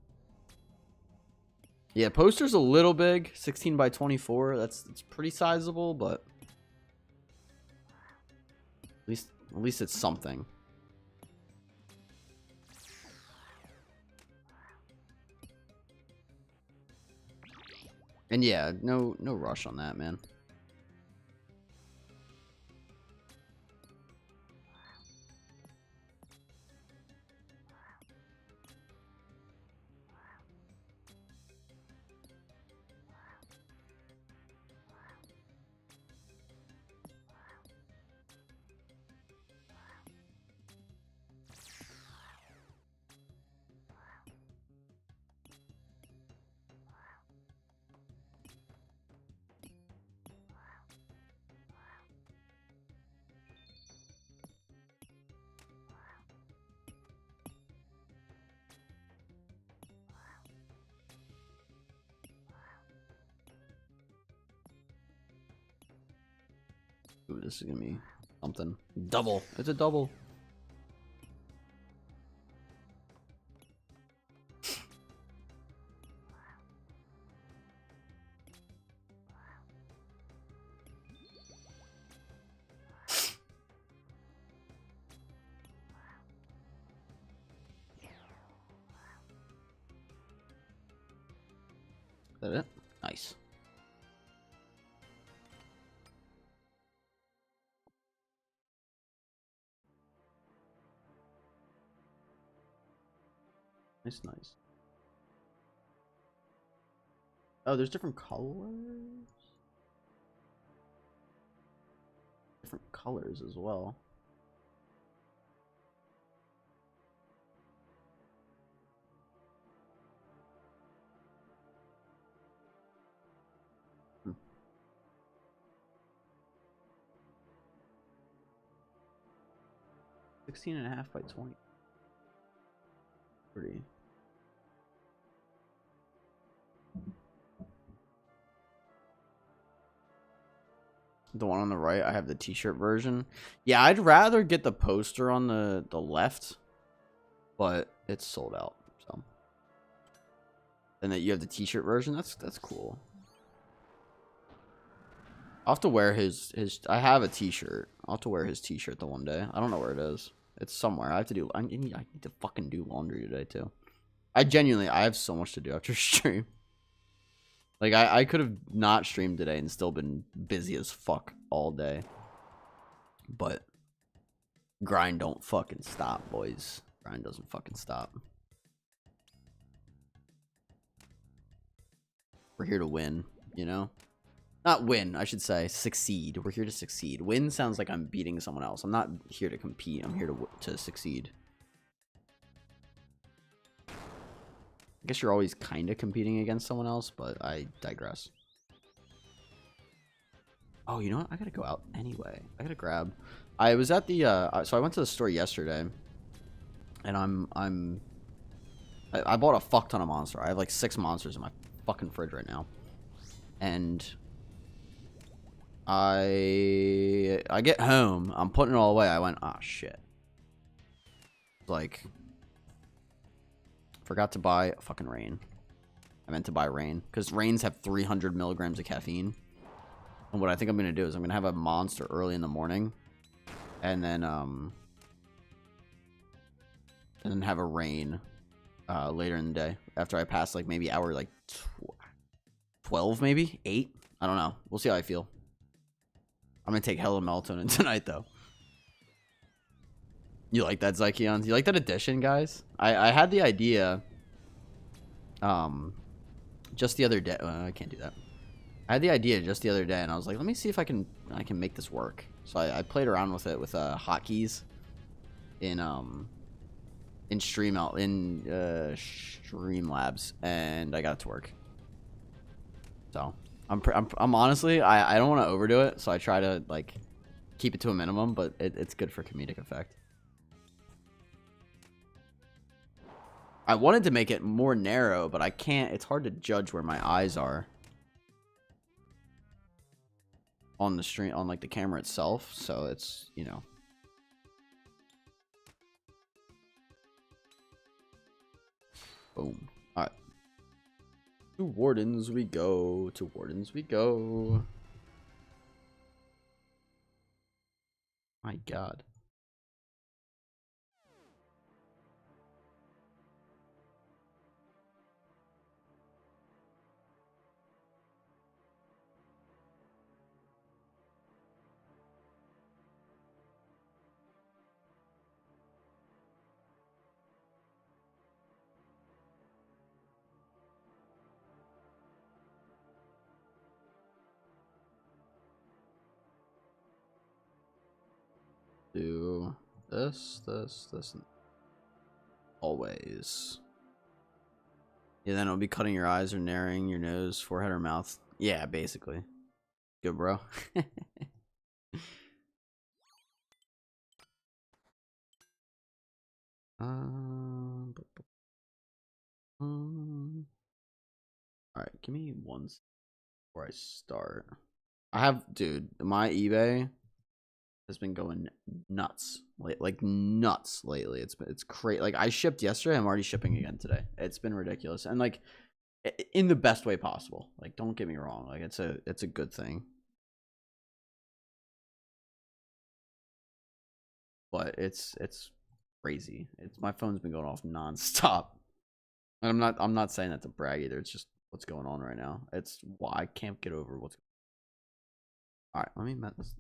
Yeah, poster's a little big. 16 by 24. It's pretty sizable, but at least it's something. And yeah, no rush on that, man. this is gonna be something. Double. It's a double. Is that it? Nice. Nice. Oh, there's different colors? Different colors as well. Hmm. 16.5 by 20. Pretty. The one on the right, I have the t-shirt version. Yeah, I'd rather get the poster on the left, but it's sold out. So, and that you have the t-shirt version. That's cool. I'll have to wear his. I have a t-shirt. I'll have to wear his t-shirt the one day. I don't know where it is. It's somewhere. I have to do. I need to fucking do laundry today too. I have so much to do after stream. Like, I could have not streamed today and still been busy as fuck all day. But grind don't fucking stop, boys. Grind doesn't fucking stop. We're here to win, you know? Not win, I should say. Succeed. We're here to succeed. Win sounds like I'm beating someone else. I'm not here to compete. I'm here to succeed. I guess you're always kind of competing against someone else, but I digress. Oh, you know what? I gotta go out anyway. I gotta grab. I was at the so I went to the store yesterday, and I bought a fuck ton of Monster. I have like 6 monsters in my fucking fridge right now, and I get home. I'm putting it all away. I went, ah, shit. Like, forgot to buy a fucking Rain. I meant to buy Rain because Rains have 300 milligrams of caffeine. And what I think I'm gonna do is I'm gonna have a Monster early in the morning, and then have a Rain later in the day after I pass like maybe hour like 12, maybe 8. I don't know. We'll see how I feel. I'm gonna take hella melatonin tonight though. You like that, Zykeon? You like that addition, guys? I had the idea just the other day. I can't do that. I had the idea just the other day, and I was like, let me see if I can make this work. So I played around with it with hotkeys in Streamlabs, and I got it to work. So I'm honestly, I don't want to overdo it, so I try to like keep it to a minimum, but it's good for comedic effect. I wanted to make it more narrow, but I can't. It's hard to judge where my eyes are on the stream, on like the camera itself. So it's, you know. Boom. All right. To Wardens we go. To Wardens we go. My God. Do this, and always. Yeah, then it'll be cutting your eyes or narrowing your nose, forehead, or mouth. Yeah, basically. Good, bro. All right, give me one before I start. I have, dude, my eBay has been going nuts, like nuts lately. It's crazy. Like I shipped yesterday, I'm already shipping again today. It's been ridiculous, and like in the best way possible. Like don't get me wrong, like it's a good thing, but it's crazy. It's my phone's been going off nonstop, and I'm not saying that to brag either. It's just what's going on right now. It's why I can't get over what's. All right, let me met this.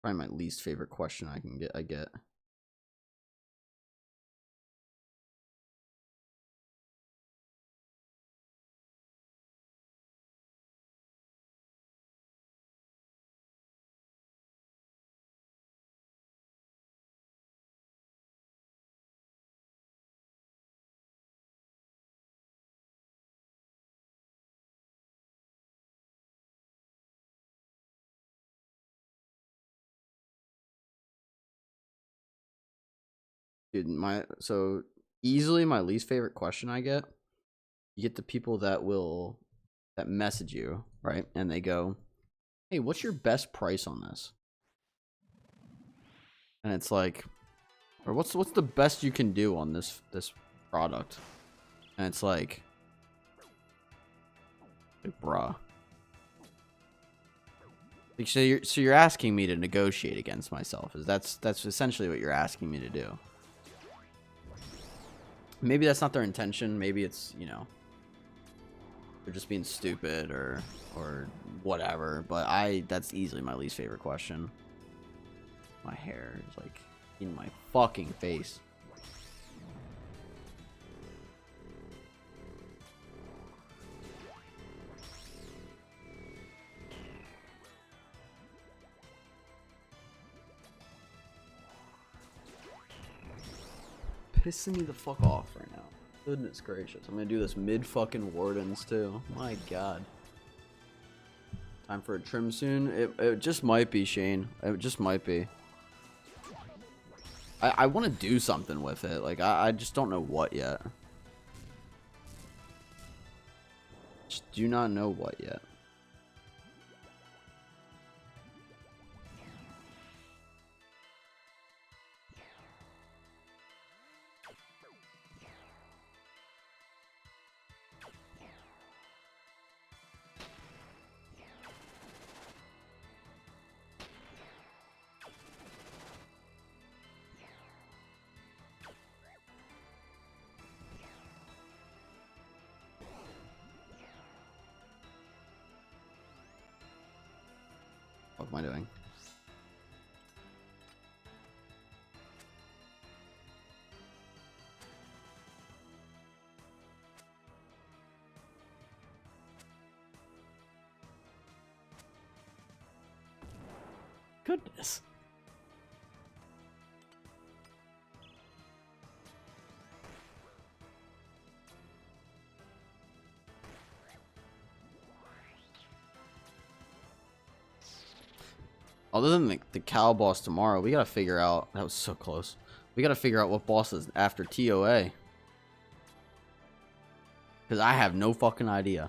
Probably my least favorite question I get. Dude, so easily my least favorite question I get. You get the people that message you, right? And they go, "Hey, what's your best price on this?" And it's like, or what's the best you can do on this product? And it's like bruh. Like, so you're asking me to negotiate against myself. That's essentially what you're asking me to do. Maybe that's not their intention. Maybe it's, you know, they're just being stupid or whatever. But that's easily my least favorite question. My hair is like in my fucking face. Pissing me the fuck off right now. Goodness gracious. I'm gonna do this mid fucking Wardens too. My god. Time for a trim soon. It just might be, Shane. It just might be. I want to do something with it. Like I just don't know what yet. Just do not know what yet. What am I doing? Goodness. Other than the cow boss tomorrow, we gotta figure out. That was so close. We gotta figure out what boss is after TOA. Because I have no fucking idea.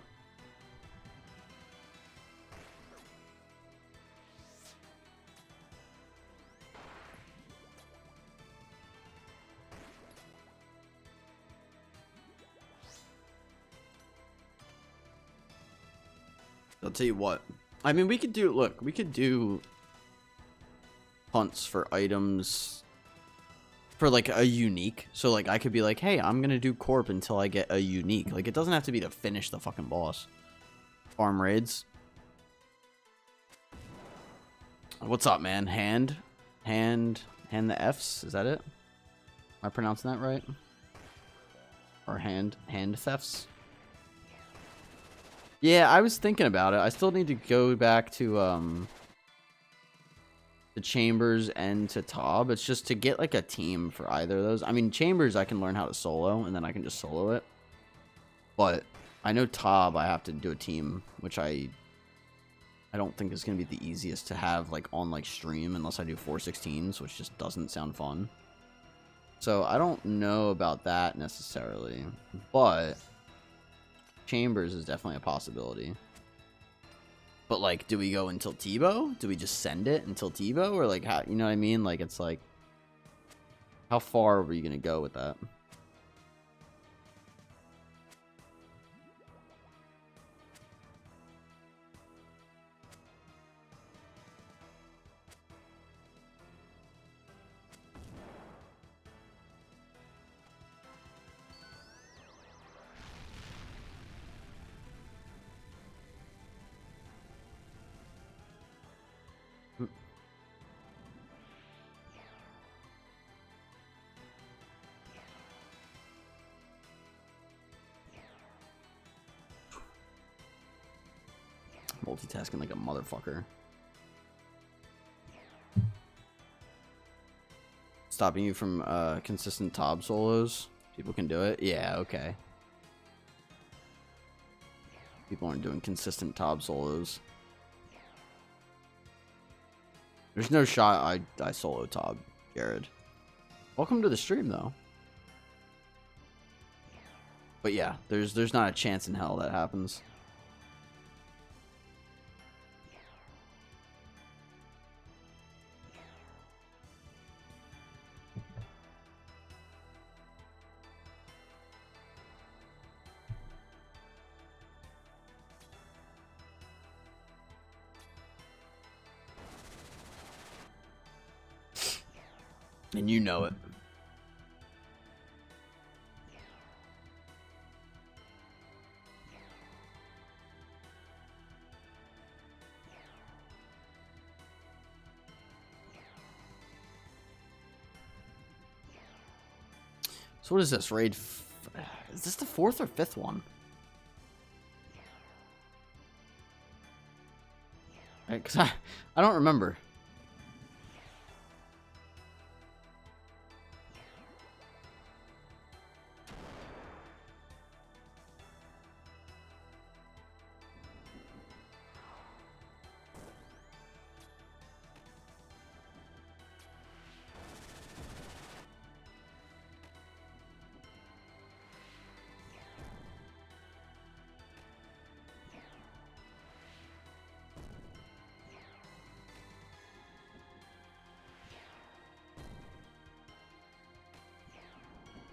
I'll tell you what. I mean, we could do. Look, we could do hunts for items for like a unique. So like I could be like, hey, I'm gonna do corp until I get a unique. Like it doesn't have to be to finish the fucking boss. Farm raids. What's up, man? Hand the F's. Is that it? Am I pronouncing that right? Or hand thefts? Yeah, I was thinking about it. I still need to go back to the Chambers and to Tob. It's just to get like a team for either of those. I mean, Chambers I can learn how to solo, and then I can just solo it. But I know Tob, I have to do a team, which I don't think is going to be the easiest to have like on like stream unless I do 416s, which just doesn't sound fun. So I don't know about that necessarily, but Chambers is definitely a possibility. But like, do we go until Tebow? Do we just send it until Tebow, or like how, you know what I mean? Like, it's like, how far were you gonna go with that? Multitasking like a motherfucker. Stopping you from consistent Tob solos? People can do it? Yeah, okay. People aren't doing consistent Tob solos. There's no shot I solo Tob, Jared. Welcome to the stream, though. But yeah, there's not a chance in hell that happens. And you know it. So what is this, raid? Is this the 4th or 5th one? Right, because I don't remember.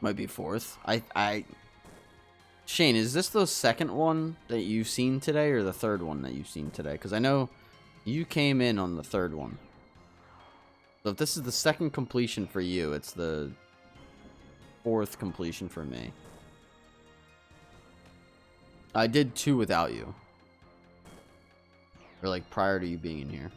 Might be 4th. Shane, is this the 2nd one that you've seen today or the 3rd one that you've seen today? Because I know you came in on the 3rd one. So if this is the 2nd completion for you, it's the 4th completion for me. I did 2 without you. Or like prior to you being in here.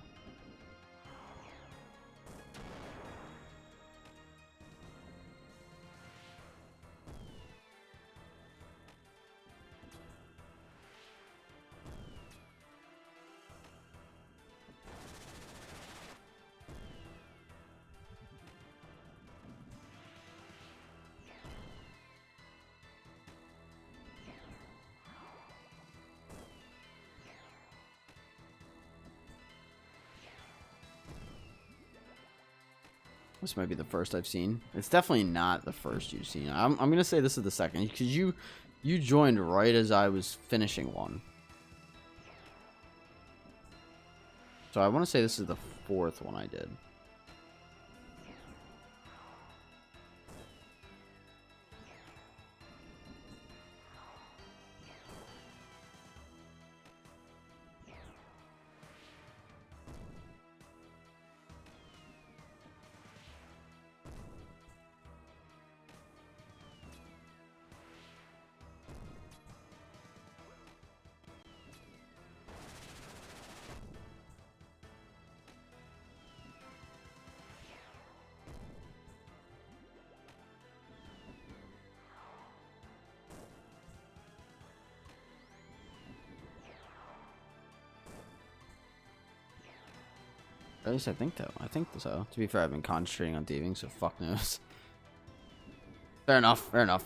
This might be the first I've seen. It's definitely not the first you've seen. I'm gonna say this is the 2nd because you joined right as I was finishing one. So I want to say this is the 4th one I did. At least I think so. I think so. To be fair, I've been concentrating on thieving, so fuck knows. Fair enough. Fair enough.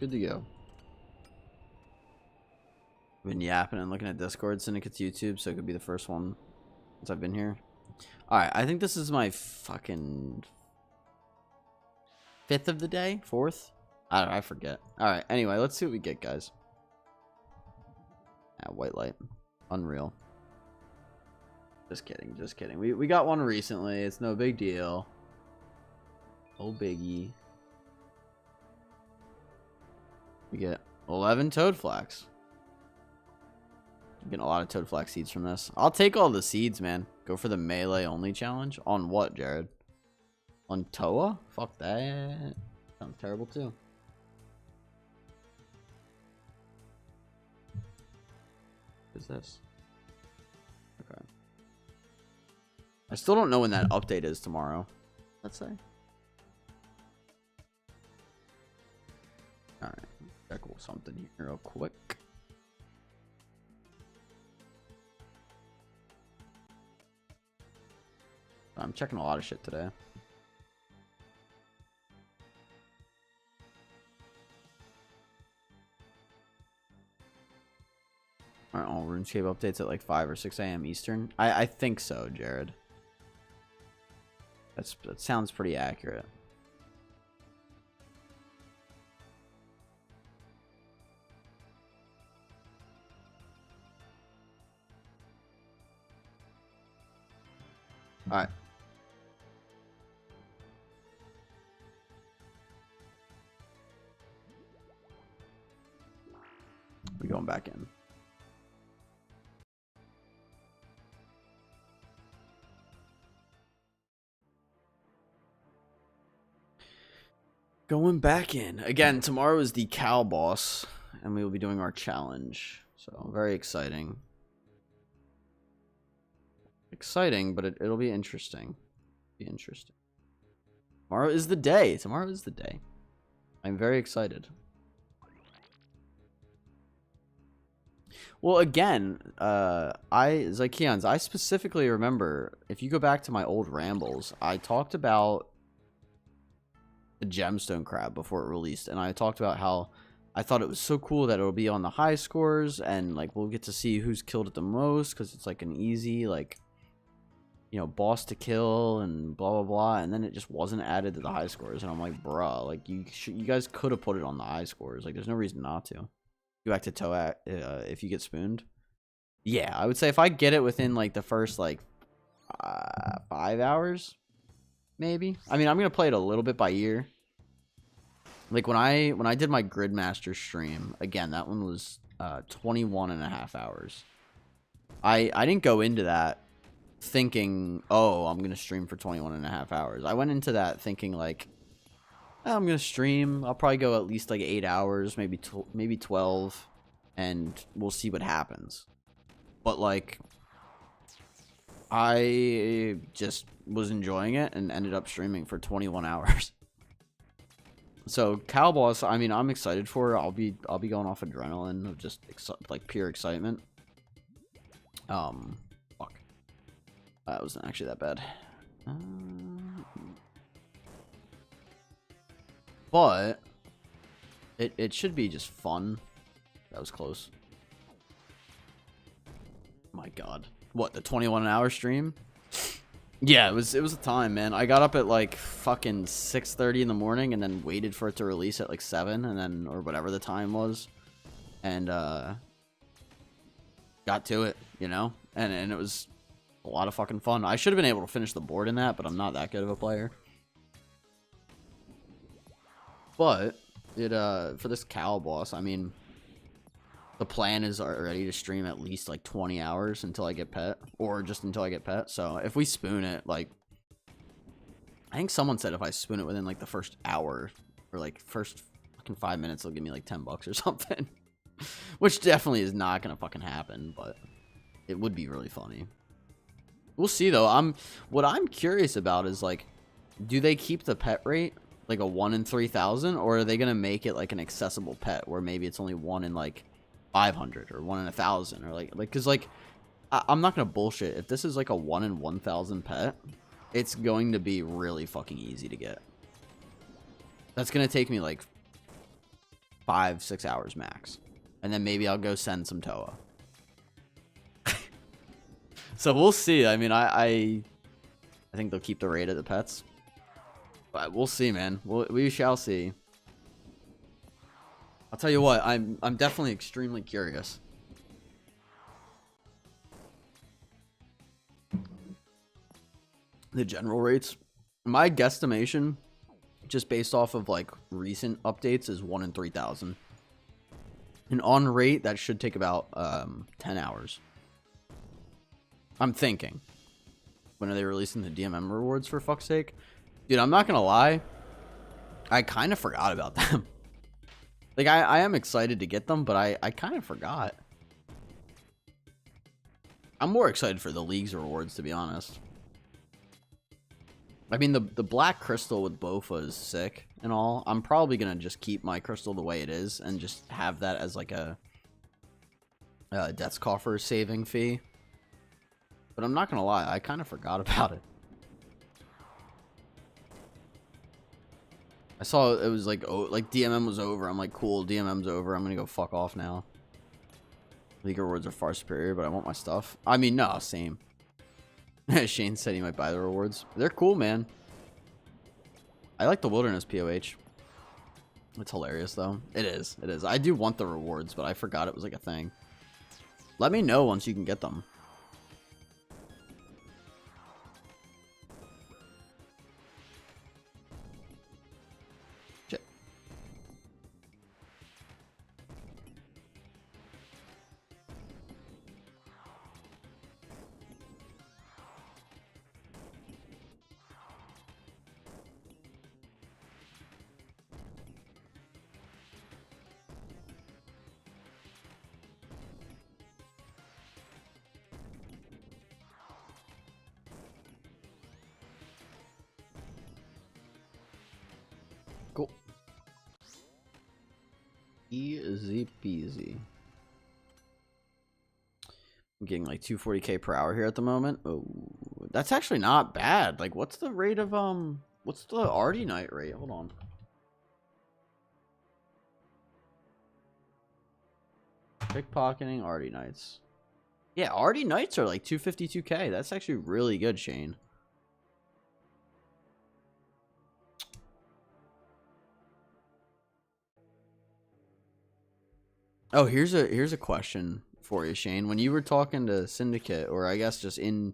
Good to go. Been yapping and looking at Discord. Syndicate's YouTube, so it could be the first one since I've been here. Alright, I think this is my fucking 5th of the day? 4th? I don't know, I forget. Alright, anyway, let's see what we get, guys. Ah, white light. Unreal. Just kidding, just kidding. We got one recently. It's no big deal. Oh, biggie. We get 11 toad flax. Getting a lot of toad flax seeds from this. I'll take all the seeds, man. Go for the melee only challenge. On what, Jared? On Toa? Fuck that. Sounds terrible too. What is this? Okay. I still don't know when that update is tomorrow. Let's say. Alright. Check something here real quick. I'm checking a lot of shit today. Aren't all RuneScape updates at like 5 or 6 a.m. Eastern? I think so, Jared. That sounds pretty accurate. All right. We're going back in. Going back in. Again, tomorrow is the cow boss, and we will be doing our challenge. So, very exciting. Exciting, but it'll be interesting. Tomorrow is the day. Tomorrow is the day. I'm very excited. Well, again, Zykeons, I specifically remember, if you go back to my old rambles, I talked about the gemstone crab before it released, and I talked about how I thought it was so cool that it'll be on the high scores, and like we'll get to see who's killed it the most, because it's like an easy, like, you know, boss to kill and blah blah blah, and then it just wasn't added to the high scores, and I'm like, bruh, like you guys could have put it on the high scores. Like, there's no reason not to. Go back to Toa if you get spooned. Yeah, I would say if I get it within like the first like 5 hours, maybe. I mean, I'm gonna play it a little bit by ear. Like when I did my Gridmaster stream, again, that one was 21.5 hours. I didn't go into that thinking, oh, I'm gonna stream for 21.5 hours. I went into that thinking like, oh, I'm gonna stream. I'll probably go at least like 8 hours, maybe 12, and we'll see what happens. But like, I just was enjoying it and ended up streaming for 21 hours. So cow boss, I mean, I'm excited for it. I'll be going off adrenaline of just like pure excitement. Fuck. That wasn't actually that bad. But it should be just fun. That was close. My God. What, the 21-hour stream? Yeah, it was a time, man. I got up at like fucking 6:30 in the morning and then waited for it to release at like 7 and then, or whatever the time was. And got to it, you know? And it was a lot of fucking fun. I should have been able to finish the board in that, but I'm not that good of a player. But it for this cow boss, I mean, the plan is already to stream at least like 20 hours until I get pet, or just until I get pet. So if we spoon it, like, I think someone said if I spoon it within like the first hour or like first fucking 5 minutes, they'll give me like $10 or something. Which definitely is not gonna fucking happen, but it would be really funny. We'll see though. What I'm curious about is like, do they keep the pet rate like a 1 in 3,000, or are they gonna make it like an accessible pet where maybe it's only 1 in like 500 or 1 in 1,000, or like because like I'm not gonna bullshit. If this is like a 1 in 1,000 pet, it's going to be really fucking easy to get. That's gonna take me like 5-6 hours max. And then maybe I'll go send some Toa. So we'll see. I mean, I think they'll keep the rate of the pets. But we'll see, man. We shall see. I'll tell you what, I'm definitely extremely curious. The general rates, my guesstimation, just based off of like recent updates, is 1 in 3,000. And on rate, that should take about 10 hours. I'm thinking. When are they releasing the DMM rewards, for fuck's sake? Dude, I'm not gonna lie. I kind of forgot about them. Like, I am excited to get them, but I kind of forgot. I'm more excited for the League's rewards, to be honest. I mean, the black crystal with Bofa is sick and all. I'm probably going to just keep my crystal the way it is and just have that as like a Death's Coffer saving fee. But I'm not going to lie, I kind of forgot about it. I saw it was like, oh, like DMM was over. I'm like, cool, DMM's over. I'm going to go fuck off now. League rewards are far superior, but I want my stuff. I mean, no, same. Shane said he might buy the rewards. They're cool, man. I like the Wilderness POH. It's hilarious, though. It is. It is. I do want the rewards, but I forgot it was like a thing. Let me know once you can get them. Shit. Cool. Easy peasy. I'm getting like 240k per hour here at the moment. Oh, that's actually not bad. Like, what's the rate of what's the Artie Knight rate? Hold on. Pickpocketing Artie Knights. Yeah, Artie Knights are like 252k. That's actually really good, Shane. Oh, here's a question for you, Shane. When you were talking to Syndicate, or I guess just in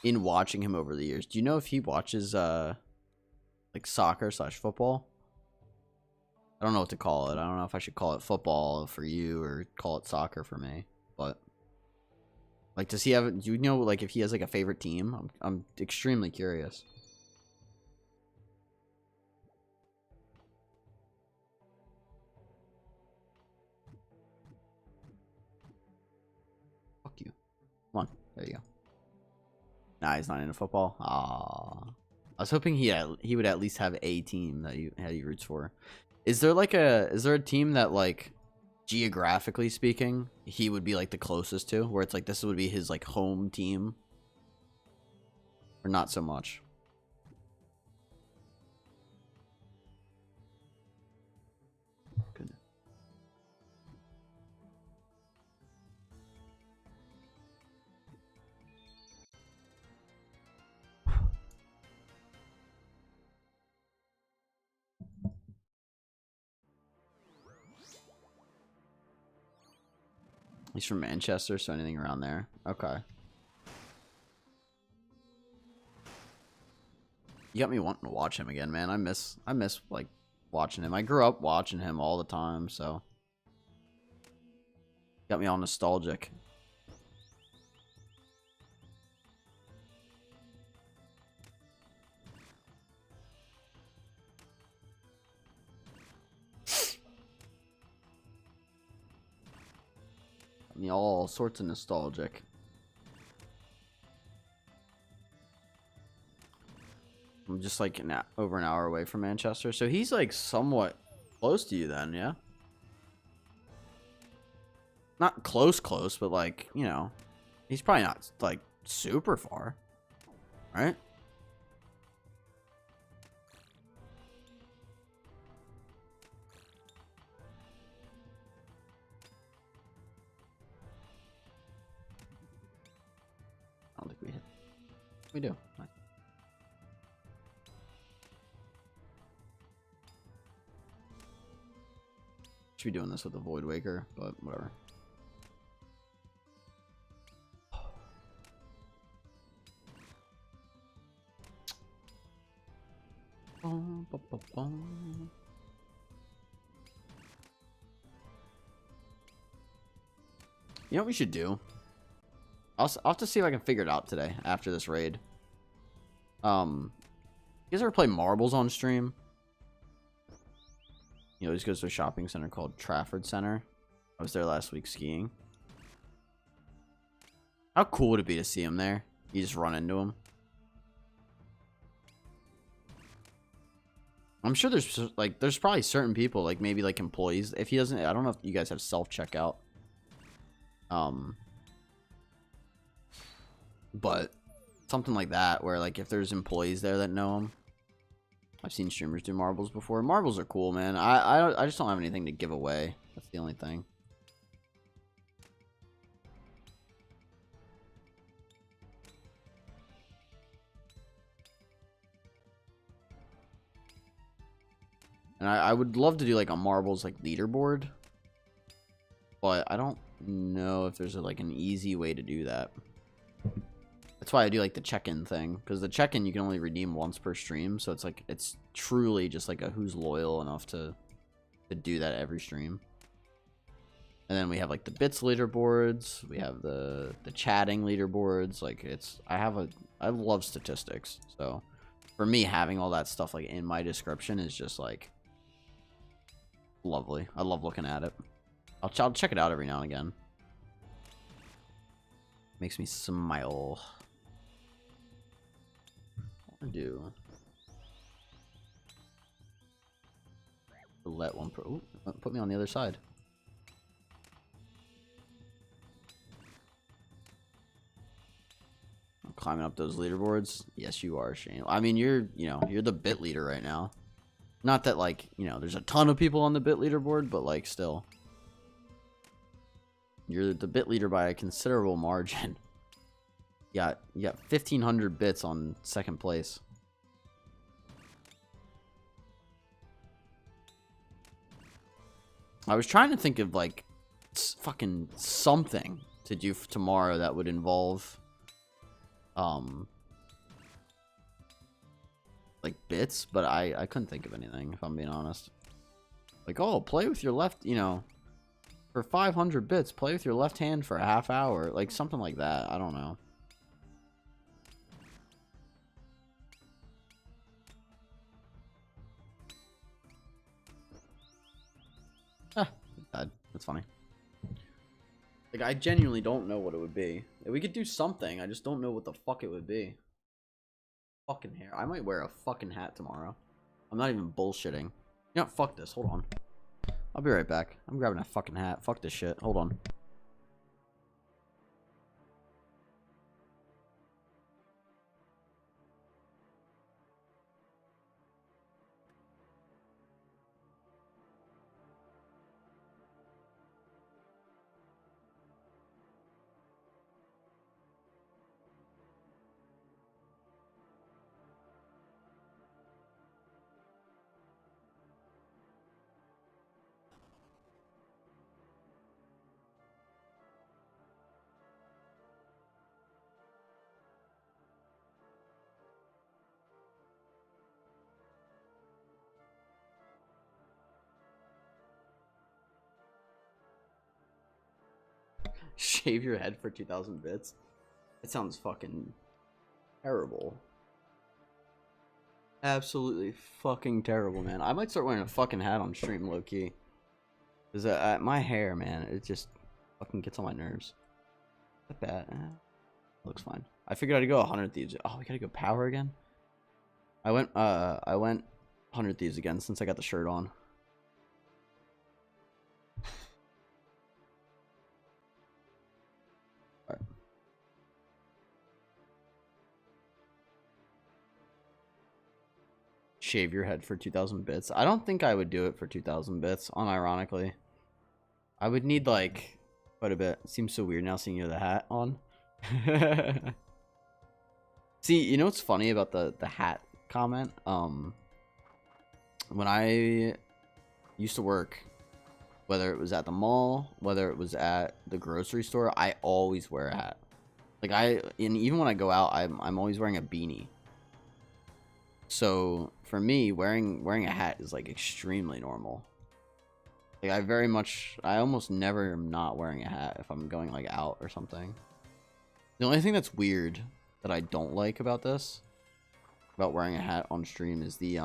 watching him over the years, do you know if he watches like soccer/football? I don't know what to call it. I don't know if I should call it football for you or call it soccer for me. But like, does he have? Do you know like if he has like a favorite team? I'm extremely curious. Fuck you. Come on, there you go. Nah, he's not into football. Ah, I was hoping he would at least have a team that he roots for. Is there a team that, like, geographically speaking, he would be like the closest to, where it's like this would be his like home team, or not so much? Good. He's from Manchester, so anything around there. Okay. You got me wanting to watch him again, man. I miss like watching him. I grew up watching him all the time, so got me all nostalgic. Got me all sorts of nostalgic. I'm just like over an hour away from Manchester, so he's like somewhat close to you then, yeah? Not close, but like, you know, he's probably not like super far, right? don't think we hit. We do. Nice. Should be doing this with the Void Waker, but whatever. You know what we should do? I'll have to see if I can figure it out today after this raid. You guys ever play marbles on stream? You know, he just goes to a shopping center called Trafford Center. I was there last week skiing. How cool would it be to see him there? You just run into him. I'm sure there's probably certain people, like maybe like employees. If he doesn't, I don't know if you guys have self-checkout. But something like that, where like if there's employees there that know him. I've seen streamers do marbles before. Marbles are cool, man. I just don't have anything to give away. That's the only thing. And I would love to do like a marbles like leaderboard, but I don't know if there's like an easy way to do that. That's why I do like the check-in thing, because the check-in you can only redeem once per stream, so it's like it's truly just like a who's loyal enough to do that every stream. And then we have like the bits leaderboards, we have the chatting leaderboards. Like I love statistics, so for me having all that stuff like in my description is just like lovely. I love looking at it. I'll check it out every now and again. Makes me smile. What do let one pro put me on the other side. I'm climbing up those leaderboards. Yes, you are, Shane. I mean, you're the bit leader right now. Not that like, there's a ton of people on the bit leaderboard, but like still. You're the bit leader by a considerable margin. You got 1,500 bits on second place. I was trying to think of like fucking something to do for tomorrow that would involve like bits, but I couldn't think of anything, if I'm being honest. Like, oh, play with your left, for 500 bits, play with your left hand for a half hour. Like, something like that. I don't know. Ah, that's funny. Like, I genuinely don't know what it would be. We could do something, I just don't know what the fuck it would be. Fucking hair. I might wear a fucking hat tomorrow. I'm not even bullshitting. You know what? Fuck this. Hold on. I'll be right back. I'm grabbing a fucking hat. Fuck this shit. Hold on. Shave your head for 2,000 bits? That sounds fucking terrible. Absolutely fucking terrible, man. I might start wearing a fucking hat on stream, low-key. Because my hair, man, it just fucking gets on my nerves. Not bad. Looks fine. I figured I'd go 100 Thieves. Oh, we gotta go power again? I went 100 Thieves again since I got the shirt on. Shave your head for 2,000 bits. I don't think I would do it for 2,000 bits, unironically. I would need like quite a bit. It seems so weird now seeing you with a hat on. See, you know what's funny about the hat comment? When I used to work, whether it was at the mall, whether it was at the grocery store, I always wear a hat. Like and even when I go out, I'm always wearing a beanie. So for me, wearing a hat is like extremely normal. Like I almost never am not wearing a hat if I'm going like out or something. The only thing that's weird that I don't like about this, about wearing a hat on stream, is the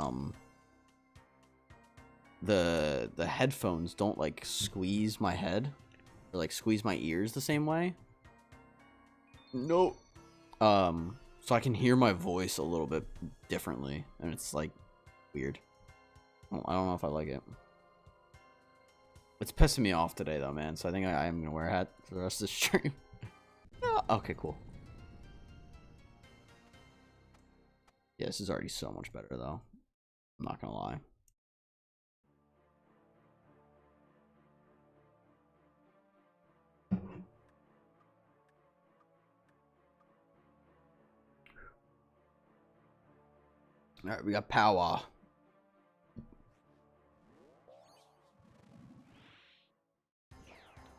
headphones don't like squeeze my head or like squeeze my ears the same way. No. So I can hear my voice a little bit differently, and it's like weird. I don't know if I like it. It's pissing me off today though, man. So I think I am gonna wear a hat for the rest of the stream. Yeah, okay, cool. Yeah, this is already so much better though. I'm not gonna lie. All right, we got power.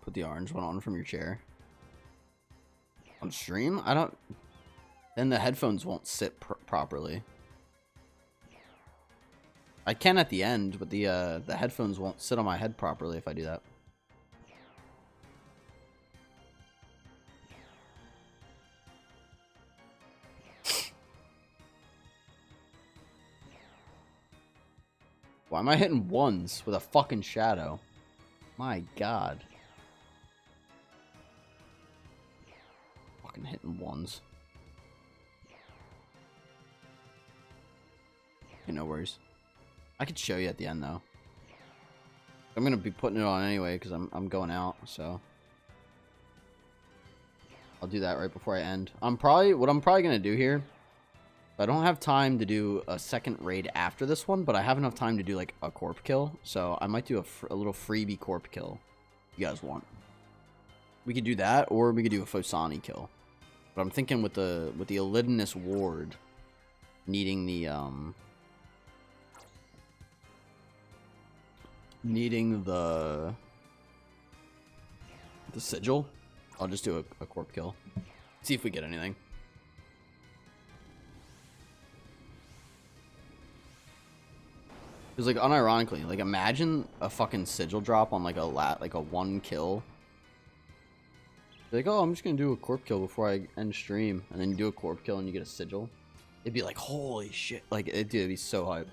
Put the orange one on from your chair. On stream? I don't... Then the headphones won't sit properly. I can at the end, but the headphones won't sit on my head properly if I do that. Why am I hitting ones with a fucking shadow? My god. Fucking hitting ones. Okay, no worries. I could show you at the end though. I'm gonna be putting it on anyway because I'm going out, so I'll do that right before I end. What I'm probably gonna do here. I don't have time to do a second raid after this one, but I have enough time to do like a corp kill, so I might do a little freebie corp kill. If you guys want? We could do that, or we could do a Fosani kill. But I'm thinking with the Elidinous Ward needing the sigil, I'll just do a corp kill. See if we get anything. Because, like, unironically, like, imagine a fucking sigil drop on, like, a one kill. Like, oh, I'm just gonna do a corp kill before I end stream. And then you do a corp kill and you get a sigil. It'd be like, holy shit. Like, it'd be so hype.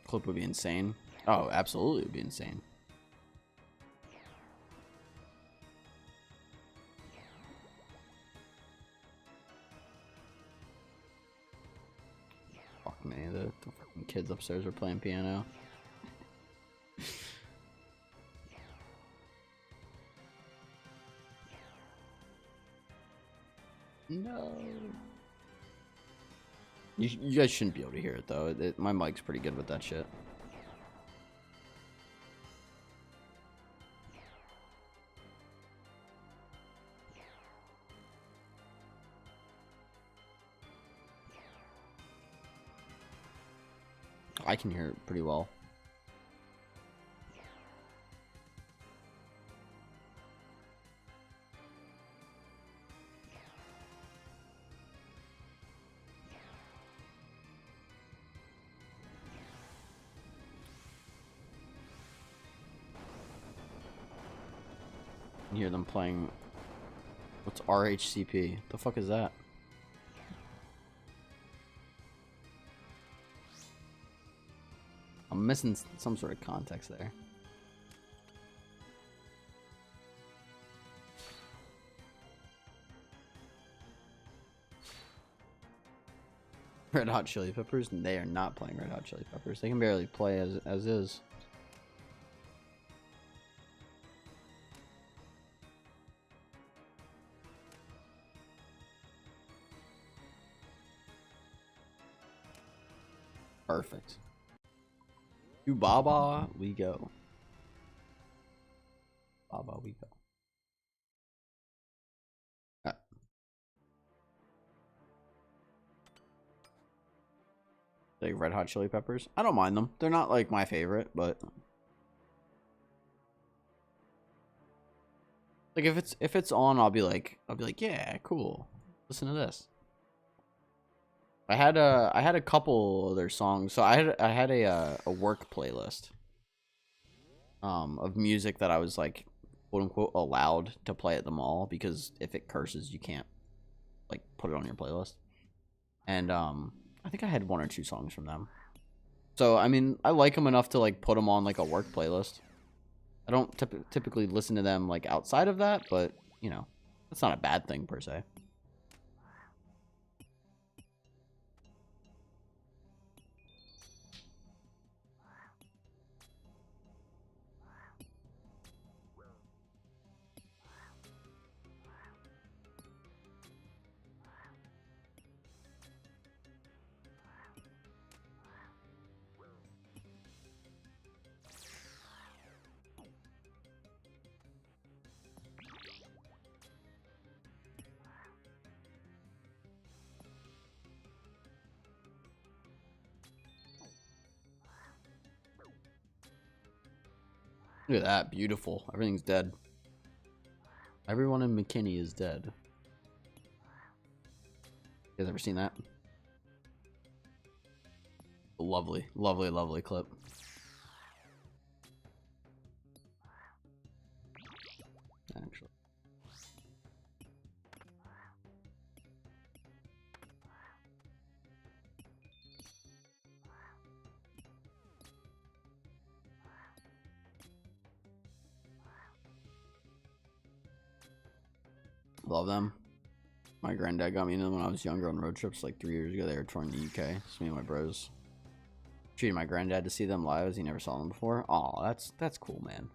Clip would be insane. Oh, absolutely would be insane. Fuck me, the fucking kids upstairs are playing piano. No. You guys shouldn't be able to hear it though. My mic's pretty good with that shit. I can hear it pretty well. You hear them playing. What's RHCP? The fuck is that? I'm missing some sort of context there. Red Hot Chili Peppers? They are not playing Red Hot Chili Peppers. They can barely play as is. Perfect. To Baba we go. Baba we go. Alright. Like Red Hot Chili Peppers. I don't mind them. They're not like my favorite, but like if it's on, I'll be like, yeah, cool. Listen to this. I had a couple of their songs. So I had a work playlist of music that I was like, quote unquote, allowed to play at the mall, because if it curses, you can't like put it on your playlist. And I think I had 1 or 2 songs from them. So I mean, I like them enough to like put them on like a work playlist. I don't typically listen to them like outside of that, but you know, that's not a bad thing per se. Look at that, beautiful. Everything's dead. Everyone in McKinney is dead. You guys ever seen that? Lovely, lovely, lovely clip. Actually. Love them. My granddad got me into them when I was younger on road trips like 3 years ago. They were touring the UK. So me and my bros treated my granddad to see them live as he never saw them before. Oh, that's cool, man.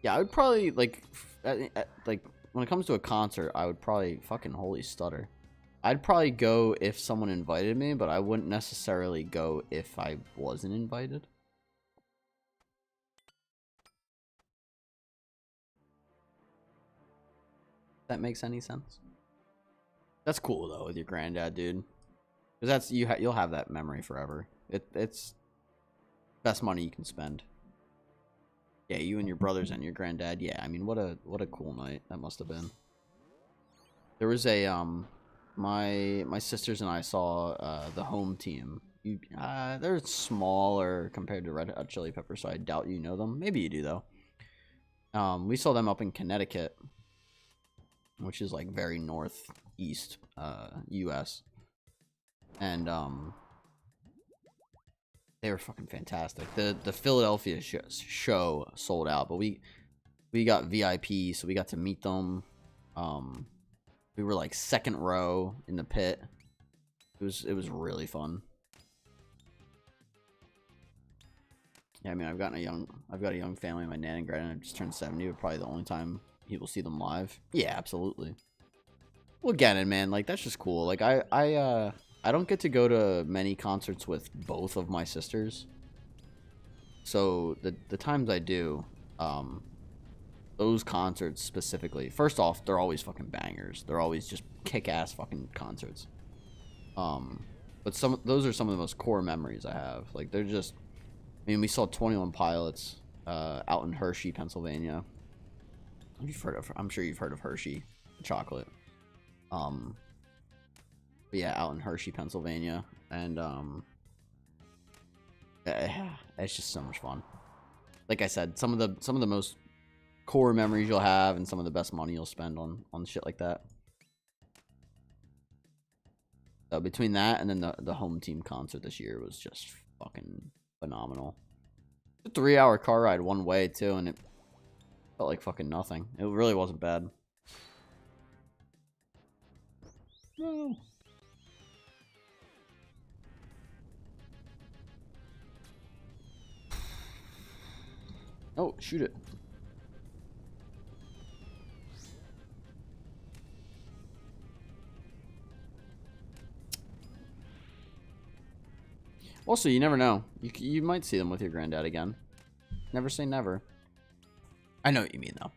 Yeah, I would probably like when it comes to a concert, I would probably fucking holy stutter. I'd probably go if someone invited me, but I wouldn't necessarily go if I wasn't invited. That makes any sense? That's cool though with your granddad, dude. Because that's you'll have that memory forever. It's best money you can spend. Yeah, you and your brothers and your granddad. Yeah, I mean what a cool night that must have been. There was a my sisters and I saw the home team. They're smaller compared to Red Hot Chili Peppers, so I doubt you know them. Maybe you do though. We saw them up in Connecticut, which is like very northeast US, and they were fucking fantastic. The Philadelphia show sold out, but we got VIP, so we got to meet them. We were like second row in the pit. It was really fun. Yeah, I mean, I've got a young family. My nan and granddad just turned 70. But probably the only time he will see them live. Yeah, absolutely. Well, get it, man. Like that's just cool. Like I don't get to go to many concerts with both of my sisters. So the times I do, those concerts specifically, first off, they're always fucking bangers. They're always just kick-ass fucking concerts. But those are some of the most core memories I have. Like they're just, I mean, we saw 21 Pilots out in Hershey, Pennsylvania. I'm sure you've heard of Hershey chocolate. But yeah, out in Hershey, Pennsylvania, and it's just so much fun. Like I said, some of the most core memories you'll have, and some of the best money you'll spend on shit like that. So between that and then the home team concert this year was just fucking phenomenal. A 3-hour car ride one way too, and it felt like fucking nothing. It really wasn't bad. No. Oh, shoot it. Also, you never know. You might see them with your granddad again. Never say never. I know what you mean, though.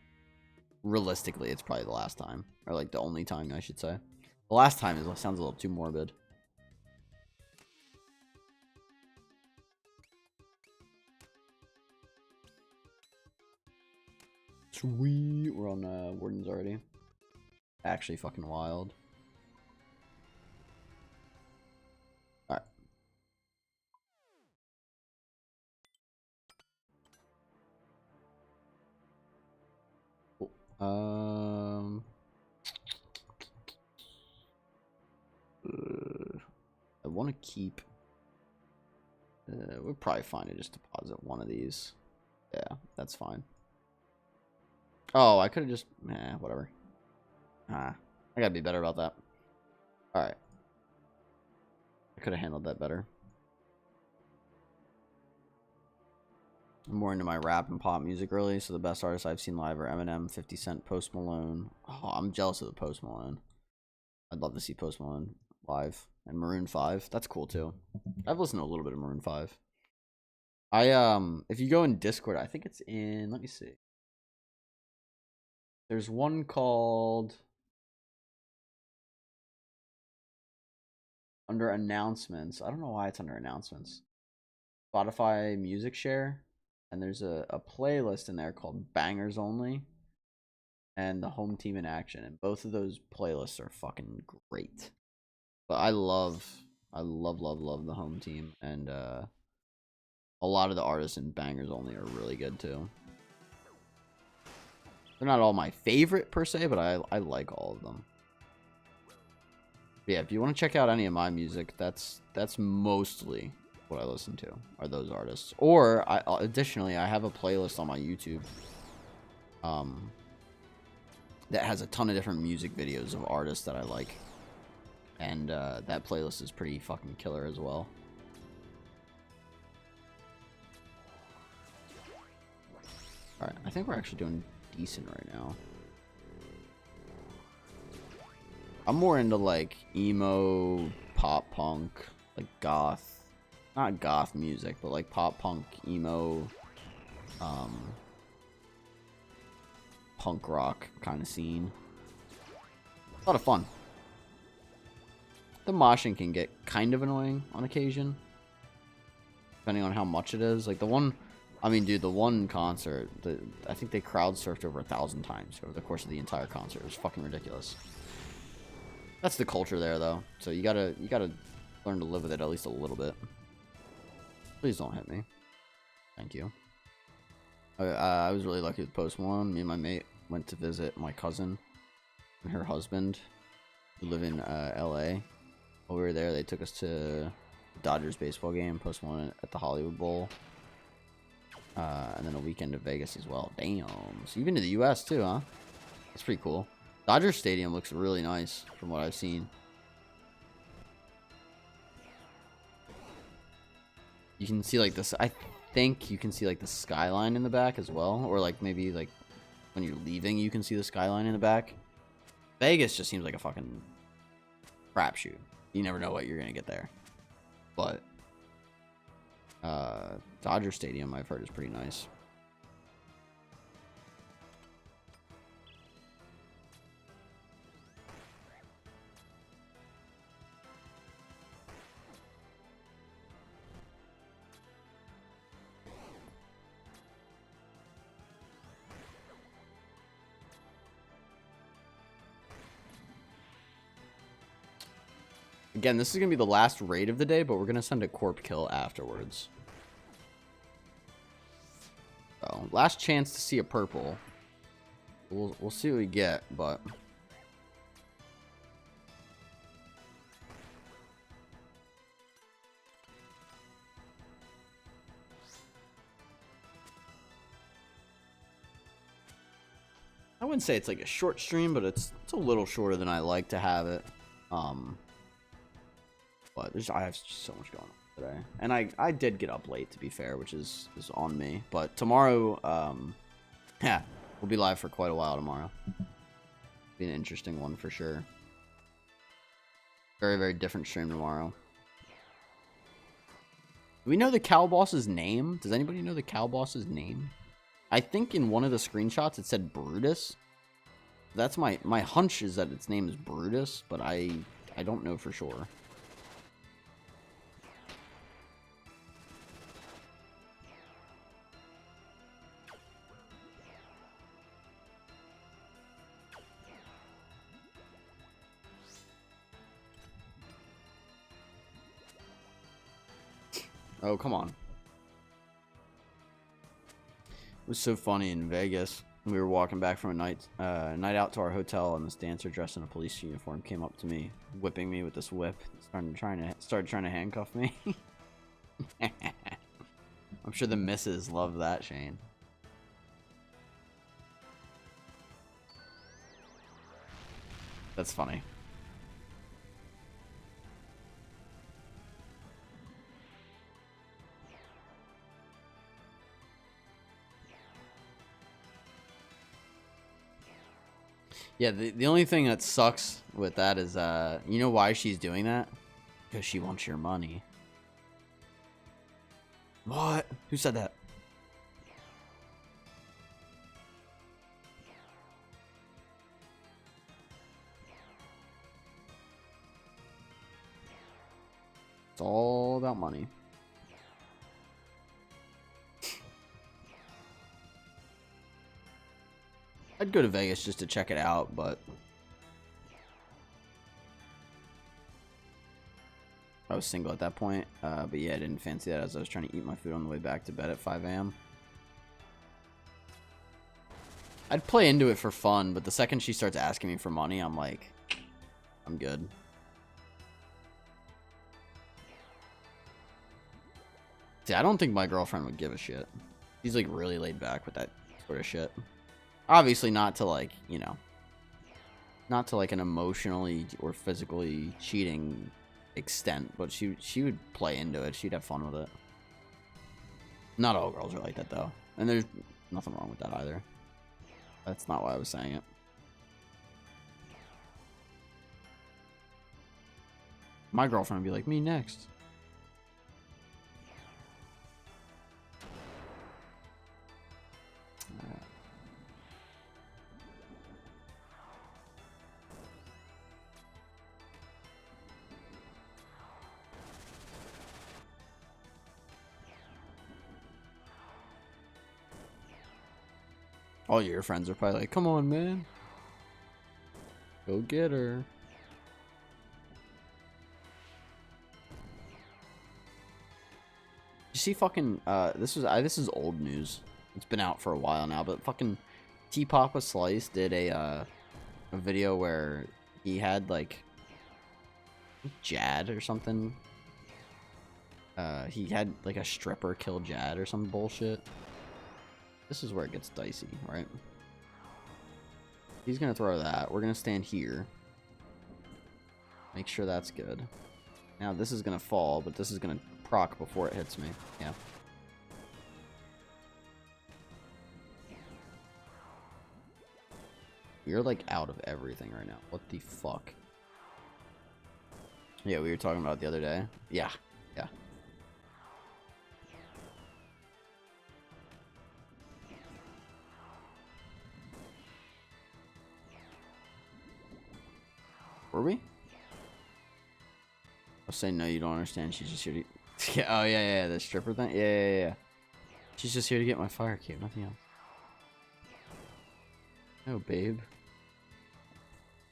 Realistically, it's probably the last time. Or, like, the only time, I should say. The last time sounds a little too morbid. Sweet. We're on Wardens already. Actually fucking wild. Alright. Cool. I want to keep... we'll probably find it. Just deposit one of these. Yeah, that's fine. Oh, I could have just... whatever. I gotta be better about that. Alright. I could have handled that better. I'm more into my rap and pop music early, so the best artists I've seen live are Eminem, 50 Cent, Post Malone. Oh, I'm jealous of the Post Malone. I'd love to see Post Malone live. And Maroon 5. That's cool, too. I've listened to a little bit of Maroon 5. If you go in Discord, I think it's in... Let me see. There's one called... Under announcements. I don't know why it's under announcements. Spotify Music Share. And there's a playlist in there called Bangers Only. And the Home Team in Action. And both of those playlists are fucking great. But I love the Home Team. And a lot of the artists in Bangers Only are really good too. They're not all my favorite per se, but I like all of them. But yeah, if you want to check out any of my music, that's mostly what I listen to are those artists. Or additionally, I have a playlist on my YouTube that has a ton of different music videos of artists that I like. And that playlist is pretty fucking killer as well. Alright, I think we're actually doing decent right now. I'm more into like emo, pop punk, like goth, not goth music, but like pop punk, emo, punk rock kind of scene. A lot of fun. The moshing can get kind of annoying on occasion, depending on how much it is. Like the one, I mean, dude, the one concert, I think they crowd surfed over 1,000 times over the course of the entire concert. It was fucking ridiculous. That's the culture there, though. So you gotta learn to live with it at least a little bit. Please don't hit me. Thank you. I was really lucky with Post Malone. Me and my mate went to visit my cousin and her husband, who live in LA. While we were there, they took us to the Dodgers baseball game. Post Malone at the Hollywood Bowl. And then a weekend to Vegas as well. Damn. So you've been to the U.S. too, huh? That's pretty cool. Dodger Stadium looks really nice from what I've seen. You can see like this. I think you can see like the skyline in the back as well, or like maybe like when you're leaving, you can see the skyline in the back. Vegas just seems like a fucking crapshoot. You never know what you're gonna get there. But Dodger Stadium, I've heard, is pretty nice. Again, this is going to be the last raid of the day, but we're going to send a corp kill afterwards. So, last chance to see a purple. We'll see what we get, but... I wouldn't say it's like a short stream, but it's a little shorter than I like to have it. But I have so much going on today. And I did get up late, to be fair, which is on me. But tomorrow, yeah, we'll be live for quite a while tomorrow. Be an interesting one for sure. Very, very different stream tomorrow. Do we know the cow boss's name? Does anybody know the cow boss's name? I think in one of the screenshots it said Brutus. That's my hunch is that its name is Brutus, but I don't know for sure. Oh, come on. It was so funny in Vegas. We were walking back from a night out to our hotel, and this dancer dressed in a police uniform came up to me, whipping me with this whip. Started trying to handcuff me. I'm sure the missus loved that, Shane. That's funny. Yeah, the only thing that sucks with that is, you know why she's doing that? Because she wants your money. What? Who said that? It's all about money. I'd go to Vegas just to check it out, but I was single at that point. But yeah, I didn't fancy that as I was trying to eat my food on the way back to bed at 5 a.m. I'd play into it for fun, but the second she starts asking me for money, I'm like, I'm good. See, I don't think my girlfriend would give a shit. She's like really laid back with that sort of shit. Obviously not to like, you know, not to like an emotionally or physically cheating extent, but she would play into it. She'd have fun with it. Not all girls are like that though, and there's nothing wrong with that either. That's not why I was saying it. My girlfriend would be like, me next. All your friends are probably like, come on, man. Go get her. You see fucking, this is old news. It's been out for a while now, but fucking T-Papa Slice did a video where he had like Jad or something. He had like a stripper kill Jad or some bullshit. This is where it gets dicey, right? He's gonna throw that. We're gonna stand here. Make sure that's good. Now this is gonna fall, but this is gonna proc before it hits me. Yeah. We're like out of everything right now. What the fuck? Yeah, we were talking about it the other day. Yeah. Yeah. Were we? I was saying, no, you don't understand. She's just here to... Yeah, oh, yeah, the stripper thing? Yeah. She's just here to get my fire cube, nothing else. No, babe.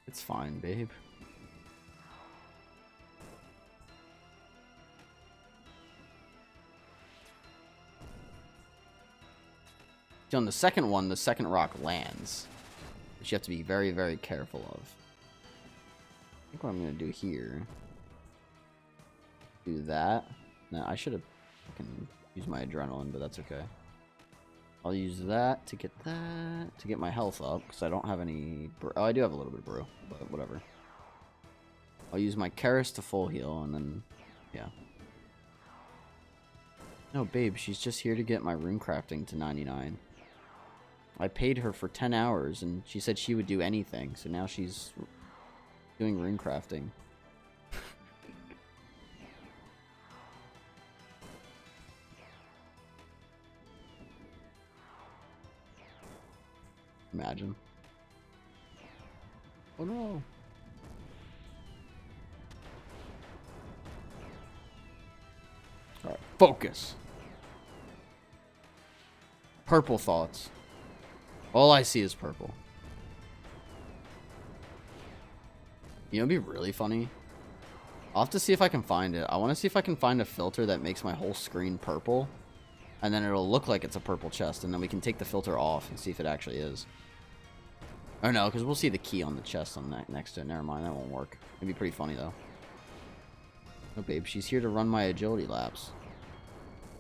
It's fine, babe. See, on the second one, the second rock lands. Which you have to be very, very careful of. I think what I'm going to do here... Do that. No, I should have fucking used my adrenaline, but that's okay. I'll use that to get my health up, because I don't have any... Oh, I do have a little bit of brew, but whatever. I'll use my Karis to full heal, and then... Yeah. No, babe, she's just here to get my rune crafting to 99. I paid her for 10 hours, and she said she would do anything, so now she's doing rune crafting. Imagine. Oh no. Alright, focus. Purple thoughts. All I see is purple. You know, it'd be really funny. I'll have to see if I can find it. I want to see if I can find a filter that makes my whole screen purple. And then it'll look like it's a purple chest. And then we can take the filter off and see if it actually is. Or no, because we'll see the key on the chest on that next to it. Never mind, that won't work. It'd be pretty funny, though. Oh, babe, she's here to run my agility laps.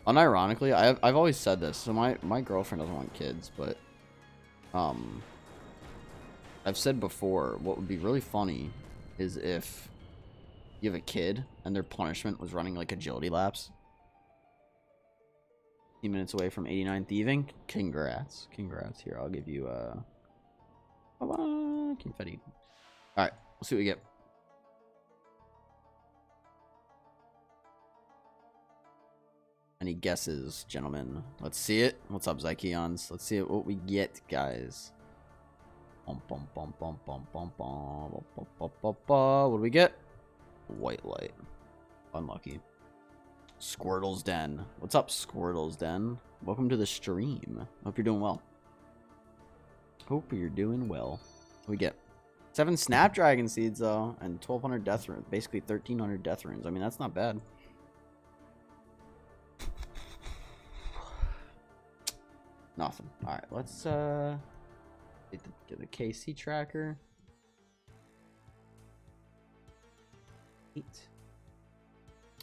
Unironically, I've always said this. So my girlfriend doesn't want kids, but... I've said before, what would be really funny is if you have a kid and their punishment was running like agility laps. 15 minutes away from 89 thieving. Congrats. Congrats. Here, I'll give you confetti. Alright, let's see what we get. Any guesses, gentlemen? Let's see it. What's up, Zykeons? Let's see what we get, guys. What do we get? White light. Unlucky. Squirtle's Den. What's up, Squirtle's Den? Welcome to the stream. Hope you're doing well. Hope you're doing well. What do we get? 7 Snapdragon Seeds, though, and 1,200 Death Runes. Basically, 1,300 Death Runes. I mean, that's not bad. Nothing. Alright, let's, get the KC tracker. 8.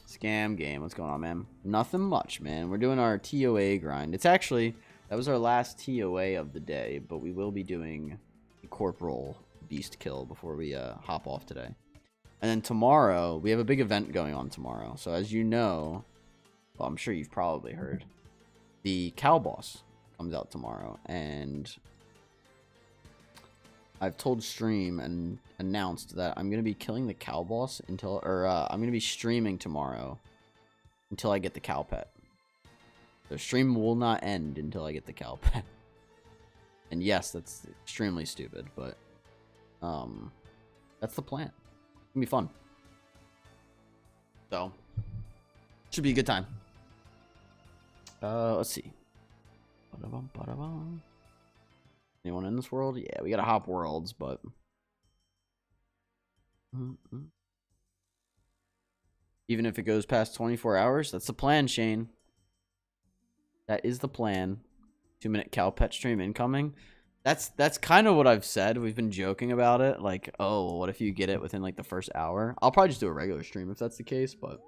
Scam game. What's going on, man? Nothing much, man. We're doing our TOA grind. It's actually, that was our last TOA of the day, but we will be doing a corporal beast kill before we hop off today. And then tomorrow, we have a big event going on tomorrow. So as you know, well, I'm sure you've probably heard, the cow boss comes out tomorrow, and I've told stream and announced that I'm gonna be killing the cow boss until, or I'm gonna be streaming tomorrow until I get the cow pet. The stream will not end until I get the cow pet. And yes, that's extremely stupid, but that's the plan. It's gonna be fun. So should be a good time. Let's see. Anyone in this world? Yeah, we gotta hop worlds, but even if it goes past 24 hours, that's the plan, Shane. That is the plan. 2-minute cow pet stream incoming. That's kind of what I've said. We've been joking about it, like, oh, what if you get it within like the first hour? I'll probably just do a regular stream if that's the case, but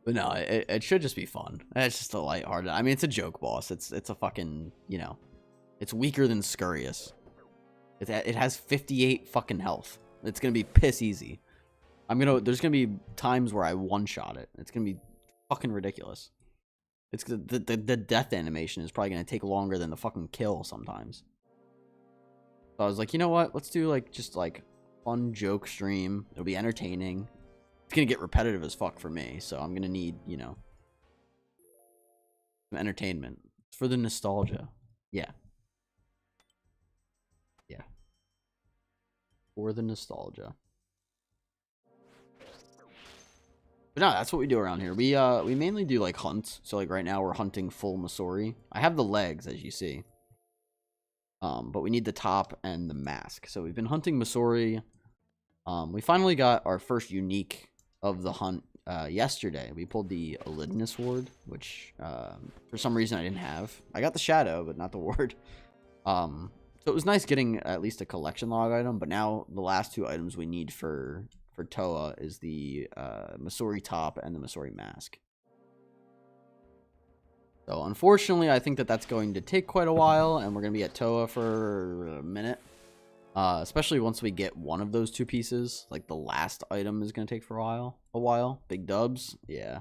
no, it should just be fun. It's just a lighthearted. I mean, it's a joke boss. It's a fucking, you know, it's weaker than Scurious. It has 58 fucking health. It's gonna be piss easy. There's gonna be times where I one-shot it. It's gonna be fucking ridiculous. It's the death animation is probably gonna take longer than the fucking kill sometimes. So I was like, you know what? Let's do like just like fun joke stream. It'll be entertaining. It's gonna get repetitive as fuck for me, so I'm gonna need, you know, some entertainment. It's for the nostalgia. Yeah. Yeah. For the nostalgia. But no, that's what we do around here. We mainly do like hunts. So like right now we're hunting full Masori. I have the legs, as you see. But we need the top and the mask. So we've been hunting Masori. We finally got our first unique of the hunt yesterday. We pulled the Elidness ward, which for some reason I didn't have. I got the shadow, but not the ward. So it was nice getting at least a collection log item, but now the last 2 items we need for Toa is the Masori top and the Masori mask. So unfortunately, I think that's going to take quite a while, and we're going to be at Toa for a minute. Especially once we get one of those 2 pieces. Like the last item is going to take for a while. Big dubs. Yeah.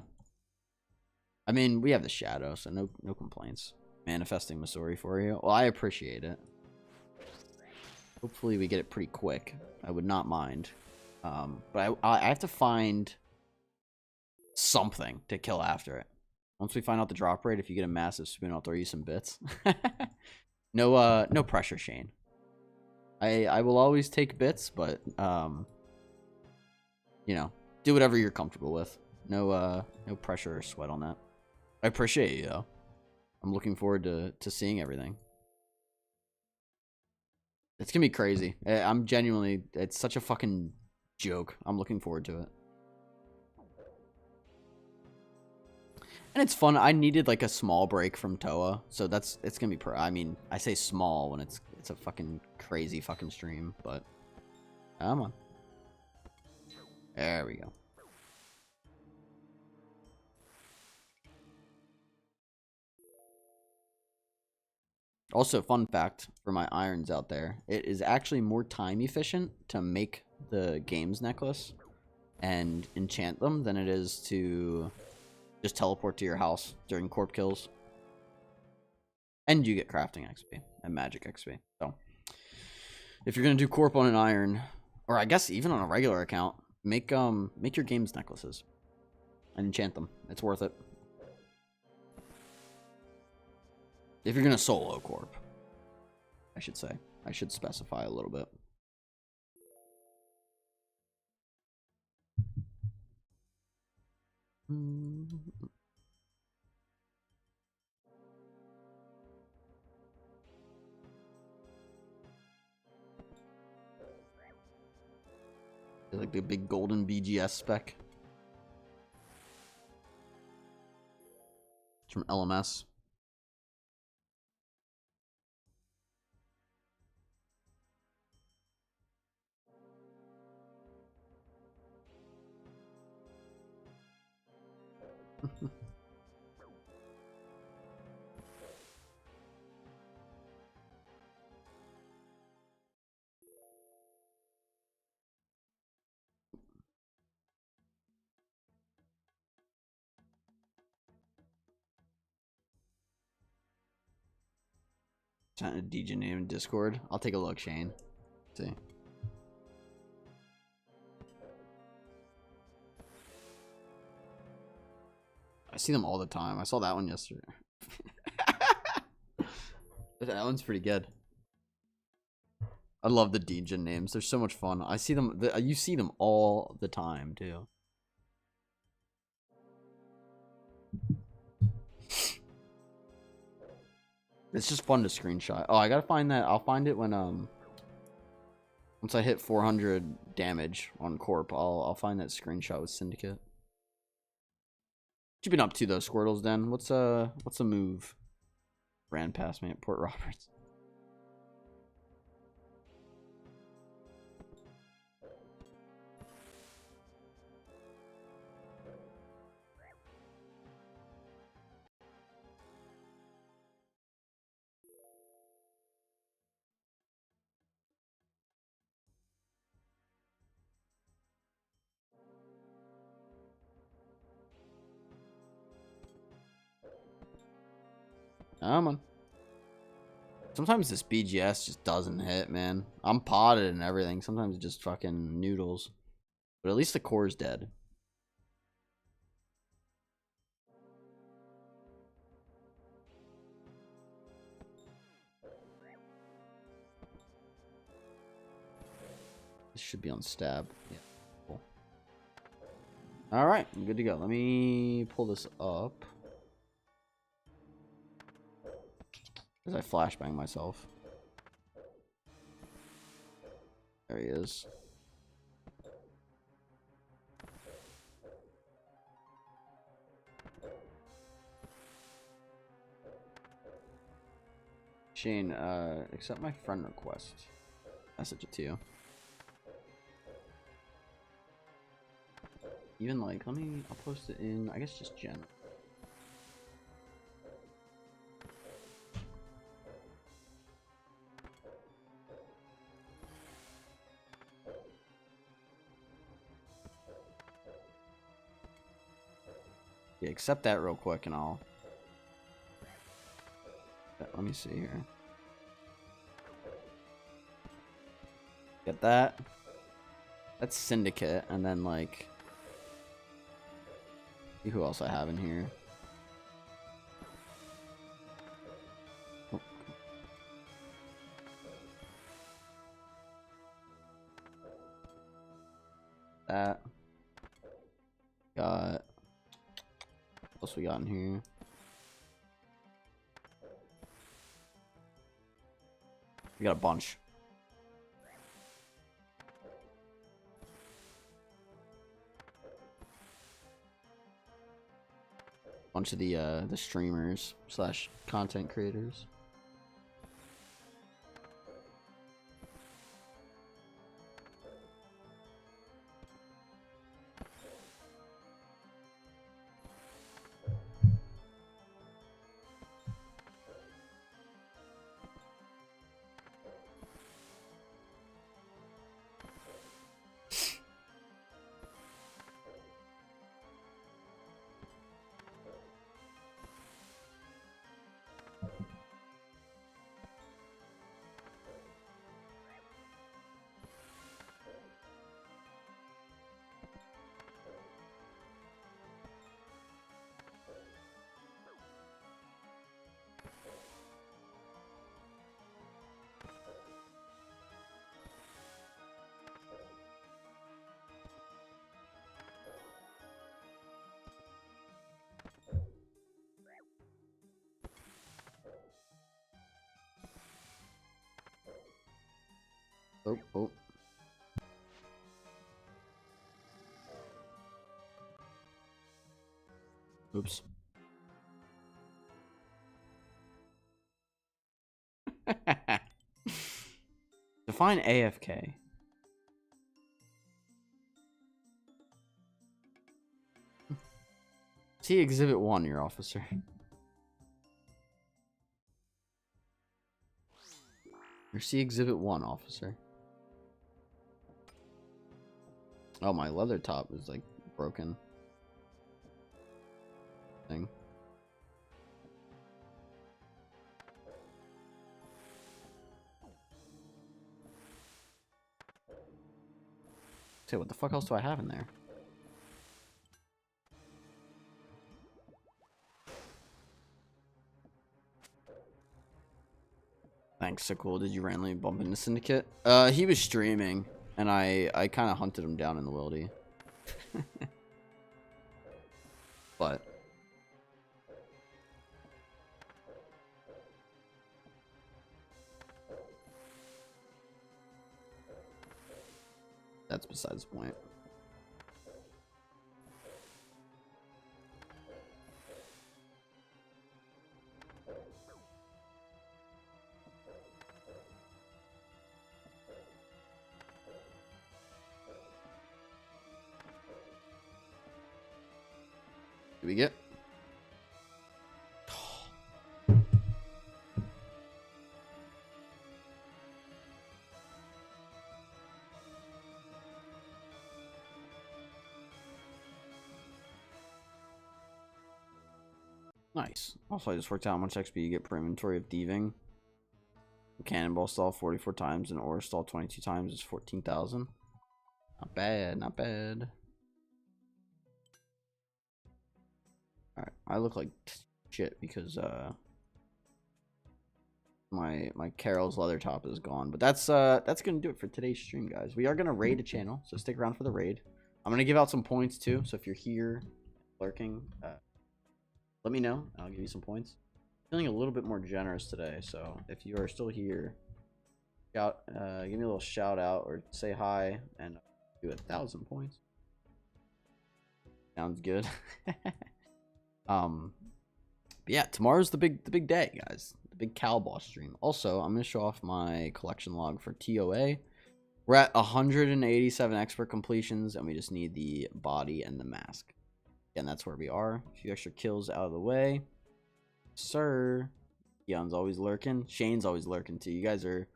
I mean, we have the shadow, so no complaints. Manifesting Masori for you. Well, I appreciate it. Hopefully we get it pretty quick. I would not mind. But I have to find something to kill after it. Once we find out the drop rate, if you get a massive spoon, I'll throw you some bits. No pressure, Shane. I will always take bits, but you know, do whatever you're comfortable with. No pressure or sweat on that. I appreciate you though. I'm looking forward to seeing everything. It's gonna be crazy. I'm genuinely, it's such a fucking joke. I'm looking forward to it. And it's fun. I needed like a small break from Toa, so it's gonna be I mean, I say small when it's a fucking crazy fucking stream, but come on. There we go. Also, fun fact for my irons out there, it is actually more time efficient to make the games necklace and enchant them than it is to just teleport to your house during corp kills. And you get crafting XP and magic XP. So if you're gonna do corp on an iron, or I guess even on a regular account, make your games necklaces and enchant them. It's worth it. If you're gonna solo corp, I should say. I should specify a little bit. Like the big golden BGS spec. It's from LMS. Trying to DJ name in Discord. I'll take a look, Shane. Let's see. I see them all the time. I saw that one yesterday. That one's pretty good. I love the DJ names. They're so much fun. I see them. You see them all the time too. It's just fun to screenshot. Oh, I gotta find that. I'll find it when once I hit 400 damage on Corp. I'll find that screenshot with Syndicate. What you been up to though, Squirtles? Then what's a move? Ran past me at Port Roberts. Come on. Sometimes this BGS just doesn't hit, man. I'm potted and everything. Sometimes it just fucking noodles. But at least the core's dead. This should be on stab. Yeah, cool. Alright, I'm good to go. Let me pull this up. Because I flashbang myself. There he is. Shane, accept my friend request. Message it to you. Even like, I'll post it in, I guess just Jen. Yeah, accept that real quick and I'll... Let me see here. Get that. That's Syndicate, and then like... See who else I have in here. that. Got, what else we got in here? We got a bunch. Bunch of the streamers slash content creators. Oh, oh. Oops. Define AFK. See Exhibit 1, your officer. Or see Exhibit 1, officer. Oh, my leather top is like broken. Thing. Say, what the fuck else do I have in there? Thanks, so cool. Did you randomly bump into Syndicate? He was streaming, and I kind of hunted him down in the wildy. But that's besides the point. Do we get? Nice. Also, I just worked out how much XP you get per inventory of thieving. Cannonball stall 44 times and ore stall 22 times is 14,000. Not bad, not bad. Alright, I look like shit because my Carol's leather top is gone. But that's gonna do it for today's stream, guys. We are gonna raid a channel, so stick around for the raid. I'm gonna give out some points too, so if you're here lurking, let me know and I'll give you some points. Feeling a little bit more generous today, so if you are still here, shout, give me a little shout out or say hi and do 1,000 points. Sounds good. But yeah, tomorrow's the big day, guys. The big cow boss stream. Also, I'm gonna show off my collection log for TOA. We're at 187 expert completions, and we just need the body and the mask. Again, that's where we are. A few extra kills out of the way. Sir. Keon's always lurking. Shane's always lurking too. You guys are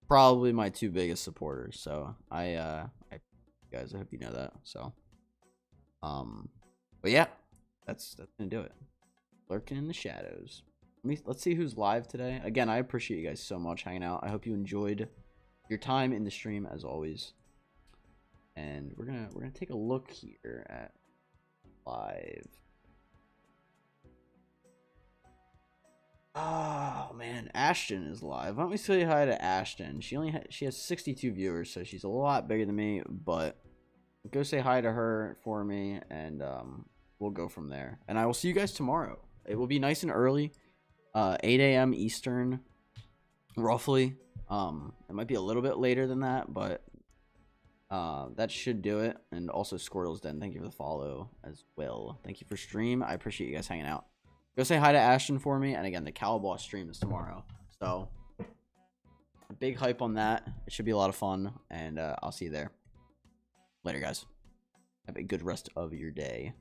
probably my two biggest supporters. So I guys, I hope you know that. So but yeah, that's gonna do it. Lurking in the shadows. Let's see who's live today. Again, I appreciate you guys so much hanging out. I hope you enjoyed your time in the stream as always. And we're gonna take a look here at live. Oh man, Ashton is live. Why don't we say hi to Ashton? She has 62 viewers, so she's a lot bigger than me, but go say hi to her for me, and we'll go from there. And I will see you guys tomorrow. It will be nice and early, 8 a.m. Eastern, roughly. It might be a little bit later than that, but that should do it. And also Squirtle's Den, thank you for the follow as well. Thank you for stream. I appreciate you guys hanging out. Go say hi to Ashton for me. And again, the Cowboy stream is tomorrow, so big hype on that. It should be a lot of fun, and I'll see you there. Later, guys. Have a good rest of your day.